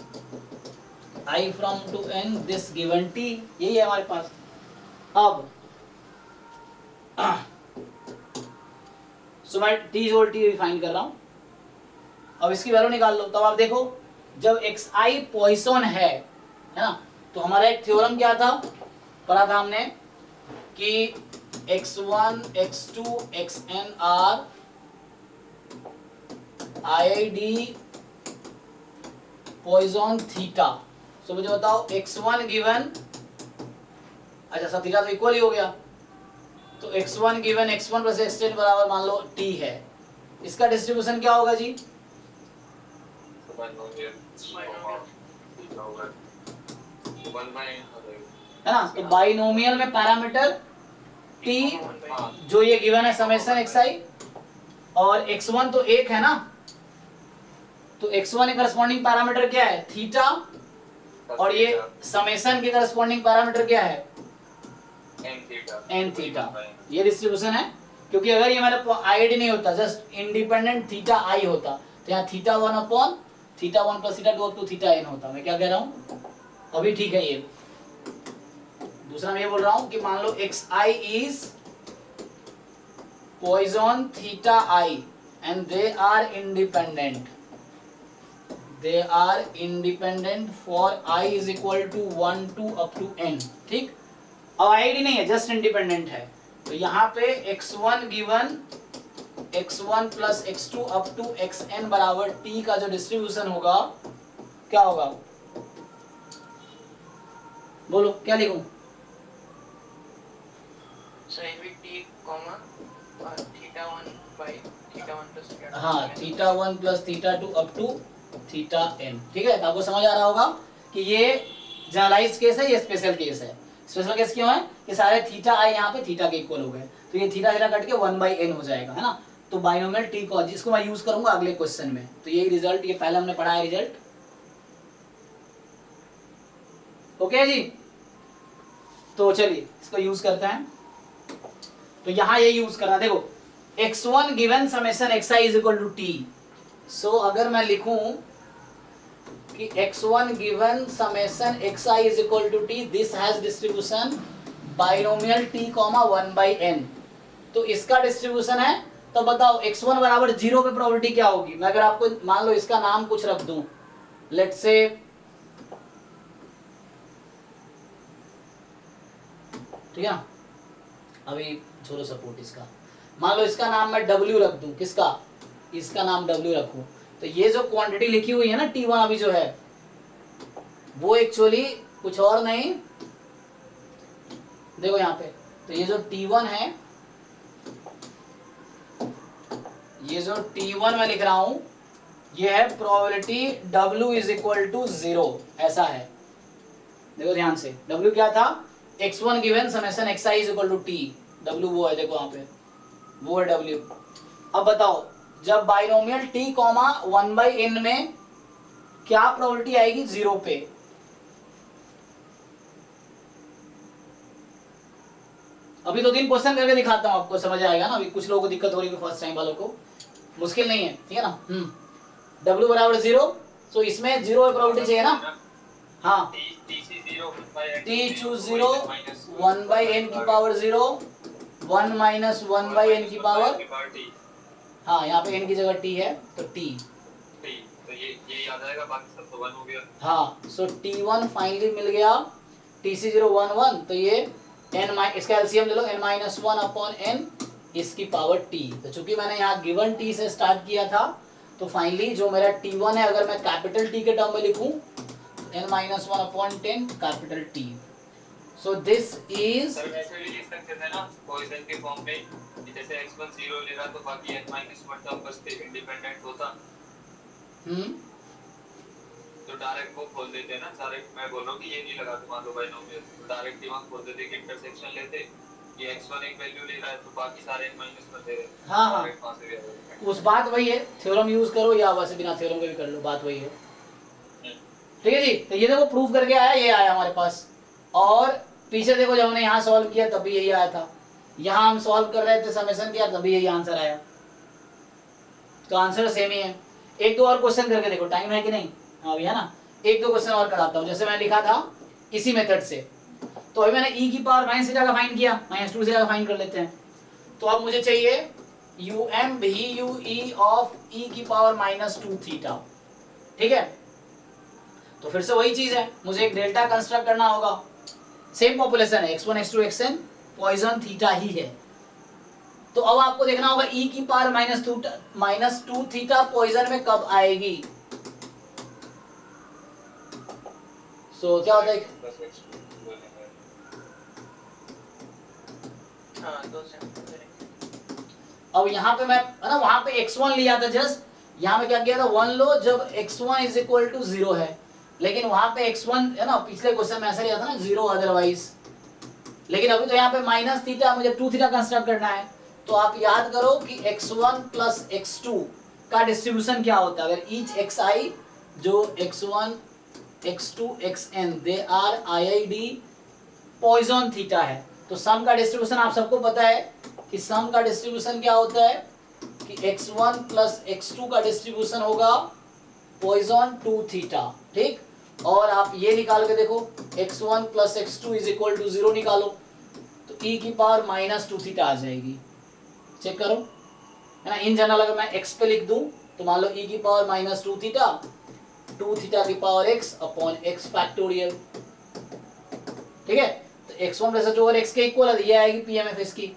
i from to n this given t, यही है हमारे पास। अब सो मैं t इक्वल t फाइंड कर रहा हूं, अब इसकी वैल्यू निकाल लो। तब आप देखो जब xi पॉइसन है ना, तो हमारा एक थ्योरम क्या था, पढ़ा था हमने कि x1 x2 xn are IID Poisson theta. So मुझे बताओ x1 गिवन, अच्छा सब थीटा तो इक्वल ही हो गया, तो x1 given x1 plus x10 बराबर मान लो t है, इसका डिस्ट्रीब्यूशन क्या होगा जी? है ना, तो बाइनोमियल में पैरामीटर t जो ये गिवन है समेशन xi, और x1 तो एक है ना, तो x1 के करस्पॉन्डिंग पैरामीटर क्या है? थीटा, और ये समेशन के करस्पॉन्डिंग पैरामीटर क्या है? n theta. ये डिस्ट्रीब्यूशन है, क्योंकि अगर ये मेरा आईआईडी नहीं होता, जस्ट इंडिपेंडेंट थीटा आई होता, तो यहाँ theta 1 upon theta 1 plus theta 2 up to theta n होता। मैं क्या कह रहा हूँ अभी, ठीक है। ये दूसरा मैं ये बोल रहा हूँ कि मान लो xi is Poisson theta i and they are independent for i is equal to 1 to up to n, ठीक। अब आईआईडी नहीं है, जस्ट इंडिपेंडेंट है, तो यहाँ पे x1 given x1 plus x2 up to xn बराबर t का जो डिस्ट्रीब्यूशन होगा क्या होगा? बोलो क्या लिखूं? so it will t comma theta 1 by theta 1 plus theta 2, हाँ, theta 1 plus theta 2 up to theta n, ठीक है। तो आपको समझ आ रहा होगा कि ये जनरलाइज्ड केस है, ये स्पेशल केस है। स्पेशल केस क्यों है कि सारे थीटा आई यहाँ पे थीटा के इक्वल हो गए, तो ये थीटा थीटा कट के 1/n हो जाएगा, है ना। तो बाइनोमियल टी को जिसको मैं यूज करूंगा अगले क्वेश्चन में, तो यही रिजल्ट, ये पहले हमने पढ़ा है रिजल्ट, ओके जी। तो चलिए इसको यूज करते हैं, तो यहाँ ये यूज करना, देखो x1 given summation xi is equal to t। So अगर मैं लिखूं कि x1 given summation xi is equal to t, this has distribution binomial t, 1/n, तो इसका डिस्ट्रीब्यूशन है। तो बताओ x1 बराबर 0 पे प्रोबेबिलिटी क्या होगी? मैं अगर आपको मान लो इसका नाम कुछ रख दूं, लेट्स से ठीक है ना, अभी छोड़ो सपोर्ट इसका, मान लो इसका नाम मैं W रख दूं, किसका? इसका नाम W रखूं, तो ये जो क्वांटिटी लिखी हुई है ना T1 अभी जो है, वो एक्चुअली कुछ और नहीं, देखो यहाँ पे, तो ये जो T1 है, ये जो T1 मैं लिख रहा हूं, ये है probability W is equal to 0, ऐसा है। देखो ध्यान से, W क्या था? x1 given summation xi is equal to t, W वो है, देखो यहाँ पे वो है W। अब बताओ जब बाइनोमियल t, 1/n में क्या प्रोबेबिलिटी आएगी 0 पे? अभी 2-3 क्वेश्चन करके दिखाता हूँ, आपको समझ आएगा ना। अभी कुछ लोगों को दिक्कत हो रही है, फर्स्ट टाइम वालों को मुश्किल नहीं है, ठीक है ना। W बराबर 0, तो इसमें 0 प्रोबेबिलिटी चाहिए ना। हाँ, t चूज 0, 1/n की पावर 0, 1 माइनस 1/n की पावर, हाँ यहाँ पे n की जगह t है, तो t, तो ये आ जाएगा, बाकी सब तो 1 हो गया। हाँ, सो t1 फाइनली मिल गया, tc0 1 1, तो ये n, इसका एलसीएम ले लो, n-1 अपॉन n इसकी पावर t। तो चूंकि मैंने यहाँ गिवन t से स्टार्ट किया था, तो फाइनली जो मेरा t1 है, अगर मैं कैपिटल T के टर्म में लिखूं, n-1 upon 10 capital T। So this is sir वैसे भी लिख सकते थे ना पॉइजन के फॉर्म में कि जैसे x1 0 ले रहा तो बाकी n माइनस 1 टर्म बचते इंडिपेंडेंट होता तो डायरेक्ट वो खोल देते ना डायरेक्ट मैं बोल रहा हूँ कि ये नहीं लगा मान लो बाइनोमियल तो डायरेक्ट दिमाग खोल देते कि इंटरसेक्शन लेते ये x1 एक वैल्यू ले रहा है तो बाकी सारे n माइनस 1 दे रहे हाँ हाँ डायरेक्ट वहां से भी आ जाएगा। उस बात वही है, थ्योरम यूज करो या वैसे बिना थ्योरम के भी कर लो, बात वही है। ठीक है जी, तो ये देखो प्रूफ करके आया, ये आया हमारे पास। और पीछे देखो जब हमने यहाँ सॉल्व किया तब भी यही आया था, यहाँ हम सॉल्व कर रहे थे समेशन किया तब भी यही आंसर आया, तो आंसर सेम ही है। एक दो और क्वेश्चन करके देखो, टाइम है कि नहीं? हाँ भैया ना, एक दो क्वेश्चन और कराता हूँ। जैसे मैंने लिखा था इसी मेथड से, तो अभी मैंने e की पावर माइनस थीटा का फाइंड किया, माइनस 2 थीटा का फाइंड कर लेते हैं। तो अब मुझे चाहिए um VUE ऑफ e की पावर माइनस 2 थीटा। ठीक है, तो फिर से वही चीज है, मुझे एक डेल्टा कंस्ट्रक्ट करना होगा। सेम पॉपुलेशन है, x1 x2 xn, poison theta ही है। तो अब आपको देखना होगा e की पावर माइनस 2 थीटा पॉइजन में कब आएगी। सो क्या होता है, हाँ 2 सेकंड। अब यहाँ पे मैं है ना, वहां पे x1 लिया था जस्ट, यहाँ पे क्या किया था 1 लो जब x1 इज इक्वल टू 0 है, लेकिन वहां पे x1 है ना, पिछले क्वेश्चन में ऐसा लिया था ना 0 अदरवाइज, लेकिन अभी तो यहाँ पे माइनस थीटा, मुझे 2 थीटा कंस्ट्रक्ट करना है। तो आप याद करो कि x1 प्लस x2 का डिस्ट्रीब्यूशन क्या होता है। अगर ईच xi जो x1 x2 xn they are IID Poisson theta है, तो सम का डिस्ट्रीब्यूशन आप सबको पता है कि सम का डिस्ट्रीब्यूशन क्या होता है कि x1 प्लस x2 का डिस्ट्रीब्यूशन होगा पॉइजन 2 थीटा। ठीक, और आप ये निकाल के देखो x1 plus x2 is equal to 0 निकालो तो e की पावर माइनस 2 थीटा आ जाएगी। चेक करो है ना, इन जनरल अगर मैं x पे लिख दूं तो मान लो e की पावर माइनस 2 थीटा की power x upon x factorial. ठीक है, तो x1 plus x2 over x के इक्वल है, ये आएगी PMF की।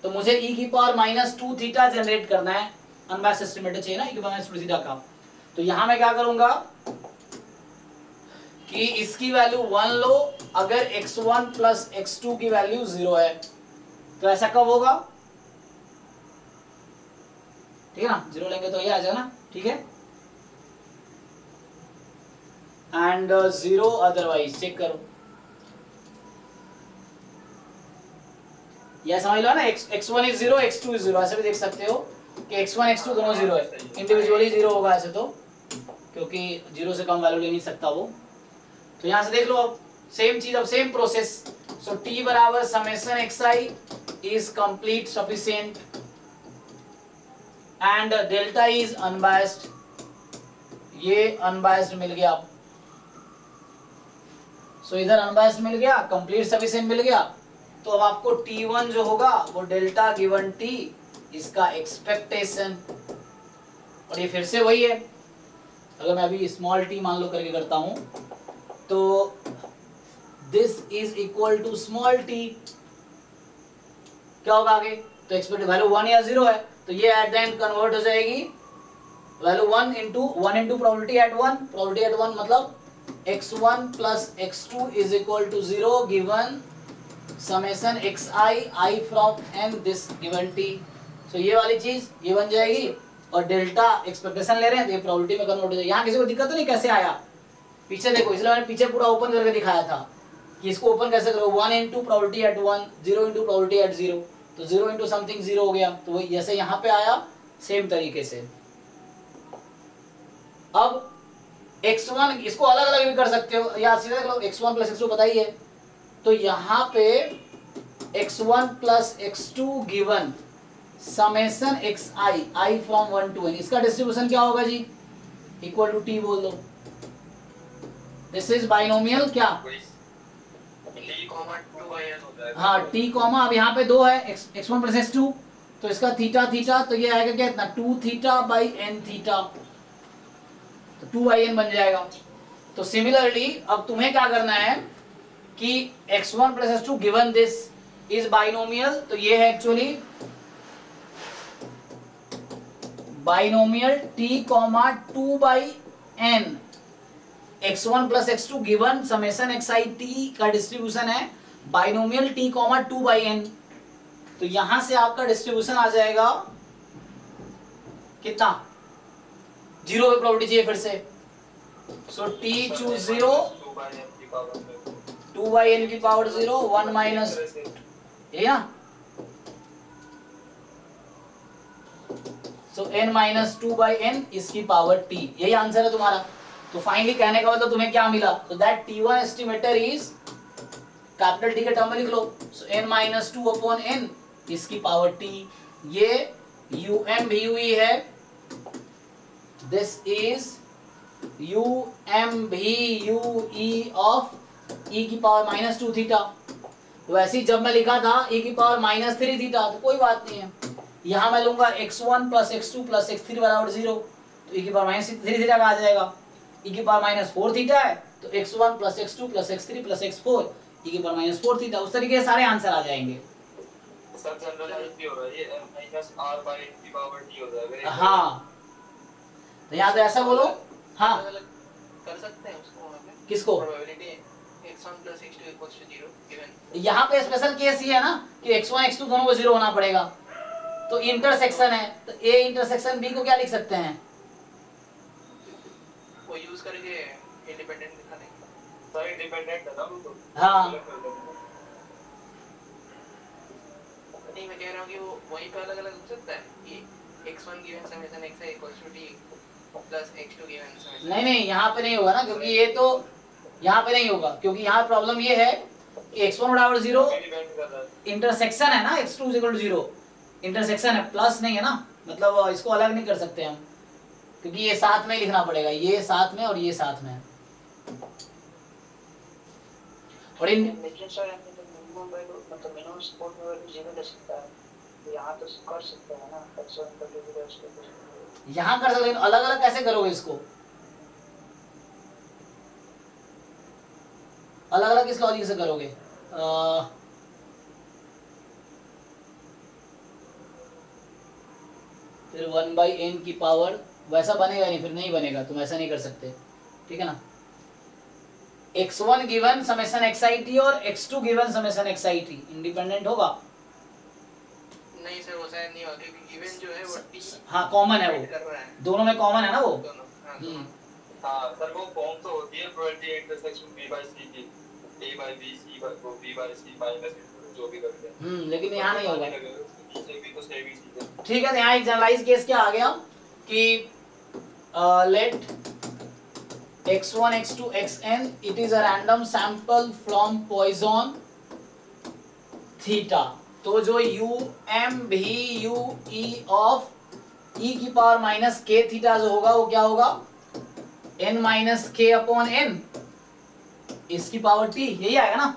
तो मुझे e की पावर माइनस 2 थीटा जनरेट करना है, अनबायस्ड एस्टिमेट चाहिए ना e की पावर माइनस 2 थीटा का। तो यहां मैं क्या करूंगा कि इसकी वैल्यू 1 लो अगर x1 प्लस x2 की वैल्यू 0 है। तो ऐसा कब होगा? ठीक है ना, 0 लेंगे तो ये आ जाएगा ना। ठीक है, एंड 0 अदरवाइज। चेक करो, यह समझ लो ना, x1 इज 0 x2 इज 0, ऐसे भी देख सकते हो कि x1 x2 दोनों 0 है, इंडिविजुअली 0 होगा ऐसे तो, क्योंकि 0 से कम वैल्यू ले नहीं सकता वो। तो यहां से देख लो, अब सेम चीज, अब सेम प्रोसेस। सो t बराबर summation xi is complete sufficient and delta is unbiased, ये अनबायस्ड मिल गया। सो इधर अनबायस्ड मिल गया, कंप्लीट सफिशिएंट मिल गया। तो अब आपको t1 जो होगा वो डेल्टा गिवन t, इसका एक्सपेक्टेशन। और ये फिर से वही है, अगर मैं अभी स्मॉल t मान लो करके करता हूं तो this is equal to small t, क्या होगा आगे? तो एक्सपेक्टेड वैल्यू 1 या 0 है, तो ये एट द एंड कन्वर्ट हो जाएगी value 1 into probability at 1। Probability at 1 मतलब x1 plus x2 is equal to 0 given summation xi i from n this given t। So ये वाली चीज ये बन जाएगी, और डेल्टा एक्सपेक्टेशन ले रहे हैं तो ये प्रोबेबिलिटी में कन्वर्ट हो जाएगी। यहाँ किसी को दिक्कत तो नहीं कैसे आया? पीछे देखो, इसलिए मैंने पीछे पूरा ओपन करके दिखाया था कि इसको ओपन कैसे करो। 1 into probability at 1, 0 into probability eight 0, तो 0 इंटू समथिंग 0 हो गया। तो वही जैसे यहाँ पे आया सेम तरीके से। अब x1 इसको अलग अलग भी कर सकते हो, या सीधे देख लो x1 प्लस x2 पता ही है, तो यहाँ पे x1 plus x2 given summation xi i from 1 to n, इसका डिस्ट्रीब्यूशन क्या होगा जी? इक्वल टू t बोल दो। दिस इज बाइनोमियल क्या? हाँ t कॉमा, अब यहाँ पे 2 है, x1 प्लस x2, तो इसका थीटा थीटा, तो ये आएगा क्या इतना 2 थीटा बाई n थीटा, तो 2n बन जाएगा। तो सिमिलरली अब तुम्हें क्या करना है कि x1 plus x2 given this is binomial, तो ये है actually binomial t comma 2 by n, x1 plus x2 given summation xi t का डिस्ट्रीब्यूशन है बाइनोमियल t कॉमा 2/n, तो यहां से आपका डिस्ट्रीब्यूशन आ जाएगा कितना, 0 पे प्रॉपर्टी चाहिए फिर से, सो t चूज 0 2/n की पावर 0 1 माइनस, यही ना, सो n माइनस 2/n इसकी पावर t, यही आंसर है तुम्हारा। तो फाइनली कहने का मतलब तुम्हें क्या मिला, तो that t1 estimator is, capital T के टर्म में लिख लो, सो n माइनस 2/n इसकी पावर t, ये UMVUE है, this is UMVUE of e की पावर माइनस 2 थीटा। वैसे ही जब मैं लिखा था e की पावर माइनस 3 थीटा तो कोई बात नहीं है, यहाँ मैं लूंगा x1 plus x2 plus x3 बराबर 0, तो e की पावर माइनस 3 थीटा का आ जाएगा, e की पावर माइनस 4 थीटा है तो x1 plus x2 plus x3 plus x4 e की पावर माइनस 4 थीटा, उस तरीके से सारे आंसर आ जाएंगे। सर जनरलाइज भी हो रहा है, ये m minus r by n की पावर t हो जाएगा। हाँ तो यहाँ तो ऐसा बोलो, हाँ अलग कर सकते हैं उसको वहाँ पे, किसको, probability x1 plus x2 equals to 0 given। यहाँ पे स्पेशल केस ये है ना कि x1 x2 दोनों को 0 होना पड़ेगा, तो इंटरसेक्शन है, तो a इंटरसेक्शन b को क्या लिख सकते हैं, वो यूज करके इंडिपेंडेंट दिखा देंगे। सर इंडिपेंडेंट है ना वो तो, हाँ नहीं मैं कह रहा हूँ कि वो वहीं पे अलग अलग हो सकता है कि x1 given summation xi equals to t plus x2 given summation। नहीं नहीं यहाँ पे नहीं होगा ना, क्योंकि ये तो यहाँ पे नहीं होगा, क्योंकि यहाँ प्रॉब्लम ये है कि x1 बराबर 0 डिपेंड कर रहा है। इंटरसेक्शन है ना, x2 इक्वल टू 0 इंटरसेक्शन है, प्लस नहीं है ना, मतलब इसको अलग नहीं कर सकते हम, क्योंकि ये साथ में लिखना पड़ेगा, ये साथ में और ये साथ में, और इन लेकिन सर हमने तो मिनिमम वैल्यू मतलब मिनिमम सपोर्ट में वैल्यू 0 ले सकता है, तो यहाँ तो कर सकते हैं ना, x1 का जो भी उसको यहाँ कर सकते हैं, अलग अलग कैसे करोगे इसको, अलग अलग किस लॉजिक से करोगे, फिर 1/n की पावर वैसा बनेगा नहीं, फिर नहीं बनेगा, तुम ऐसा नहीं कर सकते, ठीक है ना, x1 गिवन समेशन xit और x2 given summation xit independent होगा, नहीं सर वो शायद नहीं होगा क्योंकि गिवन जो है वो t हाँ कॉमन है वो, कर रहा है दोनों में कॉमन है ना वो, दोनों। हाँ हम्म, हाँ सर वो फॉर्म तो होती है probability intersection b by c की, a by b c by b by c minus जो भी करते हैं, लेकिन यहाँ नहीं होगा, नीचे भी तो सेम ही चीज है। ठीक है। तो यहाँ एक जनरलाइज केस क्या आ गया कि let x1 x2 xn it is a random sample from Poisson theta, तो जो UMVUE ऑफ e की पावर माइनस k थीटा जो होगा वो क्या होगा, n minus k upon n इसकी पावर t, यही आएगा ना,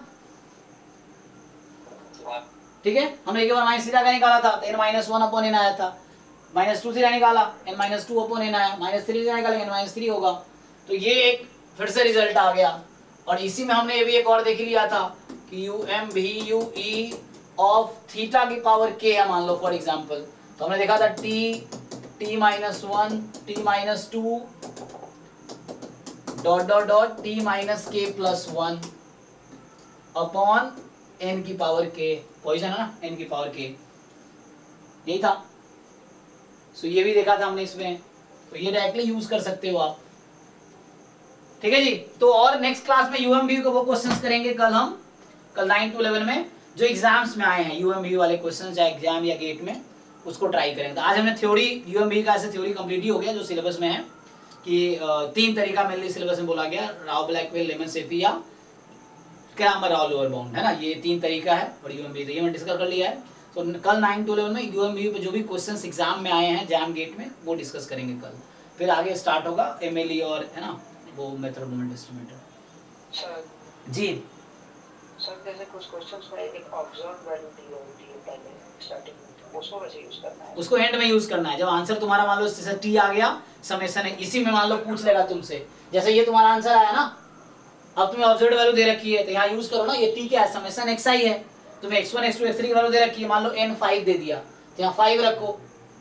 ठीक है। हमने एक बार माइनस थीटा का निकाला था तो n माइनस 1 अपॉन n आया था, माइनस 2 थीटा निकाला n माइनस 2 अपॉन n आया, माइनस 3 थीटा निकालेंगे n माइनस 3 होगा, तो ये एक फिर से रिजल्ट आ गया। और इसी में हमने ये भी एक और देख लिया था कि UMVUE ऑफ थीटा की पावर k है मान लो फॉर एग्जांपल, तो हमने देखा था t minus 1 t minus 2 dot dot dot t minus k plus 1 upon n की पावर k, पॉइजन है ना n की पावर k, यही था। सो ये भी देखा था हमने इसमें, तो ये डायरेक्टली यूज कर सकते हो आप, ठीक है जी। तो और नेक्स्ट क्लास में UMVU के वो क्वेश्चंस करेंगे कल 9 to 11 में जो एग्जाम्स में आए हैं UMVU वाले क्वेश्चंस, चाहे एग्जाम या गेट में, उसको ट्राई करेंगे। तो आज हमने थ्योरी UMVU का ऐसे थ्योरी कंप्लीट ही हो गया जो सिलेबस में है कि 3 तरीका मेनली सिलेबस में बोला गया, राव ब्लैकवेल लेमन सेफी या क्रैमर राव लोअर बाउंड, है ना, ये 3 तरीका है और UMVU ये मैंने डिस्कस कर लिया है। तो कल 9 to 11 में UMVU पे जो भी क्वेश्चंस एग्जाम में आए हैं जैम गेट में वो डिस्कस करेंगे कल, फिर आगे स्टार्ट होगा MLE और है ना वो मेथड मोमेंट एस्टिमेटर। सर जी सर जैसे कुछ क्वेश्चंस में एक ऑब्जर्व वैल्यू दी होती है पहले स्टार्टिंग में, उसको कैसे यूज करना है, उसको एंड में यूज करना है, जब आंसर तुम्हारा मान लो जैसे t आ गया समेशन है, इसी में मान लो पूछ लेगा तुमसे, जैसे ये तुम्हारा आंसर आया ना, अब तुम्हें ऑब्जर्व वैल्यू दे रखी है तो यहाँ यूज करो ना, ये t क्या है समेशन xi है, तुम्हें x1 x2 x3 की वैल्यू दे रखी है, मान लो n 5 दे दिया तो यहाँ 5 रखो,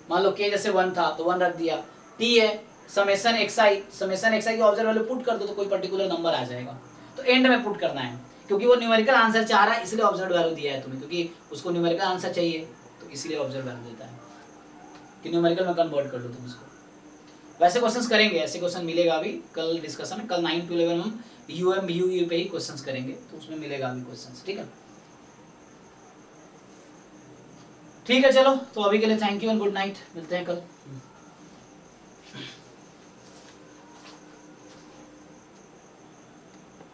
मान लो k जैसे 1 था तो 1 रख दिया, t है समेशन xi की ऑब्जर्व वैल्यू पुट कर दो तो कोई पर्टिकुलर नंबर आ जाएगा, तो एंड में पुट करना है। क्योंकि वो न्यूमेरिकल आंसर चाह रहा है इसलिए ऑब्जर्व वैल्यू दिया है तुम्हें, क्योंकि उसको न्यूमेरिकल आंसर चाहिए तो इसलिए ऑब्जर्व वैल्यू देता है कि न्यूमेरिकल में कन्वर्ट कर लो तुम इसको। वैसे क्वेश्चंस करेंगे, ऐसे क्वेश्चन मिलेगा अभी कल डिस्कशन, कल 9 to 11 हम यूएम यूई पे ही क्वेश्चंस करेंगे, तो उसमें मिलेगा अभी क्वेश्चंस, ठीक है। ठीक है चलो, तो अभी के लिए thank you and good night, मिलते हैं कल।